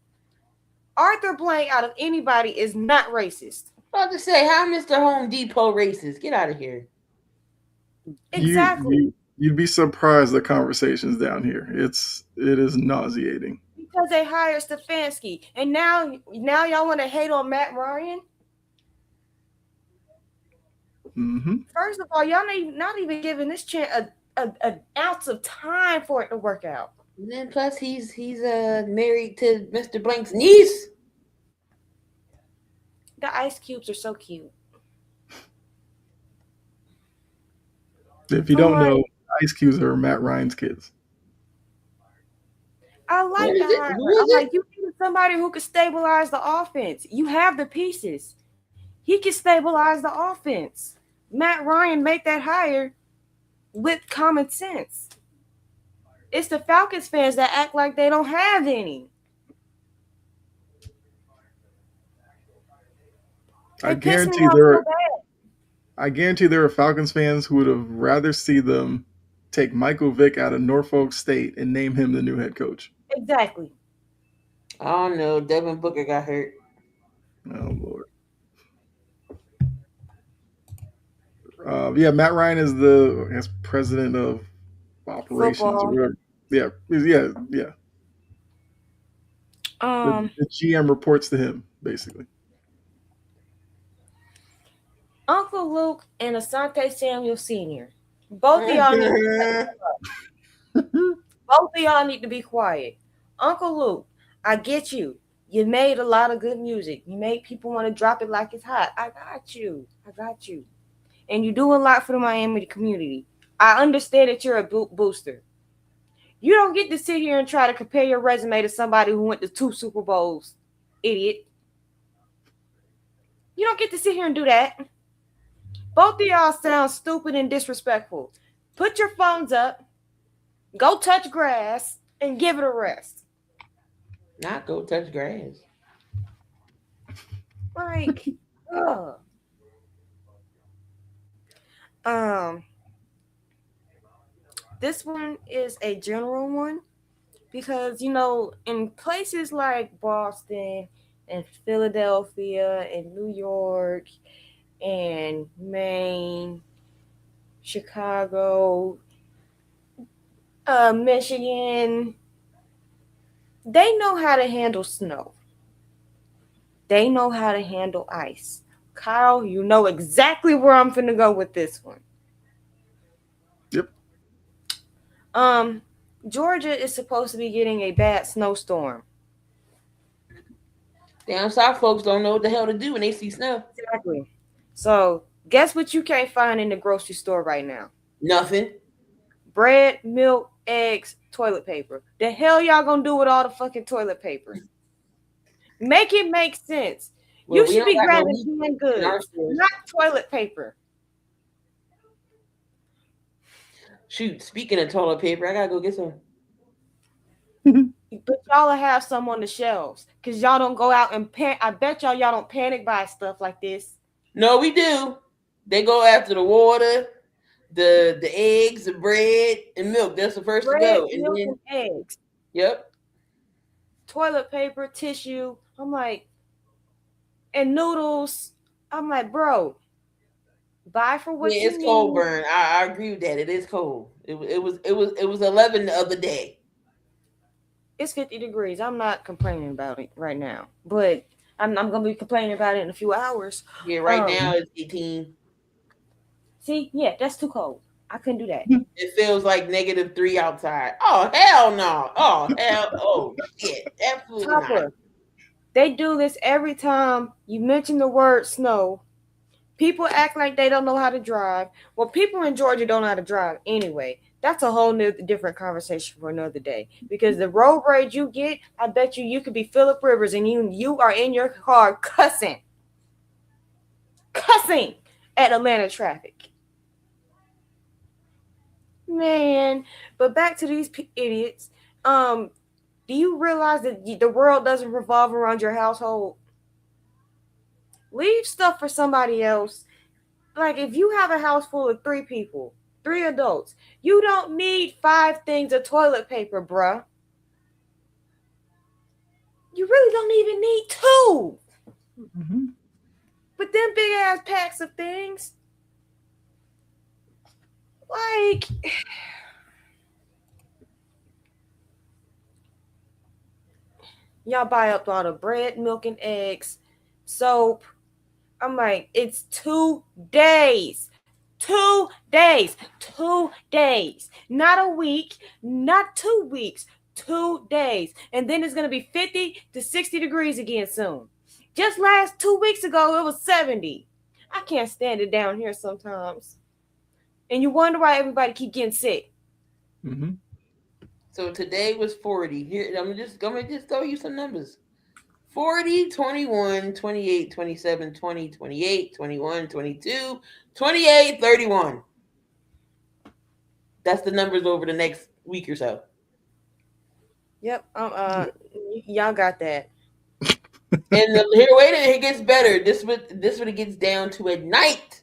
Arthur Blank, out of anybody, is not racist. About to say, how Mr. Home Depot racist? Get out of here. Exactly. You'd be surprised the conversations down here. It is nauseating. Because they hired Stefanski. And now y'all want to hate on Matt Ryan? Mm-hmm. First of all, y'all not even giving this chance an ounce of time for it to work out. And then plus he's married to Mr. Blank's niece. The ice cubes are so cute. If you don't know, Ice Cubes are Matt Ryan's kids. I like the hire. I'm like, you need somebody who can stabilize the offense. You have the pieces. He can stabilize the offense. Matt Ryan made that hire with common sense. It's the Falcons fans that act like they don't have any. I guarantee there are Falcons fans who would have rather see them take Michael Vick out of Norfolk State and name him the new head coach. Exactly. I don't know. Devin Booker got hurt. Oh Lord. Yeah, Matt Ryan is the president of operations Football. or whatever. Yeah. The GM reports to him, basically. Uncle Luke and Asante Samuel Sr. Both of y'all need to be quiet. Uncle Luke, I get you. You made a lot of good music. You made people want to drop it like it's hot. I got you. And you do a lot for the Miami community. I understand that you're a booster. You don't get to sit here and try to compare your resume to somebody who went to 2 Super Bowls, idiot. You don't get to sit here and do that. Both of y'all sound stupid and disrespectful. Put your phones up, go touch grass, and give it a rest. Not go touch grass. Like, this one is a general one because, in places like Boston and Philadelphia and New York and Maine, Chicago, Michigan, they know how to handle snow. They know how to handle ice. Kyle, you know exactly where I'm finna go with this one. Yep. Georgia is supposed to be getting a bad snowstorm. Down south folks don't know what the hell to do when they see snow. Exactly. So guess what you can't find in the grocery store right now? Nothing. Bread, milk, eggs, toilet paper. The hell y'all gonna do with all the fucking toilet paper? Make it make sense. Well, you should be grabbing canned goods, not toilet paper. Shoot, speaking of toilet paper, I gotta go get some. But y'all have some on the shelves because y'all don't go out and I bet y'all don't panic buy stuff like this. No, we do. They go after the water, the eggs, the bread, and milk. That's the first to go. Milk and eggs. Yep. Toilet paper, tissue. I'm like, and noodles. I'm like, bro, buy for what you need. It's cold, Burn. I agree with that. It is cold. It was 11 the other day. It's 50 degrees. I'm not complaining about it right now, but I'm gonna be complaining about it in a few hours. Yeah, right now it's 18. See, yeah, that's too cold. I couldn't do that. It feels like -3 outside. Oh hell no! Oh shit! Absolutely not. They do this every time you mention the word snow. People act like they don't know how to drive. Well, people in Georgia don't know how to drive anyway. That's a whole new different conversation for another day. Because the road rage you get, I bet you could be Phillip Rivers and you are in your car cussing at Atlanta traffic. Man, but back to these idiots. Do you realize that the world doesn't revolve around your household? Leave stuff for somebody else. Like if you have a house full of 3 people, 3 adults. You don't need 5 things of toilet paper, bruh. You really don't even need 2. Mm-hmm. But them big ass packs of things, like, y'all buy up all the bread, milk, and eggs, soap. I'm like, it's 2 days. 2 days. 2 days. Not a week, not 2 weeks. 2 days. And then it's going to be 50 to 60 degrees again soon. Just last 2 weeks ago, it was 70. I can't stand it down here sometimes. And you wonder why everybody keep getting sick. Mm-hmm. So today was 40. Here, I'm just throw you some numbers. 40, 21, 28, 27, 20, 28, 21, 22, 28, 31. That's the numbers over the next week or so. Yep. Y'all got that. And here, wait a minute, it gets better. This what it gets down to at night.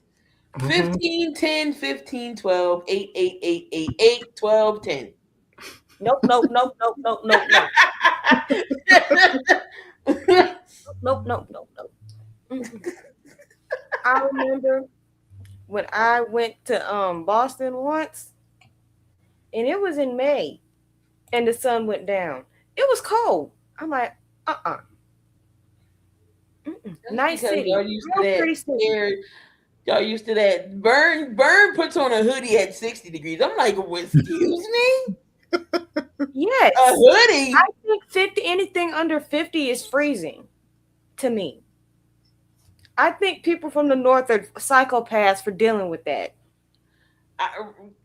Mm-hmm. 15, 10, 15, 12, 8, 8, 8, 8, 8, 12, 10. Nope, nope, nope, nope, nope, nope, nope. Nope, nope, nope, nope. I remember when I went to Boston once, and it was in May, and the sun went down. It was cold. I'm like, uh-uh. Nice Because city. y'all used to Real that pretty city. scared. Y'all used to that. Burn puts on a hoodie at 60 degrees. I'm like, excuse me? Yes. A hoodie? I think 50, anything under 50 is freezing to me. I think people from the north are psychopaths for dealing with that.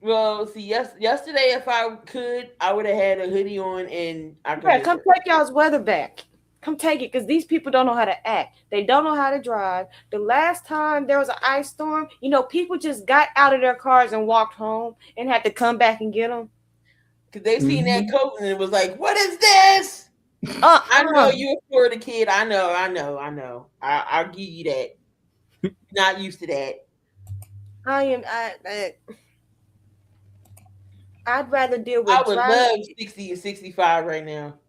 Well, see, yesterday, if I could, I would have had a hoodie on and I could. Yeah, come take y'all's weather back. Come take it, because these people don't know how to act. They don't know how to drive. The last time there was an ice storm, people just got out of their cars and walked home and had to come back and get them. Because they seen that coat and it was like, what is this? I know you're a Florida kid. I know. I'll give you that. Not used to that. I'd rather deal with I would love 60 and 65 right now.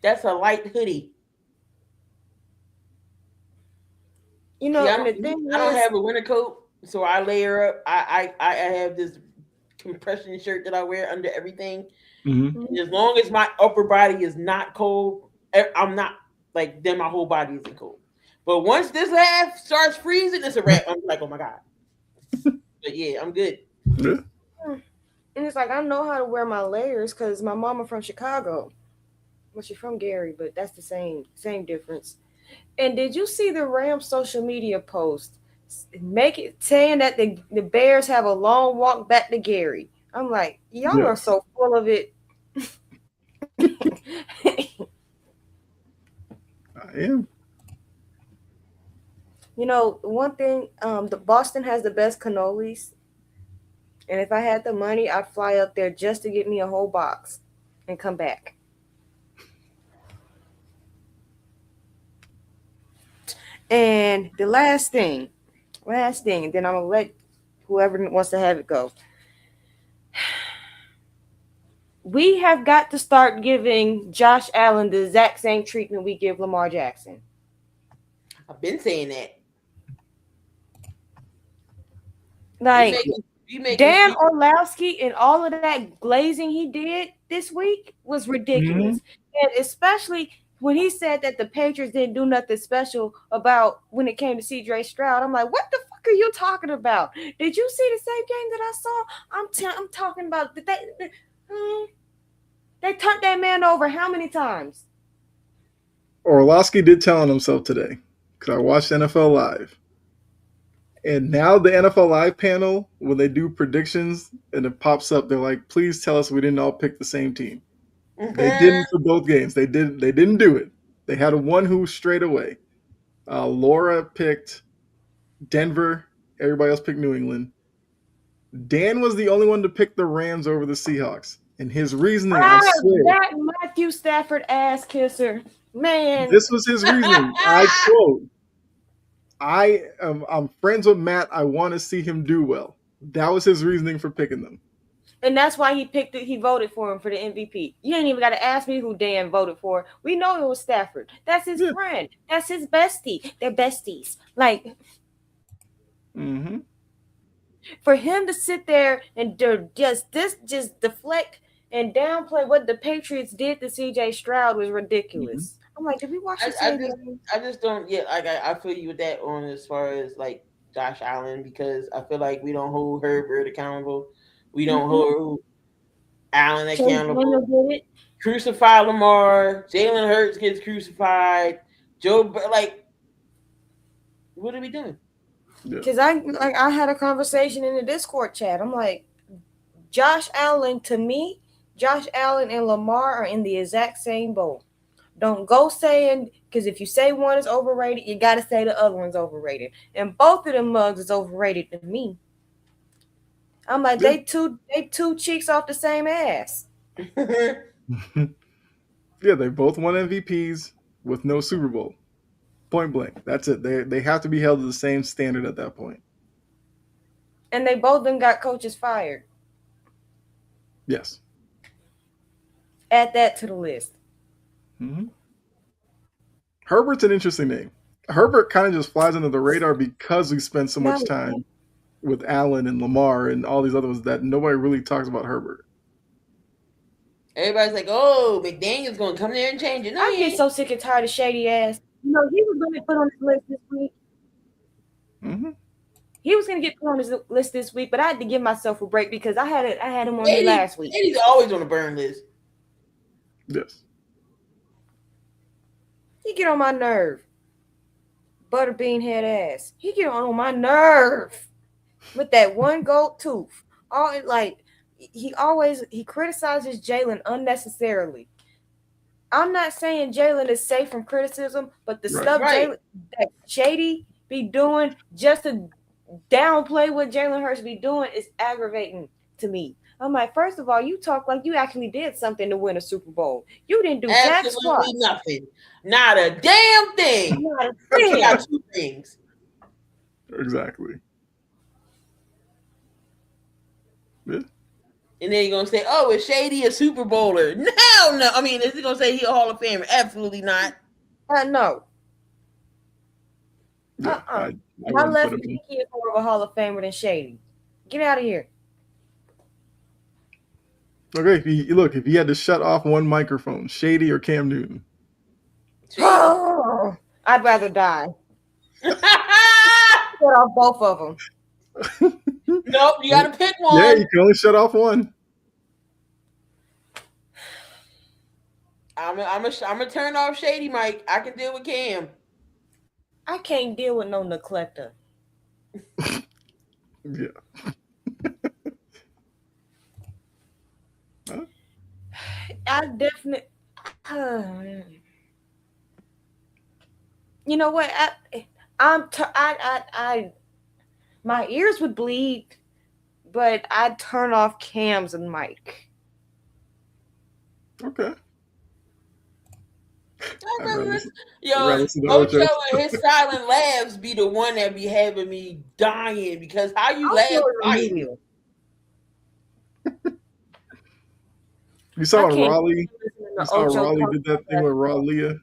That's a light hoodie. I don't have a winter coat, so I layer up. I have this compression shirt that I wear under everything. Mm-hmm. As long as my upper body is not cold, I'm not like, then my whole body isn't cold. But once this half starts freezing, it's a wrap. I'm like, oh my god. But yeah, I'm good. Yeah. And it's like, I know how to wear my layers because my mama from Chicago. Well, she's from Gary, but that's the same difference. And did you see the Rams social media post saying that the Bears have a long walk back to Gary? I'm like, y'all are so full of it. I am. One thing, the Boston has the best cannolis. And if I had the money, I'd fly up there just to get me a whole box and come back. And the last thing, and then I'm going to let whoever wants to have it go. We have got to start giving Josh Allen the exact same treatment we give Lamar Jackson. I've been saying that. Like, Dan Orlovsky and all of that glazing he did this week was ridiculous. Mm-hmm. And especially when he said that the Patriots didn't do nothing special about when it came to C.J. Stroud. I'm like, what the fuck are you talking about? Did you see the same game that I saw? I'm talking about that they turned that man over how many times? Orlovsky did tell on himself today, because I watched NFL Live. And now the NFL Live panel, when they do predictions and it pops up, they're like, please tell us we didn't all pick the same team. Mm-hmm. They didn't for both games. They didn't do it. They had one who straight away. Laura picked Denver. Everybody else picked New England. Dan was the only one to pick the Rams over the Seahawks. And his reasoning, I swear. That Matthew Stafford ass kisser. Man. This was his reasoning. I quote, I'm friends with Matt. I want to see him do well. That was his reasoning for picking them. And that's why he picked it. He voted for him for the MVP. You ain't even got to ask me who Dan voted for. We know it was Stafford. That's his friend. That's his bestie. They're besties. Like, for him to sit there and just deflect and downplay what the Patriots did to C.J. Stroud was ridiculous. I'm like, did we watch the same game? I just don't get like I feel you with that on as far as like Josh Allen, because I feel like we don't hold Herbert accountable. We don't hold Allen accountable. Crucify Lamar. Jalen Hurts gets crucified. Like, what are we doing? Because I had a conversation in the Discord chat. I'm like, Josh Allen, to me, Josh Allen and Lamar are in the exact same boat. Don't go saying, because if you say one is overrated, you got to say the other one's overrated. And both of them mugs is overrated to me. I'm like, they two cheeks off the same ass. Yeah, they both won MVPs with no Super Bowl. Point blank. That's it. They have to be held to the same standard at that point. And they both then got coaches fired. Yes. Add that to the list. Herbert's an interesting name. Herbert kind of just flies under the radar because we spend so much time with Allen and Lamar and all these other ones that nobody really talks about Herbert. Everybody's like, "Oh, McDaniel's going to come there and change it." No, I get so sick and tired of shady ass. You know, he was going to put on his list this week. He was going to get put on his list this week, but I had to give myself a break because I had him on here last week. He's always on the burn list. Yes. He get on my nerve. Butterbean head ass. He get on my nerve with that one gold tooth. He criticizes Jalen unnecessarily. I'm not saying Jalen is safe from criticism, but the stuff Jalen that Shady be doing just to downplay what Jalen Hurts be doing is aggravating to me. I'm like, first of all, you talk like you actually did something to win a Super Bowl. You didn't do jack squat. Nothing. Not a damn thing. Not a thing. You got two things. Exactly. Yeah. And then you're going to say, oh, is Shady a Super Bowler? No. I mean, is he going to say he's a Hall of Famer? Absolutely not. No. Yeah, My left pinky is more of a Hall of Famer than Shady. Get out of here. Okay, if he had to shut off one microphone, Shady or Cam Newton? Oh, I'd rather die. Shut off both of them. Nope, you got to pick one. Yeah, you can only shut off one. I'm gonna turn off Shady Mike. I can deal with Cam. I can't deal with no neglector. Yeah. Huh? I definitely. You know what? My ears would bleed, but I'd turn off Cam's and mic. Okay. Ocho and his silent laughs be the one that be having me dying because how you laugh fighting. You saw Raleigh? You saw Raleigh did that thing with Raleigh?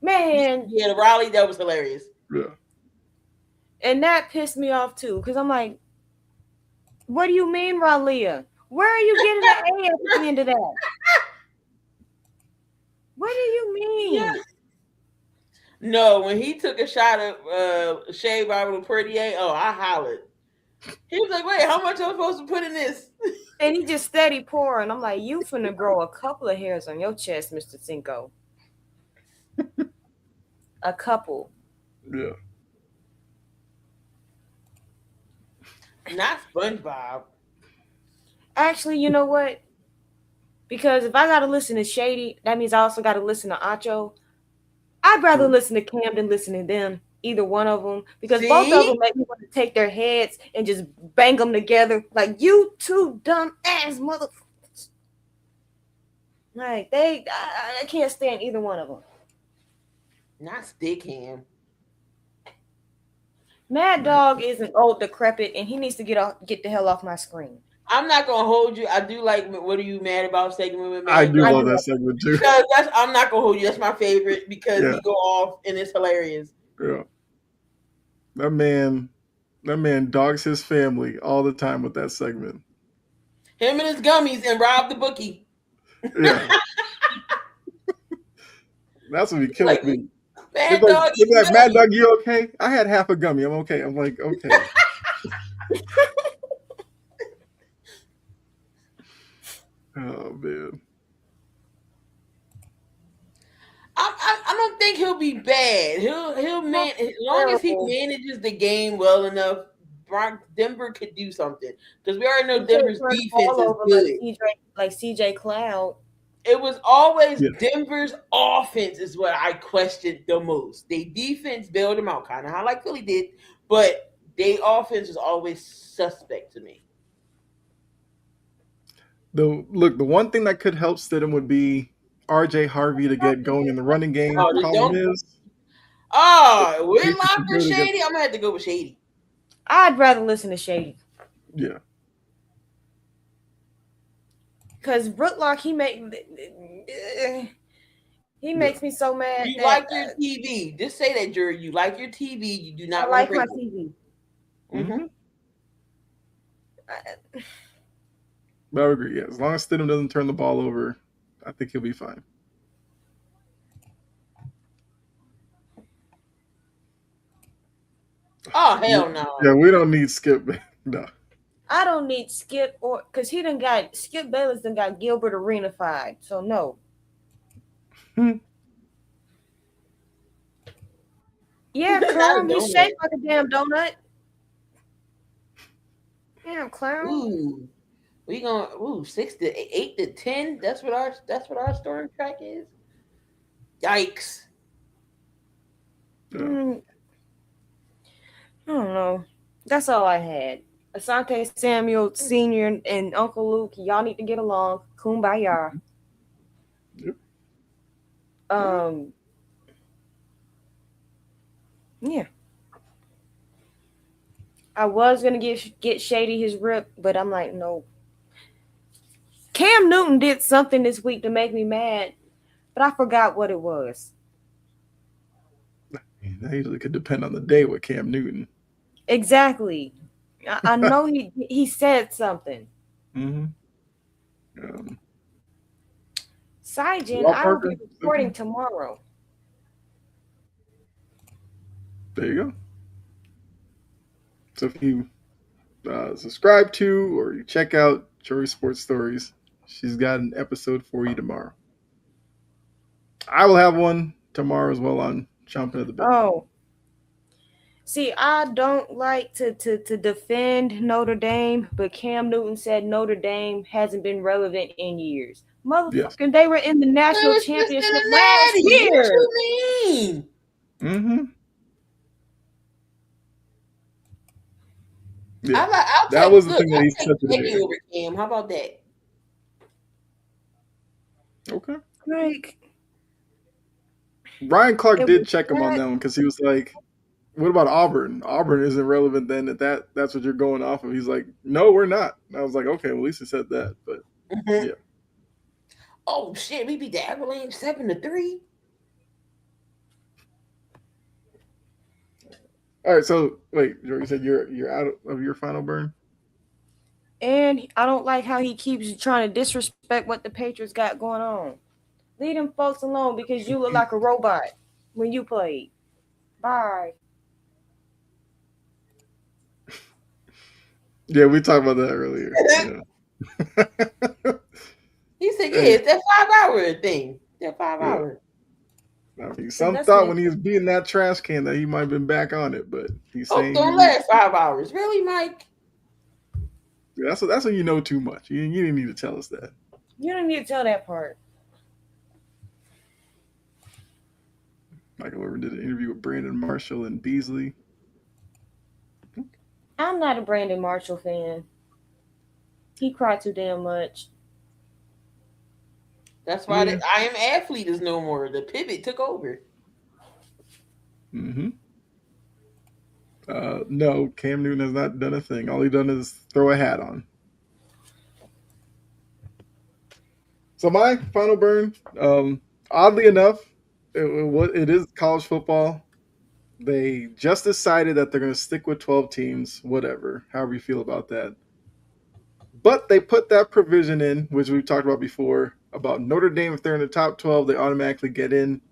Man. Yeah, the Raleigh, that was hilarious. Yeah. And that pissed me off too, because I'm like, what do you mean, Raleigh? Where are you getting the A at the end of that? What do you mean? Yeah. No, when he took a shot at Shea Robert Perdier, I hollered. He was like, wait, how much am I supposed to put in this? And he just steady pouring. I'm like, you finna grow a couple of hairs on your chest, Mr. Cinco. A couple. Yeah. Not SpongeBob. Actually, you know what? Because if I gotta listen to Shady, that means I also gotta listen to Acho. I'd rather listen to Cam than listen to them, either one of them, because both of them make me want to take their heads and just bang them together. Like, you two dumb ass motherfuckers. Like, I can't stand either one of them. Not Stick Him. Mad Dog isn't old, decrepit, and he needs to get the hell off my screen. I'm not gonna hold you. I do like what are you mad about segment with I Mad do I Dog love do. that segment too. because that's I'm not gonna hold you. That's my favorite because Yeah, he go off and it's hilarious. yeah. That man, that man dogs his family all the time with that segment. Him and his gummies and Rob the bookie. Yeah, that's what be killing Like me. Mad Dog They'd be eating like, Mad gummies. Dog, you okay? I had half a gummy. I'm okay. I'm like, okay. Oh man. I don't think he'll be bad. He'll No, man as long as he terrible. manages the game well enough. Denver could do something because we already He know can't Denver's turn the defense ball is over good. like CJ Cloud. It was always Yeah. Denver's offense is what I questioned the most. They defense bailed them out, kind of how like Philly did, but they offense was always suspect to me. The one thing that could help Stidham would be RJ Harvey to get going in the running game. Oh, just Problem don't. is, Oh, he with should be Locker good against. Shady, I'm gonna have to go with Shady. I'd rather listen to Shady Yeah. because Brooklock he Yeah. makes me so mad You that like your TV. Just say that, Jury. You like your TV. You do I not want to like break my it. TV. Mm-hmm. I- But I would agree. Yeah. As long as Stidham doesn't turn the ball over, I think he'll be fine. Oh hell no. Yeah, we don't need Skip. No. I don't need Skip or because he done got Skip Bayless done got Gilbert Arenafied. So no. Hmm. Yeah, Not a clown. He's donut. shaped like a damn donut. Damn clown. Ooh, we gonna 6 to 8 to 10. That's what our storm track is. Yikes. Yeah. Mm, I don't know. That's all I had. Asante Samuel Sr. and Uncle Luke, y'all need to get along. Kumbaya. Yep. Um, yeah. I was gonna get Shady his rip, but I'm like, no. Cam Newton did something this week to make me mad, but I forgot what it was. That usually could depend on the day with Cam Newton. Exactly. I know he said something. Mm-hmm. Um, Saijan, Walt I will be Parker. reporting tomorrow. There you go. So if you subscribe to or you check out Jory Sports Stories, she's got an episode for you tomorrow. I will have one tomorrow as well on Chomping at the Bit. Oh. See, I don't like to defend Notre Dame, but Cam Newton said Notre Dame hasn't been relevant in years. Yes. Motherfucker, they were in the It national was just in championship a last natty. What year. you mean? Mm-hmm. Yeah. I'll That take was the look. thing that I'll he take said Shady today. over Cam. How about that? Okay. Like, Ryan Clark it did was check him on that. that one because he was like, "What about Auburn? Auburn isn't relevant then. That's what you're going off of." He's like, "No, we're not." And I was like, "Okay, well, at least he said that." But Mhm. yeah, Oh shit, we beat the Avalanche 7-3. all right. So wait, you said you're out of your final burn. And I don't like how he keeps trying to disrespect what the Patriots got going on. Leave them folks alone because you look like a robot when you played. Bye. Yeah, we talked about that earlier. Yeah. He said, "Yeah, Hey, it's that 5 hour thing. That five yeah. hour." I mean, And some that's what thought he when he was beating that trash can that he might have been back on it, but he's Oh, saying don't last 5 hours, really, Mike? that's when you know too much. You didn't need to tell us that. you don't need to tell that part. Michael Irvin did an interview with Brandon Marshall and Beasley. I'm not a Brandon Marshall fan. He cried too damn much. That's why Yeah. I am athlete is no more. The pivot took over. Mm-hmm. No, Cam Newton has not done a thing. All he done is throw a hat on. So my final burn, oddly enough, it is college football. They just decided that they're going to stick with 12 teams, whatever, however you feel about that. But they put that provision in, which we've talked about before, about Notre Dame. If they're in the top 12, they automatically get in.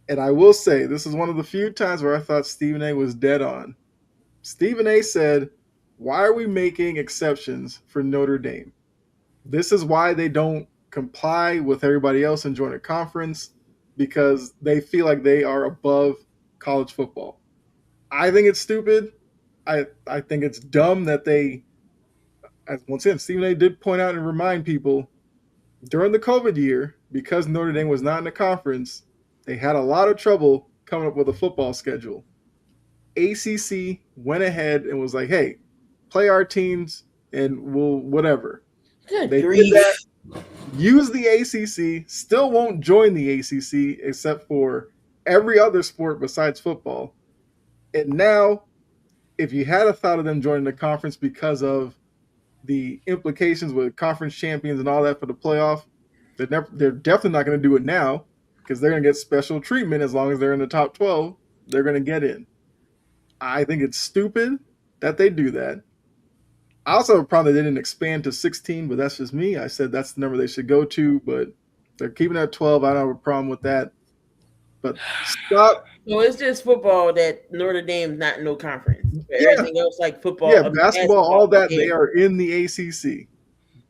And I will say, this is one of the few times where I thought Stephen A was dead on. Stephen A said, why are we making exceptions for Notre Dame? This is why they don't comply with everybody else and join a conference, because they feel like they are above college football. I think it's stupid. I think it's dumb that they, as once again, Stephen A did point out and remind people during the COVID year, because Notre Dame was not in the conference, they had a lot of trouble coming up with a football schedule. ACC went ahead and was like, hey, play our teams and we'll whatever. Good They did grief. that. Use the ACC, still won't join the ACC except for every other sport besides football. And now, if you had a thought of them joining the conference because of the implications with conference champions and all that for the playoff, they're definitely not going to do it now, because they're going to get special treatment as long as they're in the top 12. They're going to get in. I think it's stupid that they do that. I also have a problem they didn't expand to 16, but that's just me. I said that's the number they should go to, but they're keeping it at 12. I don't have a problem with that. But stop. So it's just football that Notre Dame's not in no conference. But Yeah. everything else like football, Yeah, basketball, all that, they yeah. are in the ACC.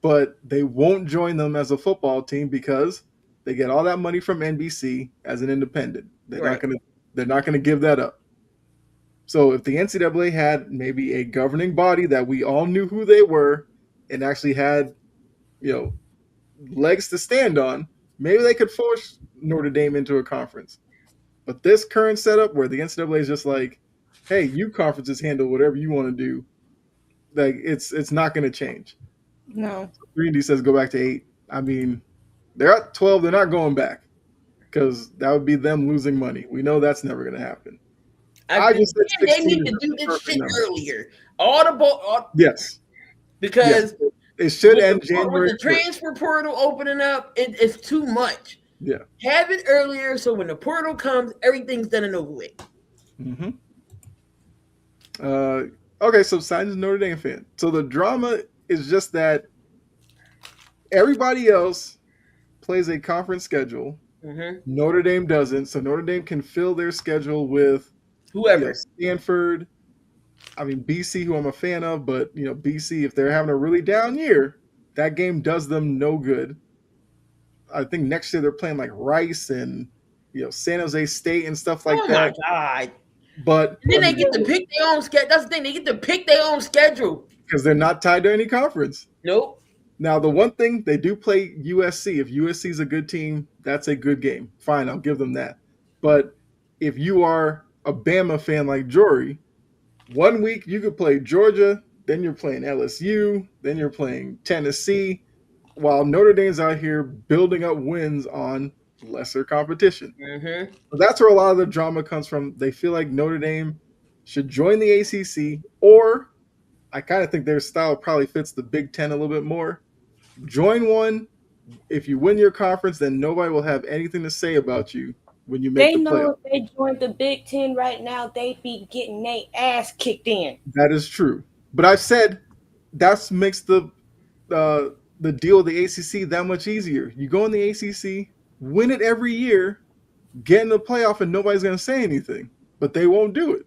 But they won't join them as a football team because they get all that money from NBC as an independent. They're Right. not gonna give that up. So if the NCAA had maybe a governing body that we all knew who they were and actually had, legs to stand on, maybe they could force Notre Dame into a conference. But this current setup where the NCAA is just like, hey, you conferences handle whatever you want to do, like it's not going to change. No. 3D says go back to 8. I mean, they're at 12. They're not going back because that would be them losing money. We know that's never going to happen. I just said they 16 need is to the do this perfect shit number. earlier. All the ball, Yes, because it should with end with January the 1st. transfer portal opening up, it's too much. Yeah. Have it earlier so when the portal comes, everything's done and over with. Mm-hmm. Okay, so Simon's a Notre Dame fan. So the drama is just that everybody else plays a conference schedule. Mm-hmm. Notre Dame doesn't, so Notre Dame can fill their schedule with Whoever. Stanford. I mean BC, who I'm a fan of, but BC, if they're having a really down year, that game does them no good. I think next year they're playing like Rice and San Jose State and stuff like that. Oh my God. But And then they get to pick their own schedule. That's the thing. They get to pick their own schedule. because they're not tied to any conference. Nope. Now, the one thing, they do play USC. If USC is a good team, that's a good game. Fine, I'll give them that. But if you are a Bama fan like Jory, 1 week you could play Georgia, then you're playing LSU, then you're playing Tennessee, while Notre Dame's out here building up wins on lesser competition. Mm-hmm. So that's where a lot of the drama comes from. They feel like Notre Dame should join the ACC, or I kind of think their style probably fits the Big Ten a little bit more. Join one. If you win your conference, then nobody will have anything to say about you when you make They the know playoff. if they joined the Big Ten right now, they'd be getting their ass kicked in. That is true. But I've said that makes the deal with the ACC that much easier. You go in the ACC, win it every year, get in the playoff, and nobody's going to say anything. But they won't do it.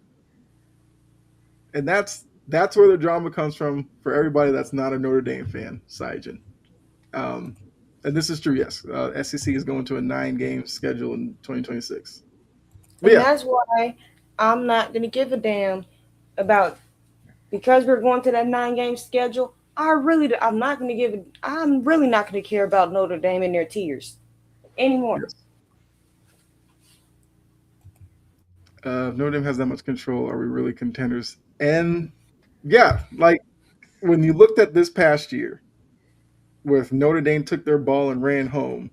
And that's where the drama comes from for everybody that's not a Notre Dame fan, Saijan. And this is true, yes. SEC is going to a 9-game schedule in 2026. And that's why I'm not going to give a damn about, because we're going to that 9-game schedule. I'm really not going to care about Notre Dame and their tiers anymore. Yes. If Notre Dame has that much control, are we really contenders? And yeah, like when you looked at this past year, where Notre Dame took their ball and ran home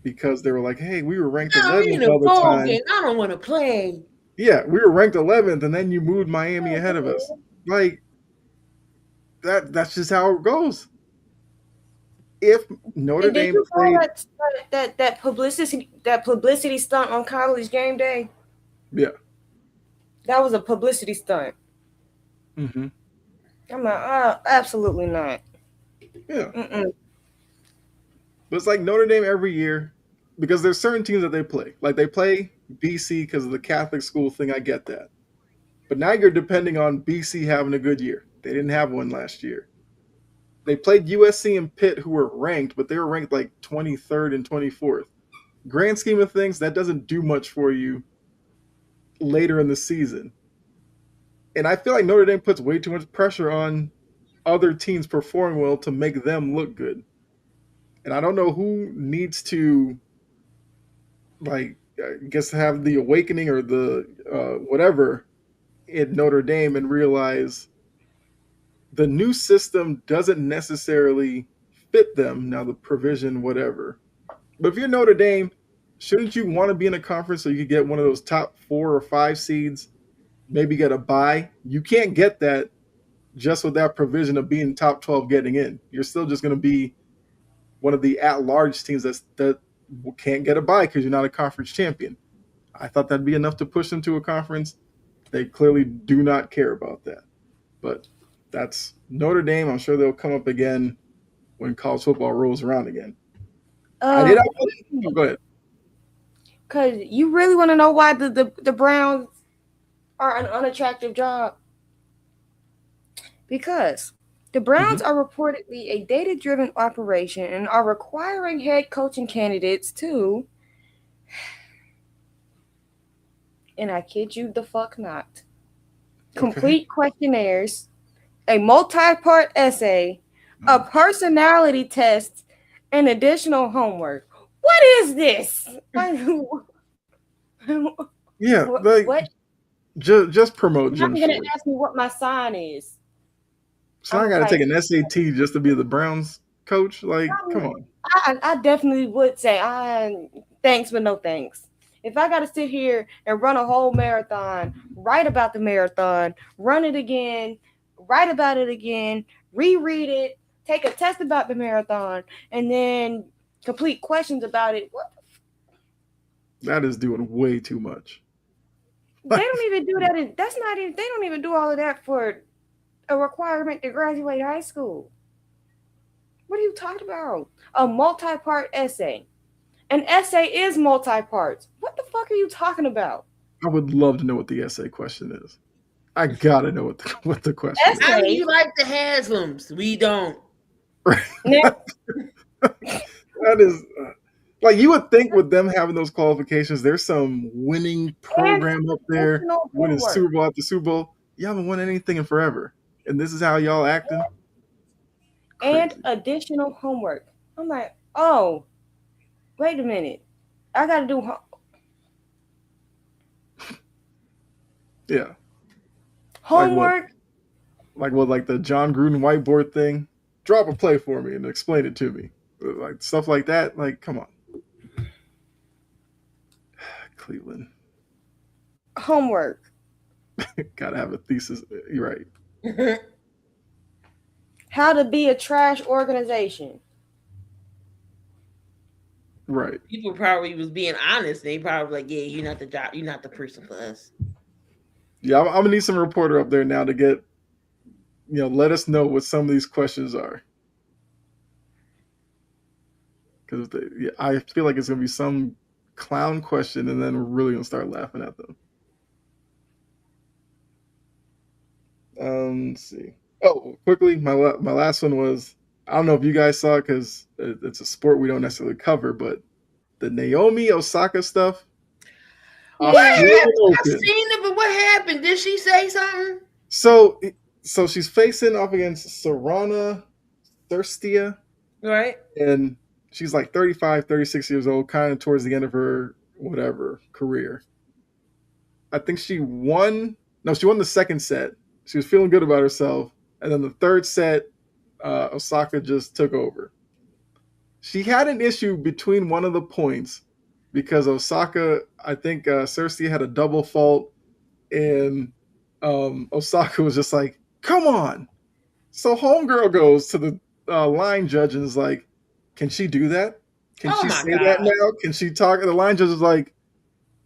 because they were like, hey, we were ranked 11th all the time. I don't want to play. Yeah, we were ranked 11th, and then you moved Miami ahead of us. Like that's just how it goes. If Notre And did Dame you call played, that publicity stunt on College Game Day? yeah, That was a publicity stunt. hmm I'm like, absolutely not. yeah, Mm-mm. but it's like Notre Dame every year because there's certain teams that they play. Like they play BC because of the Catholic school thing. I get that, but now you're depending on BC having a good year. They didn't have one last year. They played USC and Pitt, who were ranked, but they were ranked like 23rd and 24th. Grand scheme of things, that doesn't do much for you later in the season. And I feel like Notre Dame puts way too much pressure on other teams performing well to make them look good. And I don't know who needs to, like, I guess have the awakening or the whatever in Notre Dame and realize the new system doesn't necessarily fit them. Now, the provision, whatever. But if you're Notre Dame, shouldn't you want to be in a conference so you could get one of those top 4 or 5 seeds, maybe get a bye? You can't get that just with that provision of being top 12 getting in. You're still just going to be one of the at-large teams that can't get a bye because you're not a conference champion. I thought that'd be enough to push them to a conference. They clearly do not care about that. But that's Notre Dame. I'm sure they'll come up again when college football rolls around again. I did. Oh, go ahead. Because you really want to know why the Browns are an unattractive job? Because the Browns are reportedly a data-driven operation and are requiring head coaching candidates to, and I kid you the fuck not, complete questionnaires, a multi-part essay, a personality test, and additional homework. What is this? Yeah, what? Just promote You're Jim not going Schwartz. to ask me what my sign is. So I got to take an SAT just to be the Browns coach. Like, come on. I definitely would say, thanks, but no thanks. If I got to sit here and run a whole marathon, write about the marathon, run it again, write about it again, reread it, take a test about the marathon, and then complete questions about it, what? That is doing way too much. They don't even do that. They don't even do all of that for a requirement to graduate high school. What are you talking about? A multi-part essay. An essay is multi-parts. What the fuck are you talking about? I would love to know what the essay question is. I gotta know what the question is. How do you like the Haslam's? We don't. That is like you would think with them having those qualifications, there's some winning program up there, winning Super Bowl after Super Bowl. You haven't won anything in forever, and this is how y'all acting. And additional homework. I'm like, oh, wait a minute, I got to do. Yeah. Homework. Like the John Gruden whiteboard thing. Drop a play for me and explain it to me. Like stuff like that. Like, come on. Cleveland. Homework. Gotta have a thesis. You're right. How to be a trash organization. Right. People probably was being honest. They probably like, yeah, you're not the job. You're not the person for us. Yeah, I'm gonna need some reporter up there now to get, let us know what some of these questions are. Because I feel like it's gonna be some clown question, and then we're really gonna start laughing at them. Let's see. Oh, quickly, my last one was, I don't know if you guys saw it because it's a sport we don't necessarily cover, but the Naomi Osaka stuff. What happened? I've seen it, but what happened? Did she say something? So she's facing off against Sorana Thirstia. Right. And she's like 35, 36 years old, kind of towards the end of her career. I think she won the second set. She was feeling good about herself. And then the third set, Osaka just took over. She had an issue between one of the points because Osaka, I think Cersei had a double fault And Osaka was just like, "Come on!" So homegirl goes to the line judge and is like, "Can she do that? Can Oh she my say that god, now? Can she talk?" And the line judge is like,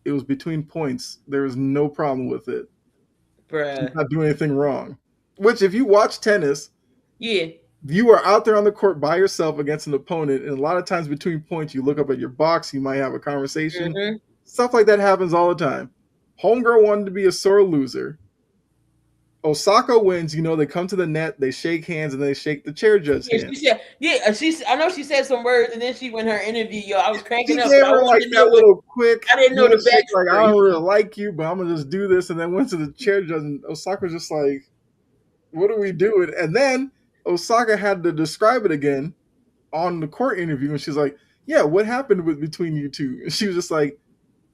"It was between points. There was no problem with it. She's bruh. not doing anything wrong." Which, if you watch tennis, Yeah. you are out there on the court by yourself against an opponent, and a lot of times between points, you look up at your box, you might have a conversation. Mm-hmm. Stuff like that happens all the time. Homegirl wanted to be a sore loser. Osaka wins. They come to the net, they shake hands, and they shake the chair judge's Yeah, hand. she said, yeah, I know she said some words, and then she went her interview. Yo, I was She cranking up, but gave I her like wanted to know that what little quick I didn't know the handshake, like, "I backstory. don't really like you, but I'm gonna just do this." And then went to the chair judge, and Osaka's just like, "What are we doing?" And then Osaka had to describe it again on the court interview, and she's like, "Yeah, what happened between you two?" And she was just like,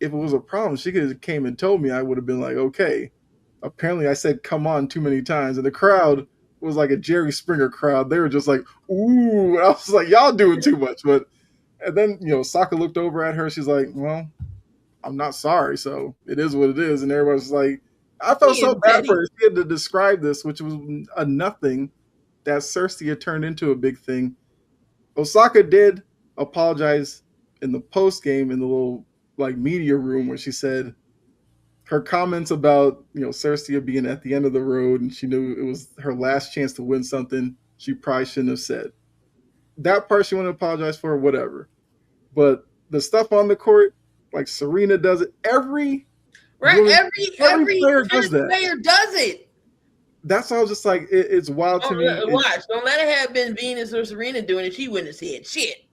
"If it was a problem, she could have came and told me. I would have been like, okay." Apparently, I said "come on" too many times, and the crowd was like a Jerry Springer crowd. They were just like, "Ooh!" And I was like, "Y'all doing too much." But and then Saka looked over at her. She's like, "Well, I'm not sorry, so it is what it is." And everybody's like, I felt She so is bad for petty. her. She had to describe this, which was a nothing that Cersei had turned into a big thing. Osaka did apologize in the post game in the little like media room where she said her comments about Cersei being at the end of the road and she knew it was her last chance to win something. She probably shouldn't have said that part. She wanted to apologize for whatever, but the stuff on the court, like Serena does it. Every Right? woman, every Every player does tennis that. player does it. That's why I was just like, it's wild to me. Watch. Don't let it have been Venus or Serena doing it. She wouldn't have said shit.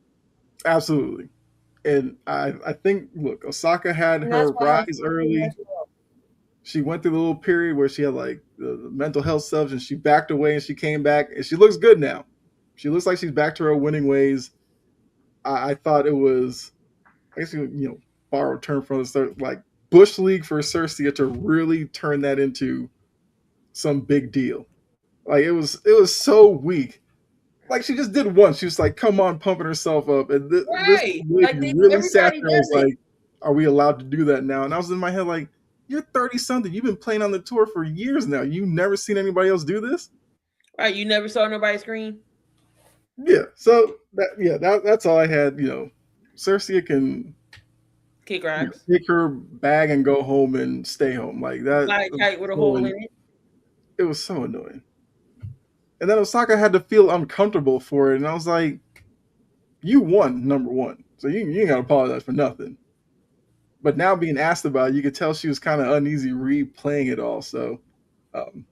Absolutely. And I think, look, Osaka had And her that's why her rise early. She went through the little period where she had like the mental health stuff, and she backed away, and she came back, and she looks good now. She looks like she's back to her winning ways. I thought it was, I guess borrow a term from the start, like Bush League for Cersei to really turn that into some big deal. Like it was so weak. Like she just did once. She was like, "Come on," pumping herself up, and this Right? lady Like really sat everybody there and was does it. like, "Are we allowed to do that now?" And I was in my head like, "You're 30 something. You've been playing on the tour for years now. You never seen anybody else do this." Right? You never saw nobody scream. Yeah. So that's all I had. Cersei can Kick rocks. take her bag and go home and stay home like that. Like tight with a So hole in it. it was so annoying. And then Osaka had to feel uncomfortable for it, and I was like, "You won number one, so you ain't gotta apologize for nothing." But now being asked about it, you could tell she was kind of uneasy replaying it all. So um,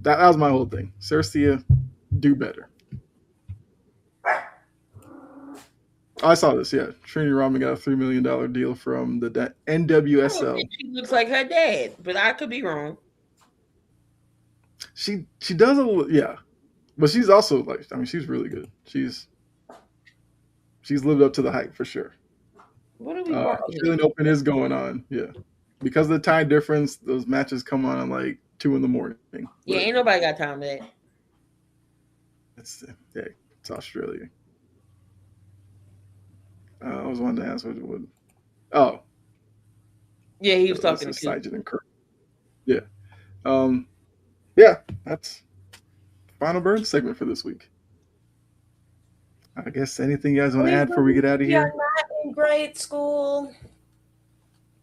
that was my whole thing. Cersei, do better. I saw this. Yeah, Trini Roman got a $3 million deal from the I don't NWSL. think she looks like her dad, but I could be wrong. She does a little, yeah, but she's also like, I mean, she's really good. She's lived up to the hype for sure. What are we watching? Australian Open is going on. Yeah, because of the time difference, those matches come on at like 2 in the morning. Yeah, ain't nobody got time for that. It's Australia. I was wanting to ask what would. Oh, Yeah, he was talking to Sajid and Kirk. Yeah, yeah. That's final burn segment for this week. I guess anything you guys want to add before we get out of We are here? not in grade school.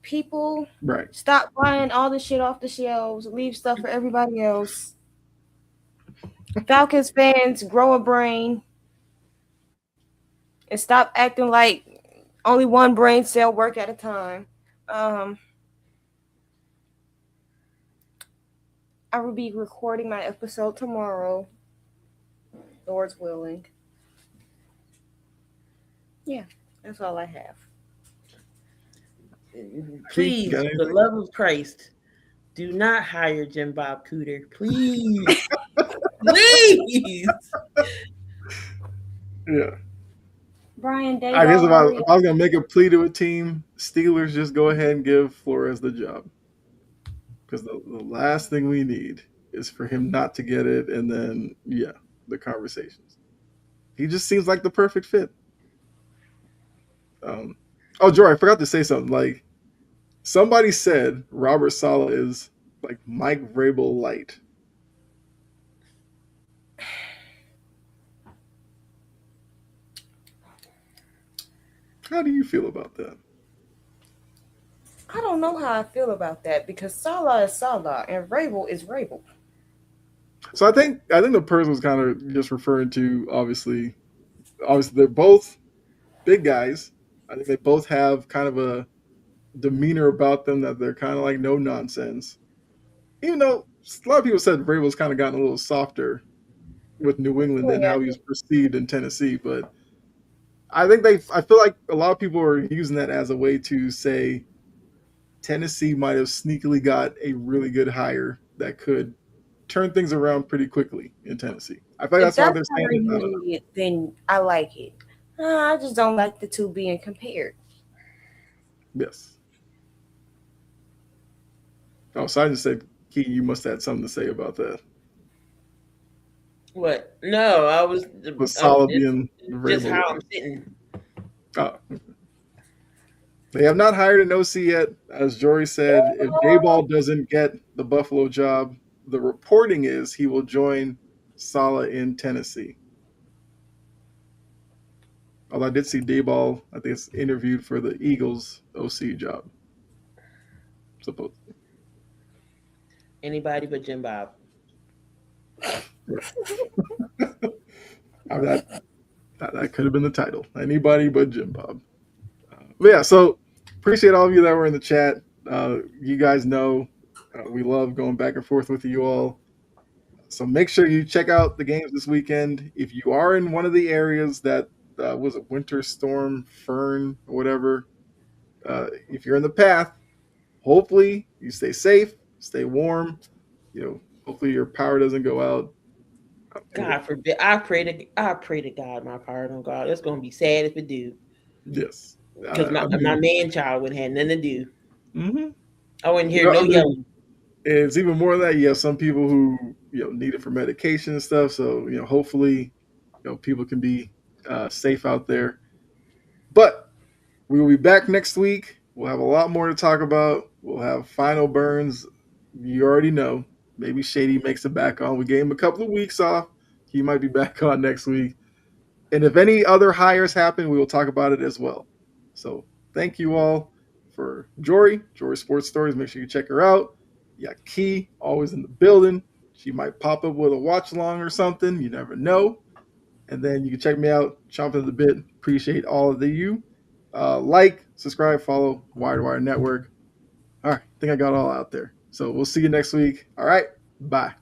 People, Right. stop buying all the shit off the shelves. Leave stuff for everybody else. Falcons fans, grow a brain. And stop acting like only one brain cell work at a time. I will be recording my episode tomorrow. Lord's willing. Yeah, that's all I have. Please, for the love of Christ, do not hire Jim Bob Cooter. Please. Please. Yeah. Brian Daboll. I guess if I was gonna make a plea to a team, Steelers, just go ahead and give Flores the job. Because the last thing we need is for him not to get it, and then the conversations. He just seems like the perfect fit. Jory, I forgot to say something. Like somebody said, Robert Saleh is like Mike Vrabel light. How do you feel about that? I don't know how I feel about that because Salah is Salah and Rabel is Rabel. So I think the person was kind of just referring to obviously they're both big guys. I think they both have kind of a demeanor about them that they're kind of like no nonsense. Even though a lot of people said Vrabel's kind of gotten a little softer with New England Oh than yeah, how he was perceived in Tennessee, but I feel like a lot of people are using that as a way to say Tennessee might have sneakily got a really good hire that could turn things around pretty quickly in Tennessee. I feel like if that's why that's they're how saying they're it. I don't using know. it, then I like it. I just don't like the two being compared. Yes. Oh, so I just said, Key, you must have had something to say about that. What? No, With I was Salah being the just Vrabel how I'm way. sitting. Oh, they have not hired an OC yet. As Jory said, if Dayball doesn't get the Buffalo job, the reporting is he will join Salah in Tennessee. Although I did see Dayball, I think it's interviewed for the Eagles OC job. Supposedly. Anybody but Jim Bob. Right. I mean, that could have been the title. Anybody but Jim Bob. But yeah, so appreciate all of you that were in the chat. You guys know we love going back and forth with you all. So make sure you check out the games this weekend. If you are in one of the areas that was it Winter Storm, Fern, or whatever, if you're in the path, hopefully you stay safe, stay warm. Hopefully your power doesn't go out. God forbid. I pray to God my power don't go out. It's gonna be sad if it do. Yes, Because my I my mean, man child wouldn't have nothing to do. mhm. I wouldn't hear no I mean, yelling. it's even more than that. You have some people who need it for medication and stuff. So hopefully, people can be safe out there. But we will be back next week. We'll have a lot more to talk about. We'll have final burns. You already know. Maybe Shady makes it back on. We gave him a couple of weeks off. He might be back on next week. And if any other hires happen, we will talk about it as well. So thank you all for Jory Sports Stories. Make sure you check her out. You got Key, always in the building. She might pop up with a watch along or something. You never know. And then you can check me out, Chomping at the Bit. Appreciate all of you. Like, subscribe, follow Wire to Wire Network. All right, I think I got all out there. So we'll see you next week. All right, bye.